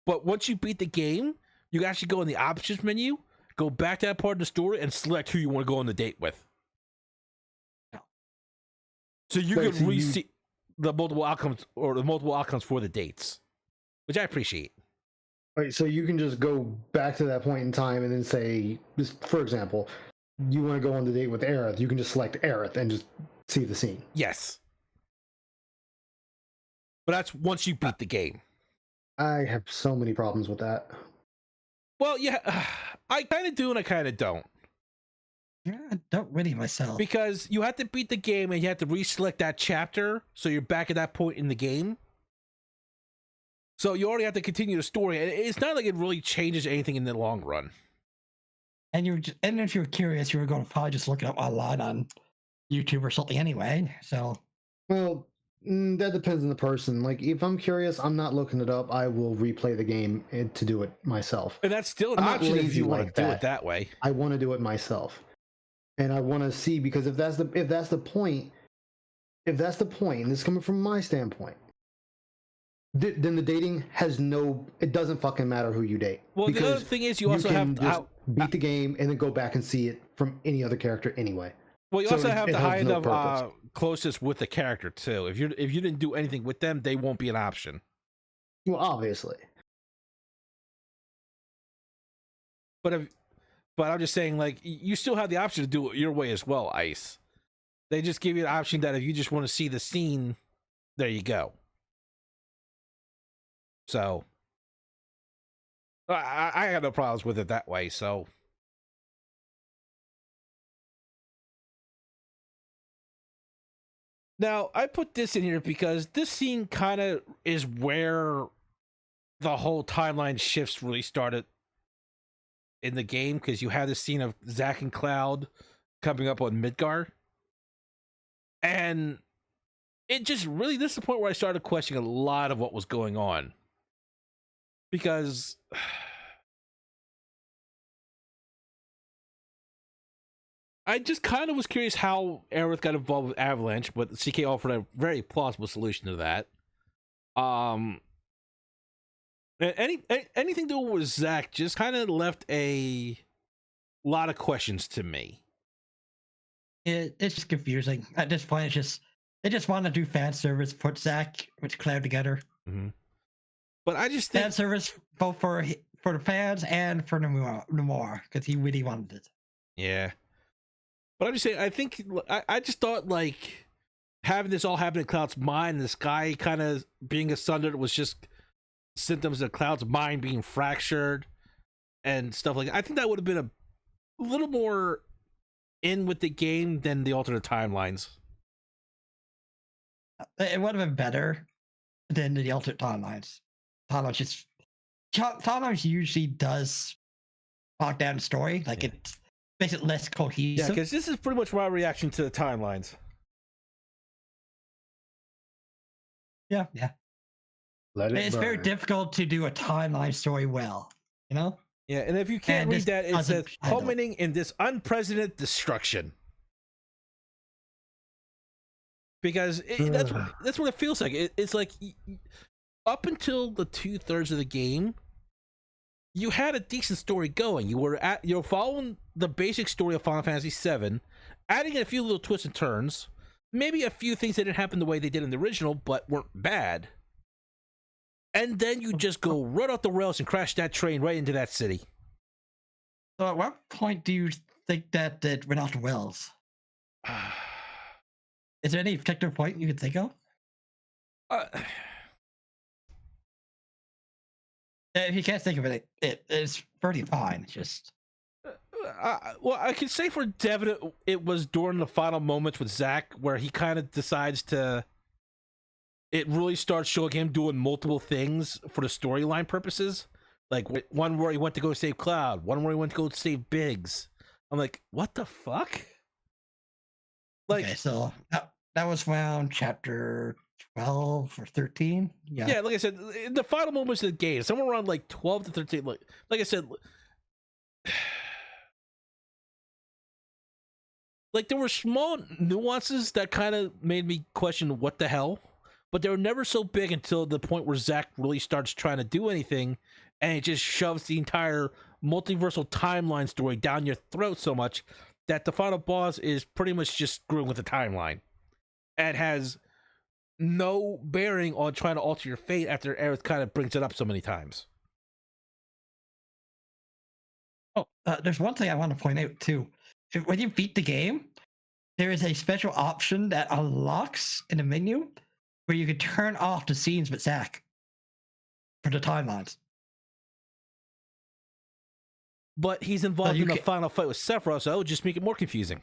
But once you beat the game, you actually go in the options menu, go back to that part of the story, and select who you want to go on the date with. Yeah. So you Wait, can so you- re-see the multiple outcomes or the multiple outcomes for the dates, which I appreciate. Right, so you can just go back to that point in time and then say, just for example, you want to go on the date with Aerith, you can just select Aerith and just see the scene. Yes. But that's once you beat the game. I have so many problems with that. Well, yeah, I kind of do and I kind of don't. Yeah, I don't really myself. Because you have to beat the game and you have to reselect that chapter, so you're back at that point in the game. So you already have to continue the story, and it's not like it really changes anything in the long run. And and if you're curious, you were going to probably just look it up online on YouTube or something anyway. So Well, that depends on the person. Like, if I'm curious, I'm not looking it up. I will replay the game to do it myself. And that's still an I'm not option if lazy you want like to do that. it that way. I want to do it myself, and I want to see, because if that's the point, and this is coming from my standpoint, then the dating has it doesn't fucking matter who you date. Well, the Because other thing is you also have just beat the game and then go back and see it from any other character anyway. well, you so also have it the holds high no enough purpose. closest with the character too. If you didn't do anything with them, they won't be an option. Well, obviously. But I'm just saying, like, you still have the option to do it your way as well, Ice. They just give you the option that if you just want to see the scene, there you go. So I have no problems with it that way. So now I put this in here because this scene kind of is where the whole timeline shifts really started in the game, because you have this scene of Zack and Cloud coming up on Midgar, and it just really, this is the point where I started questioning a lot of what was going on, because I just kind of was curious how Aerith got involved with Avalanche, but CK offered a very plausible solution to that. Anything to do with Zack just kind of left a lot of questions to me. it's just confusing. At this point, they just want to do fan service, put Zack with Cloud together. But I just think Fan service both for the fans and for Noir, because he really wanted it. yeah. But I'm just saying, I think I just thought, like, having this all happen in Cloud's mind, this guy kind of being asunder was just symptoms of Cloud's mind being fractured and stuff like that. I think that would have been a little more in with the game than the alternate timelines. It would have been better than the alternate timelines. Timelines usually does knock down the story, like Yeah. it makes it less Yeah, cohesive. because this is pretty much my reaction to the timelines. Yeah. Let it It's very burn. difficult to do a timeline story well, you know? Yeah, and if you can't And read this that, it doesn't says handle it. culminating in this unprecedented destruction. Because that's what it feels like. It's like up until the 2/3 of the game, you had a decent story going. You're following the basic story of Final Fantasy VII, adding in a few little twists and turns, maybe a few things that didn't happen the way they did in the original, but weren't bad. and then you just go right off the rails and crash that train right into that city. So at what point do you think that it went off the rails? Is there any particular point you can think of? If you can't think of it, it's pretty fine. It's just well, I can say for definite it was during the final moments with Zack where he kind of decides to. It really starts showing him doing multiple things for the storyline purposes. Like one where he went to go save Cloud, one where he went to go save Biggs. I'm like, what the fuck? Like, okay, so that was around chapter 12 or 13. Yeah, like I said, in the final moments of the game, somewhere around like 12 to 13. Like I said, like there were small nuances that kind of made me question what the hell, but they were never so big until the point where Zack really starts trying to do anything, and it just shoves the entire multiversal timeline story down your throat so much that the final boss is pretty much just screwing with the timeline and has no bearing on trying to alter your fate after Aerith kind of brings it up so many times. Oh, there's one thing I want to point out too. When you beat the game, there is a special option that unlocks in the menu where you can turn off the scenes with Zack for the timelines. But he's involved in the final fight with Sephiroth, so that would just make it more confusing.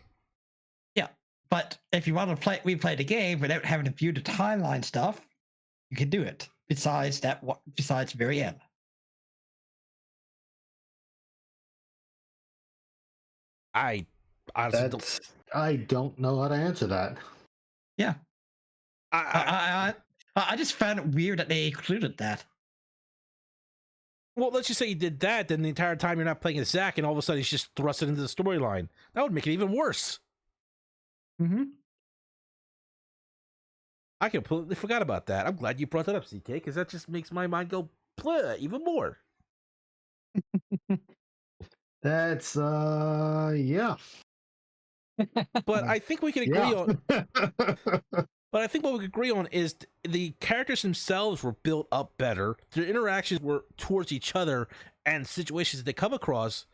Yeah, but if you want to replay the game without having to view the timeline stuff, you can do it. Besides the very end. I honestly I don't know how to answer that. Yeah, I just found it weird that they included that. Well, let's just say you did that, then the entire time you're not playing as Zack, and all of a sudden he's just thrusted into the storyline. That would make it even worse. Mm-hmm. I completely forgot about that. I'm glad you brought that up, CK, because that just makes my mind go bleh even more. That's yeah. But I think we can agree on. But I think what we can agree on is the characters themselves were built up better. Their interactions were towards each other and situations that they come across,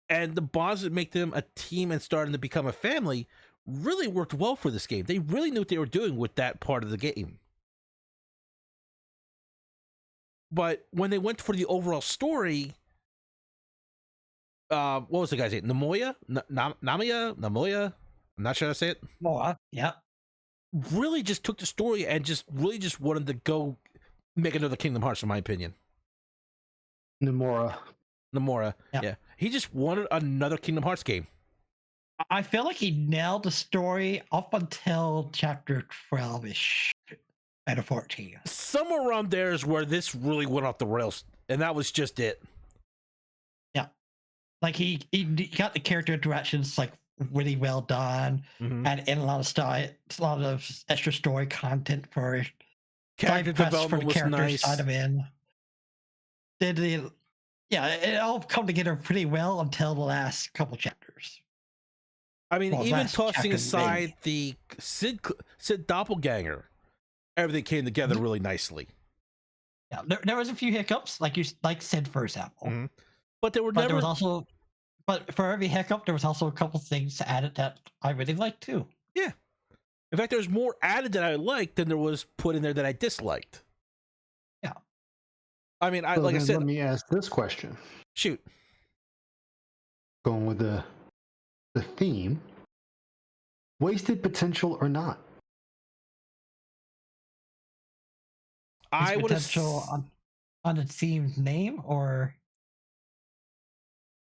and the bonds that make them a team and starting to become a family really worked well for this game. They really knew what they were doing with that part of the game. But when they went for the overall story, what was the guy's name? Namoya? Namoya? I'm not sure how to say it. Yeah. Really just took the story and just wanted to go make another Kingdom Hearts, in my opinion. Nomura. Yeah. He just wanted another Kingdom Hearts game. I feel like he nailed the story up until chapter 12-ish out of 14. Somewhere around there is where this really went off the rails, and that was just it. Yeah. Like he got the character interactions like really well done, and in a lot of extra story content for character development was nice. Side of in. It all come together pretty well until the last couple chapters. I mean, even tossing aside the Sid doppelganger, everything came together really nicely. Yeah, there was a few hiccups, like Sid, for example. But there was also. But for every hiccup, there was also a couple things added that I really liked too. Yeah. In fact, there's more added that I liked than there was put in there that I disliked. Yeah. I mean, like I said, let me ask this question. Shoot. Going with the theme, wasted potential or not? I would potential on the theme's name or.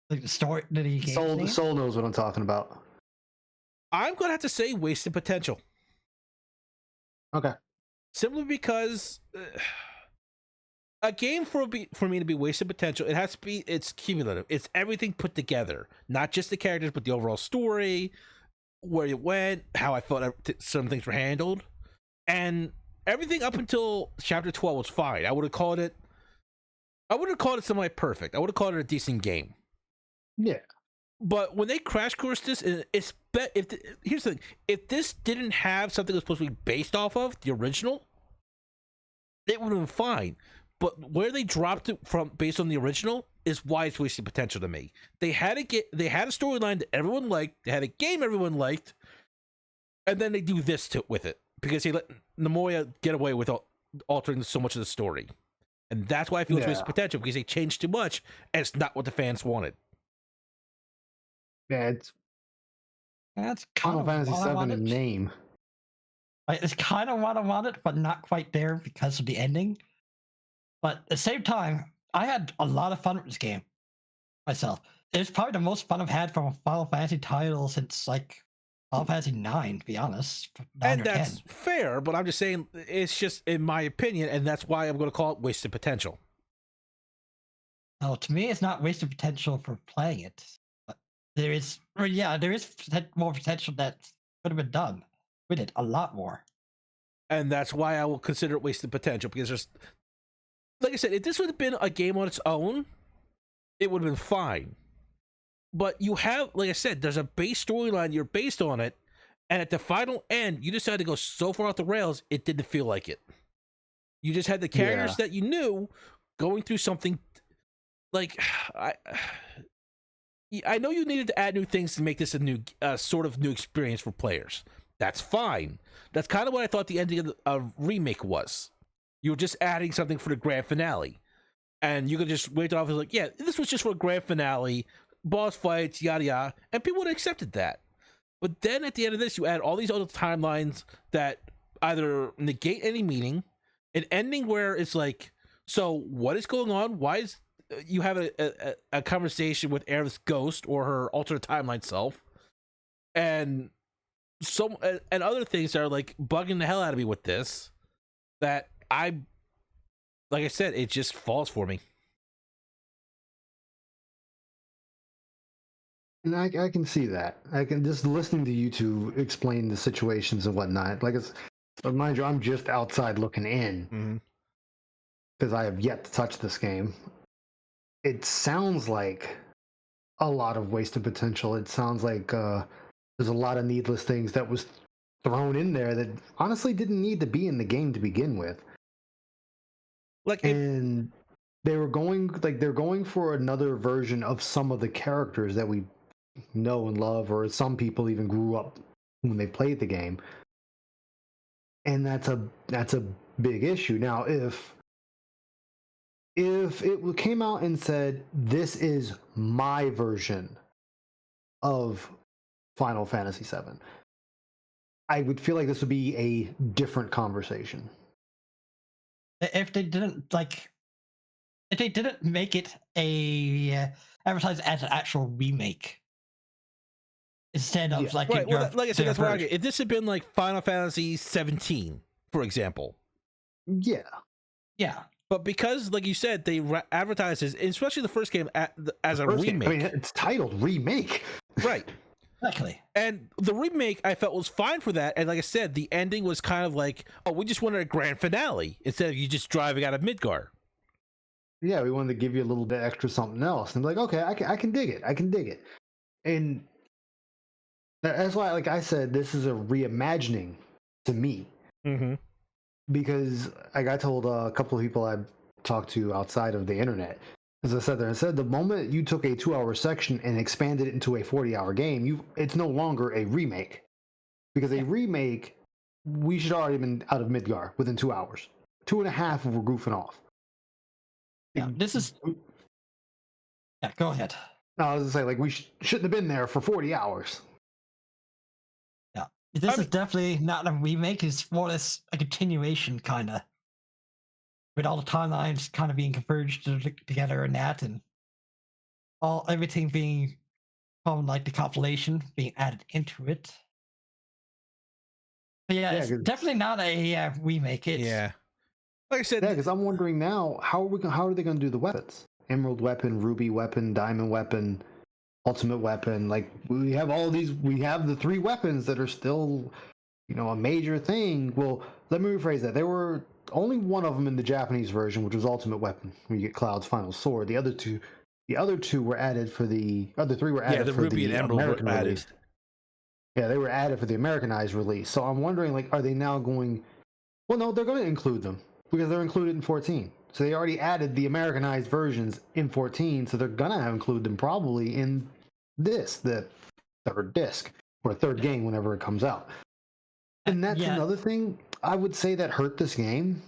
Like the story that he gave Soul knows what I'm talking about. I'm gonna have to say wasted potential. Okay. Simply because a game for me to be wasted potential, it's cumulative. It's everything put together, not just the characters, but the overall story, where it went, how I felt some things were handled, and everything up until chapter 12 was fine. I would have called it semi-perfect. I would have called it a decent game. Yeah. But when they crash coursed this, here's the thing: if this didn't have something that's supposed to be based off of the original, it would have been fine. but where they dropped it from based on the original is why it's wasted potential to me. They had a storyline that everyone liked, they had a game everyone liked, and then they do this with it because they let Nomura get away with altering so much of the story, and that's why I feel it's wasted potential because they changed too much and it's not what the fans wanted. Yeah, it's That's Final Fantasy VII in name. It's kind of what I wanted, but not quite there because of the ending. But at the same time, I had a lot of fun with this game myself. It's probably the most fun I've had from a Final Fantasy title since like Final Fantasy IX, to be honest. And that's fair, but I'm just saying it's just in my opinion, and that's why I'm going to call it wasted potential. Oh, to me, it's not wasted potential for playing it. But there is more potential that could have been done with it, a lot more. And that's why I will consider it wasted potential because there's, like I said, if this would have been a game on its own, it would have been fine. But you have, like I said, there's a base storyline, you're based on it, and at the final end, you decided to go so far off the rails, it didn't feel like it. You just had the characters that you knew going through something like, I know you needed to add new things to make this a new, sort of new experience for players. That's fine. That's kind of what I thought the ending of the remake was. You were just adding something for the grand finale. And you could just wait it off as like, yeah, this was just for a grand finale, boss fights, yada yada, and people would have accepted that. But then at the end of this, you add all these other timelines that either negate any meaning, an ending where it's like, so what is going on? Why is you have a conversation with Aerith's ghost or her alternate timeline self, and other things that are like bugging the hell out of me with this, that like I said, it just falls for me. And I can see that. I can just listening to you two explain the situations and whatnot. Like mind you, I'm just outside looking in because I have yet to touch this game. It sounds like a lot of wasted potential. It sounds like there's a lot of needless things that was thrown in there that honestly didn't need to be in the game to begin with. And they're going for another version of some of the characters that we know and love, or some people even grew up when they played the game. And that's a big issue. Now, if it came out and said, this is my version of Final Fantasy VII, I would feel like this would be a different conversation. If they didn't make it advertised as an actual remake instead of like I said, that's why if this had been like Final Fantasy 17, for example, yeah. But because, like you said, they advertised it, especially the first game, as a remake. I mean, it's titled Remake. Right. Exactly. And the remake, I felt, was fine for that. And like I said, the ending was kind of like, oh, we just wanted a grand finale instead of you just driving out of Midgar. Yeah, we wanted to give you a little bit extra something else. And like, okay, I can dig it. I can dig it. And that's why, like I said, this is a reimagining to me. Mm-hmm. Because like I told a couple of people I've talked to outside of the internet, as I said, the moment you took a 2-hour section and expanded it into a 40-hour game, it's no longer a remake. Because a remake, we should already been out of Midgar within 2 hours. 2.5 if we're goofing off. Yeah, this is... Yeah, go ahead. No, I was gonna say, like, we shouldn't have been there for 40 hours. Yeah, this is definitely not a remake. It's more or less a continuation, kind of. With all the timelines kind of being converged together and that, and everything being from like the compilation being added into it. But yeah, it's definitely not a remake. It's, like I said, because I'm wondering now how are they going to do the weapons? Emerald weapon, ruby weapon, diamond weapon, ultimate weapon. Like we have all these. We have the 3 weapons that are still, a major thing. Well, let me rephrase that. There were only one of them in the Japanese version, which was Ultimate Weapon, where you get Cloud's final sword. The other two were added for the other 3 were added for Ruby the and Emerald American were added. release. Yeah, they were added for the Americanized release. So I'm wondering, like, are they now going? Well, no, they're going to include them because they're included in 14. So they already added the Americanized versions in 14, so they're gonna include them probably in this, the third disc or third game whenever it comes out. And that's another thing I would say that hurt this game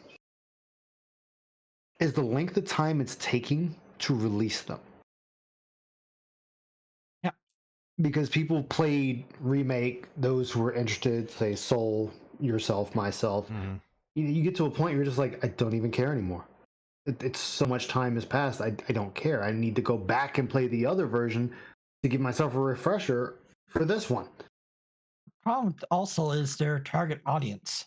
is the length of time it's taking to release them. Yeah. Because people played Remake, those who were interested, say Soul, yourself, myself. Mm-hmm. You get to a point where you're just like, I don't even care anymore. It's so much time has passed. I don't care. I need to go back and play the other version to give myself a refresher for this one. Problem also is their target audience.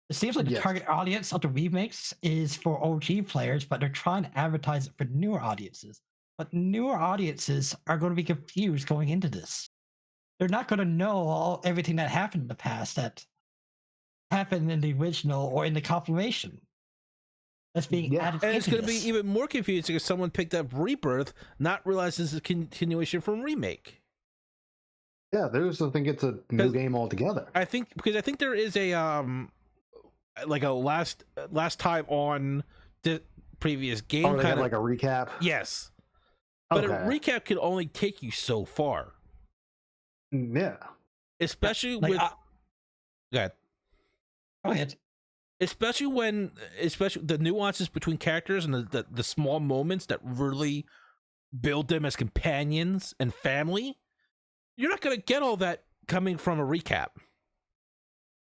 It seems like the target audience of the remakes is for OG players, but they're trying to advertise it for newer audiences. But newer audiences are going to be confused going into this. They're not going to know everything that happened in the past that happened in the original or in the confirmation that's being added. And it's going to be even more confusing if someone picked up Rebirth, not realizing it's a continuation from Remake. Yeah, they just think it's a new game altogether. I think there is a like a last time on the previous game kind of like a recap. Yes, but a recap can only take you so far. Yeah, especially like, with. Go ahead. Especially the nuances between characters and the small moments that really build them as companions and family. You're not going to get all that coming from a recap.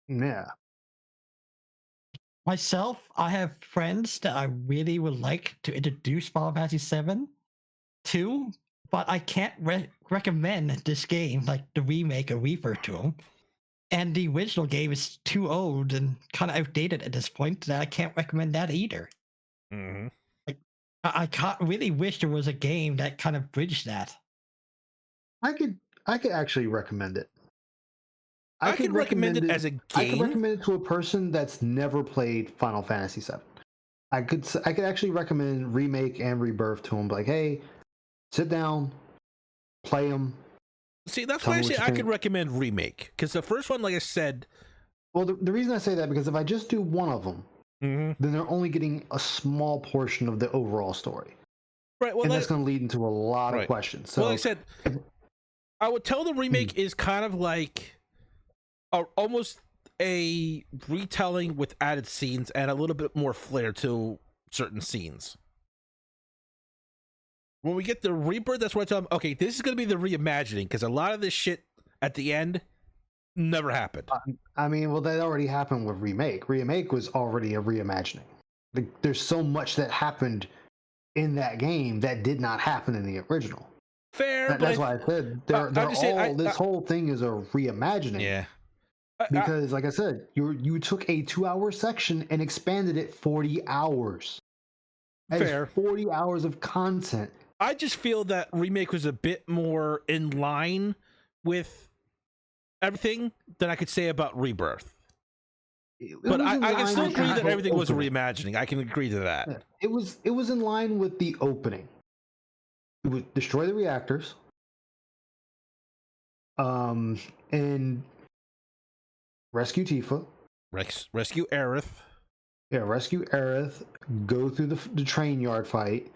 Yeah. Myself, I have friends that I really would like to introduce Final Fantasy 7 to, but I can't recommend this game, like the remake or Rebirth, to them. And the original game is too old and kind of outdated at this point that I can't recommend that either. Mm-hmm. Like, I really wish there was a game that kind of bridged that. I could actually recommend it. I could recommend it as a game. I could recommend it to a person that's never played Final Fantasy 7. I could actually recommend Remake and Rebirth to them. Like, hey, sit down, play them. See, that's why I say I could recommend Remake, because the first one, like I said. Well, the reason I say that because if I just do one of them, then they're only getting a small portion of the overall story. Right. Well, and that's going to lead into a lot of questions. So, like I said, I would tell the Remake is kind of like almost a retelling with added scenes and a little bit more flair to certain scenes. When we get the Rebirth, that's where I tell them, okay, this is going to be the reimagining, because a lot of this shit at the end never happened. I mean, well, that already happened with Remake. Remake was already a reimagining. Like, there's so much that happened in that game that did not happen in the original. Fair, that's why I said this whole thing is a reimagining. Yeah. Because, like I said, you took a 2-hour section and expanded it 40 hours. That is 40 hours of content. I just feel that Remake was a bit more in line with everything that I could say about Rebirth. But I can still agree that everything was a reimagining. I can agree to that. Yeah. It was in line with the opening. It would destroy the reactors. And rescue Tifa. Rescue Aerith. Yeah, rescue Aerith. Go through the train yard fight.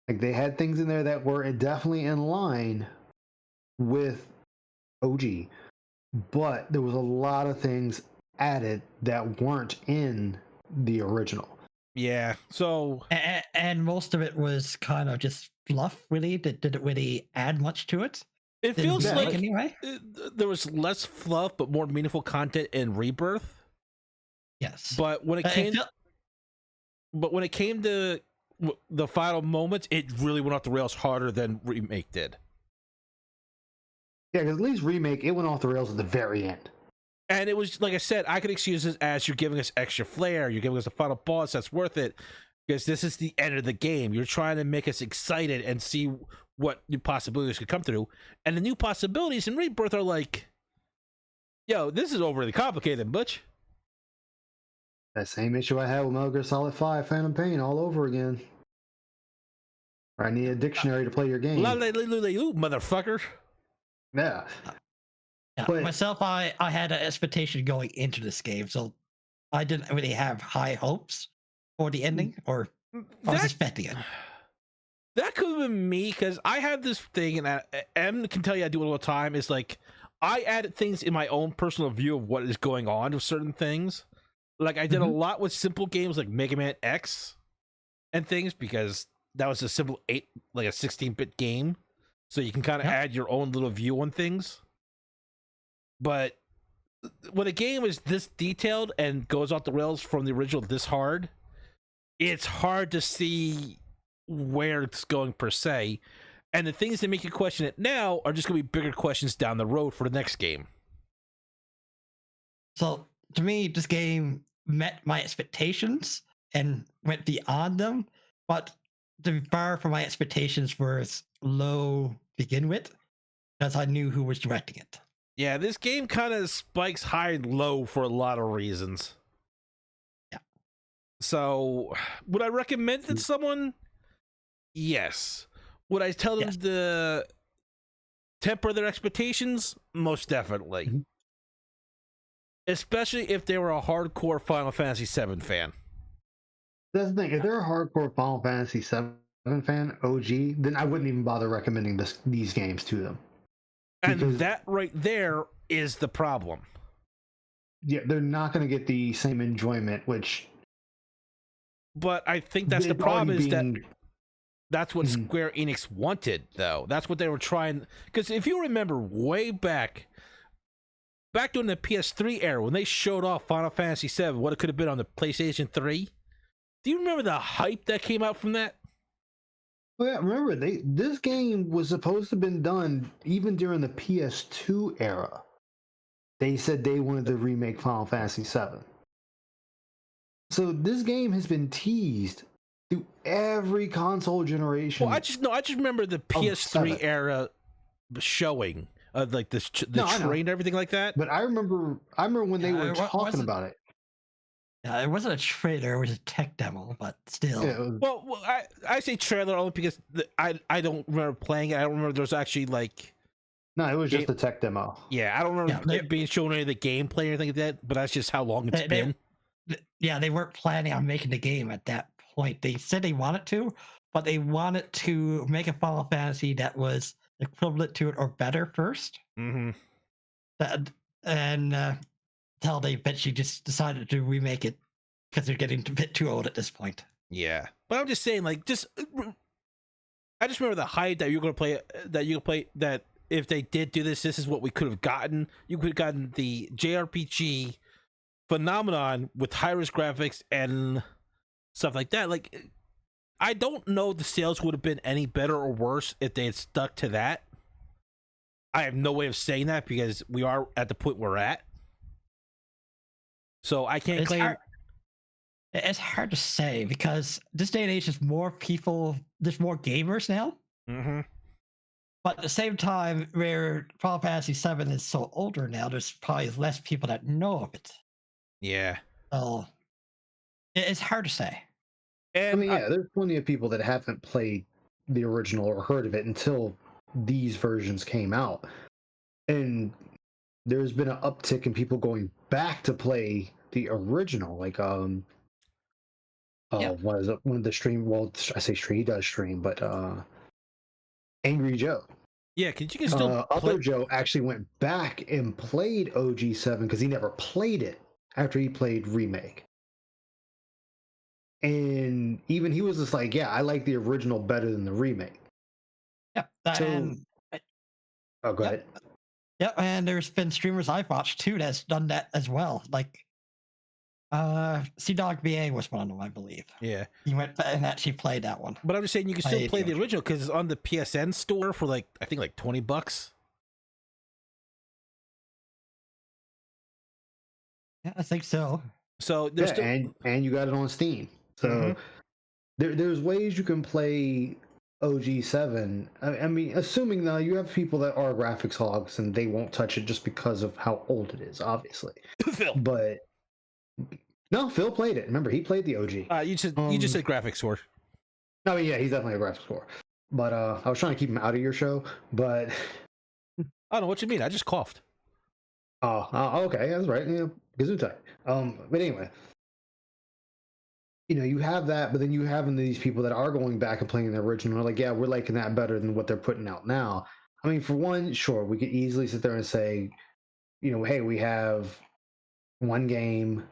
Like, they had things in there that were definitely in line with OG, but there was a lot of things added that weren't in the original. Yeah, so and most of it was kind of just fluff. Really, didn't really add much to it. It feels like anyway. There was less fluff but more meaningful content in Rebirth. Yes, but when it came to the final moments, it really went off the rails harder than Remake did. Yeah, because at least Remake, it went off the rails at the very end. And it was, like I said, I could excuse it as you're giving us extra flair, you're giving us a final boss that's worth it, because this is the end of the game. You're trying to make us excited and see what new possibilities could come through. And the new possibilities in Rebirth are like, yo, this is overly complicated, butch. That same issue I had with Metal Gear Solid 5 Phantom Pain all over again. I need a dictionary to play your game. Motherfucker. Yeah. Yeah, but myself, I had an expectation going into this game, so I didn't really have high hopes for the ending or I was That expecting it. that could have been me because I have this thing, and Em can tell you I do it all the time. Is like I added things in my own personal view of what is going on with certain things. Like I did a lot with simple games like Mega Man X and things because that was a simple 16-bit game, so you can kind of add your own little view on things. But when a game is this detailed and goes off the rails from the original this hard, it's hard to see where it's going per se. And the things that make you question it now are just going to be bigger questions down the road for the next game. So to me, this game met my expectations and went beyond them, but the bar for my expectations was low to begin with because I knew who was directing it. Yeah, this game kind of spikes high and low for a lot of reasons. Yeah. So, would I recommend it to someone? Yes. Would I tell them to temper their expectations? Most definitely. Mm-hmm. Especially if they were a hardcore Final Fantasy VII fan. That's the thing. If they're a hardcore Final Fantasy VII fan, OG, then I wouldn't even bother recommending these games to them. And that right there is the problem. Yeah, they're not going to get the same enjoyment, which... But I think that's the problem is that's what Square Enix wanted, though. That's what they were trying... Because if you remember way back during the PS3 era, when they showed off Final Fantasy VII, what it could have been on the PlayStation 3, do you remember the hype that came out from that? Oh yeah, remember, this game was supposed to have been done even during the PS2 era. They said they wanted to remake Final Fantasy VII. So this game has been teased through every console generation. Well, I just remember the PS3 era showing like the train and everything like that. But I remember when they were talking about it. It wasn't a trailer; it was a tech demo, but still. Yeah, well, I say trailer only because I don't remember playing it. I don't remember there was actually like. No, it was just a tech demo. Yeah, I don't remember it being shown any of the gameplay or anything like that. But that's just how long it's been. They weren't planning on making the game at that point. They said they wanted to, but they wanted to make a Final Fantasy that was equivalent to it or better first. Mm-hmm. Until they eventually just decided to remake it because they're getting a bit too old at this point. Yeah, but I'm just saying, like, I just remember the hype that you could play. That if they did do this is what we could have gotten. You could have gotten the JRPG phenomenon with high-res graphics and stuff like that. Like, I don't know the sales would have been any better or worse if they had stuck to that. I have no way of saying that because we are at the point we're at. So I can't claim. It's hard to say because this day and age, there's more gamers now. Mm-hmm. But at the same time, where Final Fantasy VII is so older now, there's probably less people that know of it. Yeah. So it's hard to say. And I mean, there's plenty of people that haven't played the original or heard of it until these versions came out. And there's been an uptick in people going back to play the original. Like, what is it? One of the stream, well, I say stream, he does stream, but Angry Joe. Yeah, because you can still Other Joe actually went back and played OG7 because he never played it after he played Remake. And even he was just like, yeah, I like the original better than the remake. Yep. Go ahead. Yep, and there's been streamers I've watched too that's done that as well. Like C-Dog VA was one of them, I believe. Yeah. He went and actually played that one. But I'm just saying you can still play the original because it's on the PSN store for like I think like $20. Yeah, I think so. So there's and you got it on Steam. So there's ways you can play OG7. I mean, assuming now you have people that are graphics hogs and they won't touch it just because of how old it is, obviously. Phil. But no, Phil played it. Remember, he played the OG. You just said graphics score. I mean, yeah, he's definitely a graphics score. But I was trying to keep him out of your show, but I don't know what you mean. I just coughed. Oh, okay, that's right. Yeah, Gesundheit. But anyway, you have that, but then you have these people that are going back and playing the original. They're like, yeah, we're liking that better than what they're putting out now. I mean, for one, sure, we could easily sit there and say, hey, we have one game,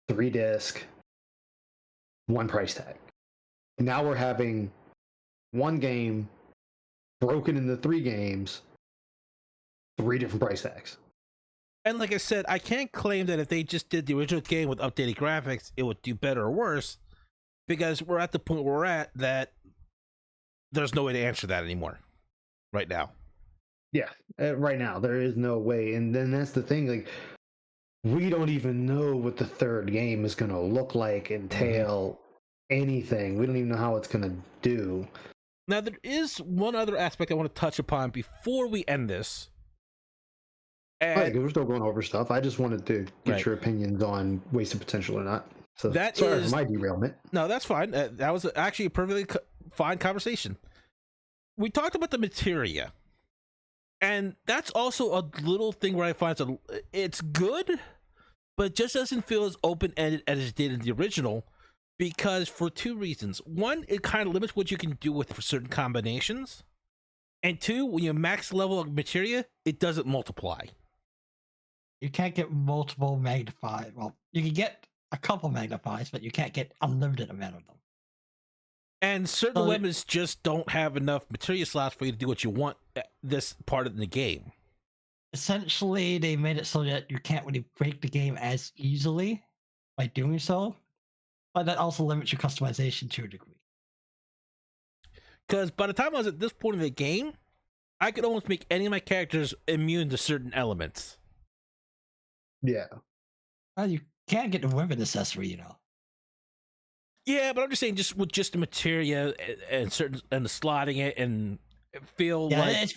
3 disc, 1 price tag. And now we're having one game broken into 3 games, 3 different price tags. And like I said, I can't claim that if they just did the original game with updated graphics, it would do better or worse, because we're at the point where we're at that there's no way to answer that anymore right now. Yeah, right now there is no way. And then that's the thing, like, we don't even know what the 3rd game is going to look like, entail, anything. We don't even know how it's going to do. Now, there is one other aspect I want to touch upon before we end this. And we're still going over stuff. I just wanted to get your opinions on wasted potential or not. So that sorry is for my derailment. No, that's fine. That was actually a perfectly fine conversation. We talked about the materia, and that's also a little thing where I find it's good, but it just doesn't feel as open-ended as it did in the original, because for 2 reasons. One, it kind of limits what you can do with certain combinations, and 2, when you max level of materia, it doesn't multiply. You can't get multiple magnified. Well, you can get a couple magnifies, but you can't get unlimited amount of them. And certain weapons just don't have enough materia slots for you to do what you want at this part of the game. Essentially, they made it so that you can't really break the game as easily by doing so, but that also limits your customization to a degree. Because by the time I was at this point in the game, I could almost make any of my characters immune to certain elements. Yeah. Well, you can't get the weapon accessory, Yeah, but I'm just saying, just with just the materia and the slotting it and feel like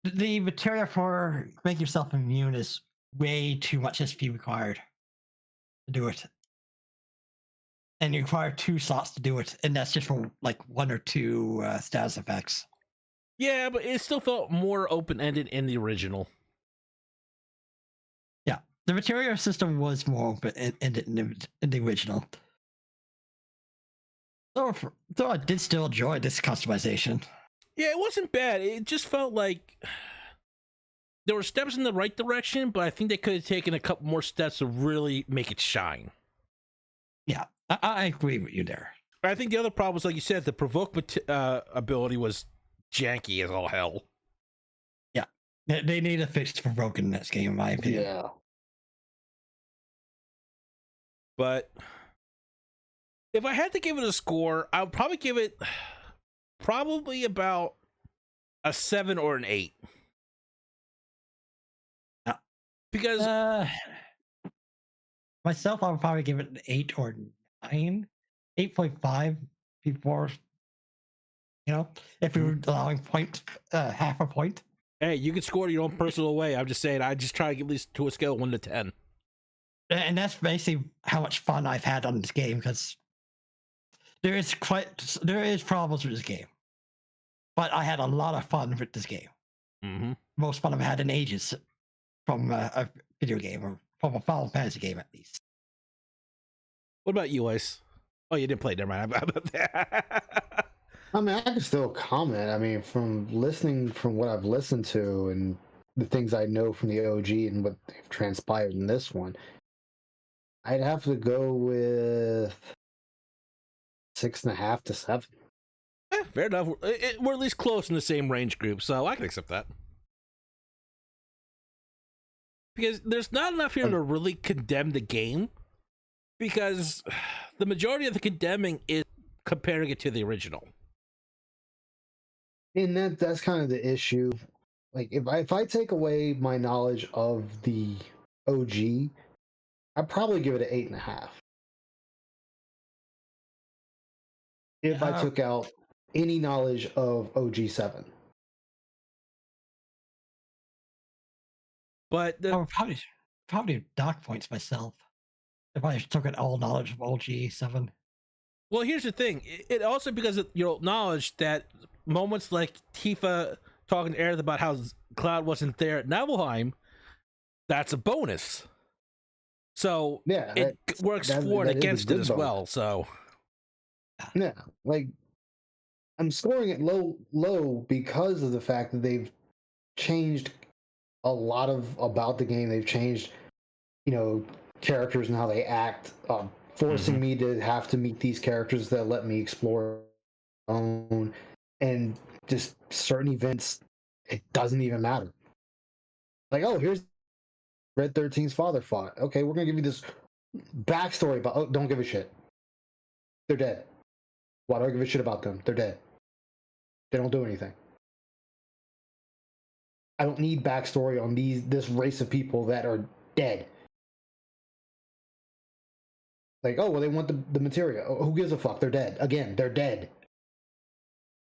the materia for making yourself immune is way too much SP required to do it, and you require 2 slots to do it, and that's just for like 1 or 2 status effects. Yeah, but it still felt more open-ended in the original. Yeah, the materia system was more open-ended in the original. Though I did still enjoy this customization. Yeah, it wasn't bad. It just felt like there were steps in the right direction, but I think they could have taken a couple more steps to really make it shine. Yeah, I agree with you there. I think the other problem was, like you said, the provoke ability was janky as all hell. Yeah, they need to fix the provoke in this game, in my opinion. Yeah. But if I had to give it a score, I would probably give it about a 7 or an 8. Yeah. Because myself, I would probably give it an 8 or 9, 8.5 before. If we were allowing half a point. Hey, you can score it your own personal way. I'm just saying, I just try to get at least to a scale of 1 to 10. And that's basically how much fun I've had on this game, because there is problems with this game, but I had a lot of fun with this game. Mm-hmm. Most fun I've had in ages from a video game, or from a Final Fantasy game, at least. What about you, Ice? Oh, you didn't play. Never mind. How about that? I mean, I can still comment. I mean, from what I've listened to and the things I know from the OG and what they've transpired in this one, I'd have to go with 6.5 to 7. Fair enough. We're at least close in the same range group, so I can accept that. Because there's not enough here to really condemn the game, because the majority of the condemning is comparing it to the original. And that's kind of the issue. Like, if I take away my knowledge of the OG, I'd probably give it an 8.5. If I took out any knowledge of OG7. But I would probably dock points myself if I took out all knowledge of OG7. Well, here's the thing. It also, because of your knowledge that moments like Tifa talking to Aerith about how Cloud wasn't there at Nibelheim, that's a bonus. So Yeah, it works for and that is a against it good as bonus. well. So Yeah, like I'm scoring it low because of the fact that they've changed a lot of about the game. They've changed, characters and how they act, forcing me to have to meet these characters that let me explore own, and just certain events. It doesn't even matter. Like, oh, here's Red 13's father fought. Okay, we're gonna give you this backstory about. Oh, don't give a shit. They're dead. Why do I give a shit about them? They're dead. They don't do anything. I don't need backstory on this race of people that are dead. Like, oh, well, they want the materia. Oh, who gives a fuck? They're dead. Again, they're dead.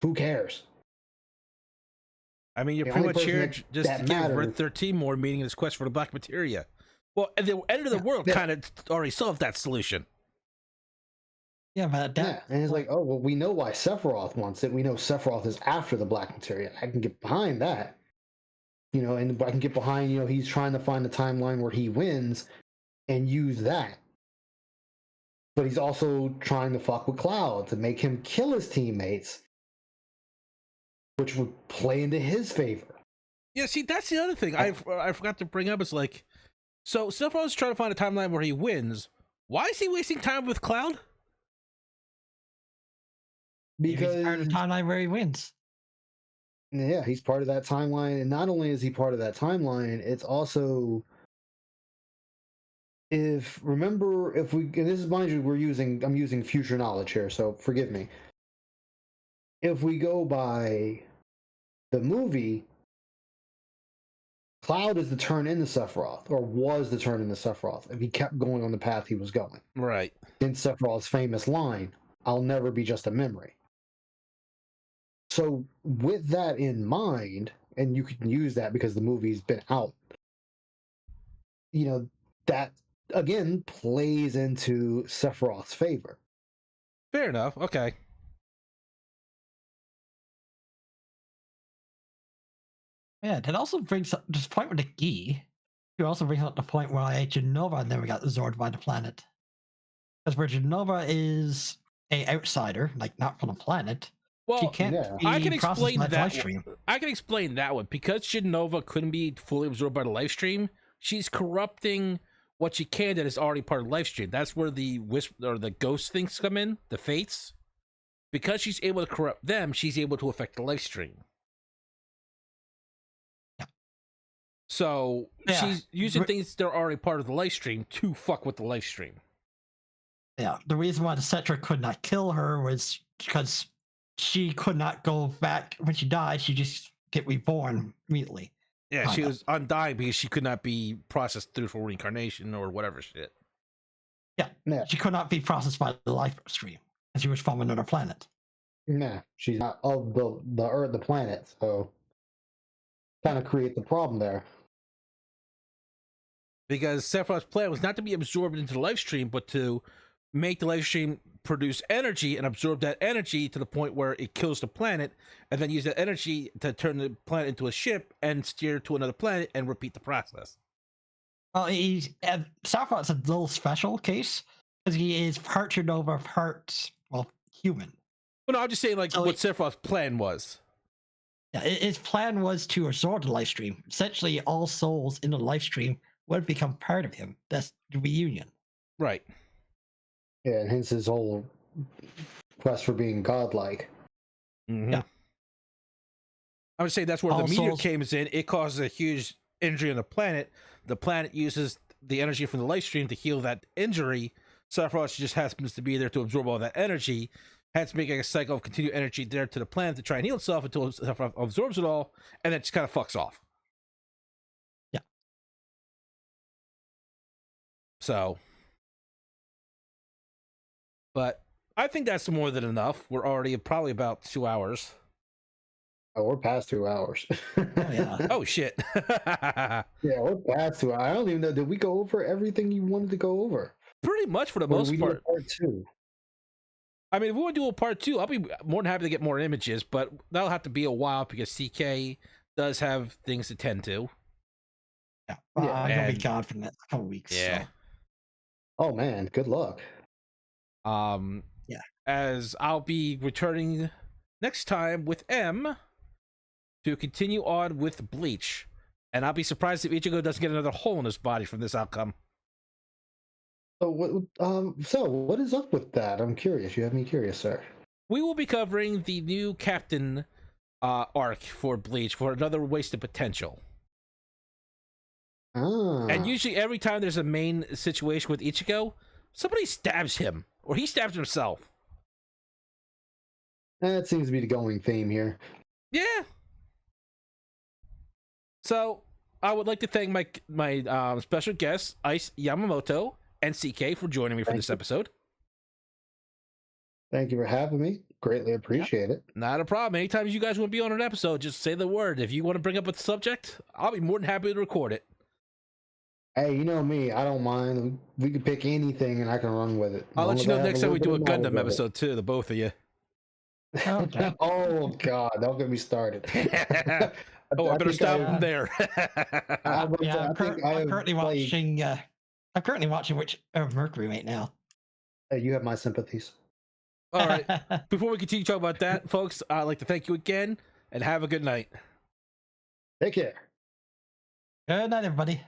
Who cares? I mean, you're The pretty only much person here that just to give matters- Red 13 more meaning in his quest for the Black Materia. Well, and the end of the world kind of already solved that solution. Yeah, but Yeah, and it's like, oh, well, we know why Sephiroth wants it. We know Sephiroth is after the Black Materia. I can get behind that. And I can get behind, he's trying to find the timeline where he wins and use that. But he's also trying to fuck with Cloud to make him kill his teammates, which would play into his favor. Yeah, see, that's the other thing I forgot to bring up. Is like, so Sephiroth's trying to find a timeline where he wins. Why is he wasting time with Cloud? because he's part of the timeline where he wins. Yeah, he's part of that timeline, and not only is he part of that timeline, it's also if we and this is, mind you, I'm using future knowledge here, so forgive me. If we go by the movie, Cloud is the turn into Sephiroth, or was the turn into Sephiroth, if he kept going on the path he was going. Right. In Sephiroth's famous line, "I'll never be just a memory." So with that in mind, and you can use that because the movie's been out, that again plays into Sephiroth's favor. Fair enough. Okay. Yeah, that also brings up this point with the Gi. It also brings up the point why Genova never got absorbed by the planet. Because where Genova is a outsider, like not from the planet, she Well, can't yeah. be I can processed explain by the that. live stream. I can explain that one because Shinova couldn't be fully absorbed by the live stream. She's corrupting what she can that is already part of the live stream. That's where the wisp or the ghost things come in, the fates. Because she's able to corrupt them, she's able to affect the live stream. Yeah. So she's using things that are already part of the live stream to fuck with the live stream. Yeah, the reason why the Cetra could not kill her was because she could not go back when she died. She just get reborn immediately. Yeah, she was undying because she could not be processed through for reincarnation or whatever shit. Yeah, she could not be processed by the life stream, and she was from another planet. Nah, she's not of the Earth, the planet, so kind of create the problem there. Because Sephiroth's plan was not to be absorbed into the live stream, but to make the live stream produce energy and absorb that energy to the point where it kills the planet, and then use that energy to turn the planet into a ship and steer to another planet and repeat the process. Well, Sephiroth's a little special case because he is part Genova, part human. Well, no, I'm just saying, like, So what Sephiroth's plan was. Yeah, his plan was to absorb the live stream. Essentially, all souls in the live stream would become part of him. That's the reunion. Right. Yeah, and hence his whole quest for being godlike. Mm-hmm. Yeah. I would say that's where All the meteor souls- comes in. It causes a huge injury on the planet. The planet uses the energy from the live stream to heal that injury. Sephiroth just happens to be there to absorb all that energy. Has to make a cycle of continued energy there to the planet to try and heal itself until Sephiroth absorbs it all, and then just kind of fucks off. Yeah. So, but I think that's more than enough. We're already probably about 2 hours. Oh, we're past 2 hours. yeah. Oh shit. Yeah, we're past 2 hours. I don't even know. Did we go over everything you wanted to go over? Pretty much for the Or did most we do a part. part two? I mean, if we want to do a part 2, I'll be more than happy to get more images, but that'll have to be a while because CK does have things to tend to. Yeah. Well, Yeah, I'm going to and- be gone for the next couple weeks. Yeah. So. Oh man, good luck. Yeah. As I'll be returning next time with M to continue on with Bleach. And I'll be surprised if Ichigo doesn't get another hole in his body from this outcome. So what is up with that? I'm curious. You have me curious, sir. We will be covering the new captain arc for Bleach for another wasted potential. And usually every time there's a main situation with Ichigo, somebody stabs him or he stabs himself. That seems to be the going theme here. Yeah. So I would like to thank my special guests, Ice Yamamoto and CK, for joining me for this episode. Thank you for having me. Greatly appreciate it. Not a problem. Anytime you guys want to be on an episode, just say the word. If you want to bring up a subject, I'll be more than happy to record it. Hey, you know me. I don't mind. We can pick anything and I can run with it. I'll let you know next time we do a Gundam episode too, the both of you. Okay. Oh God, don't get me started. Oh, I better stop from there. I'm currently watching. I'm currently watching Mercury right now. You have my sympathies. All right. Before we continue talking about that, folks, I'd like to thank you again and have a good night. Take care. Good night, everybody.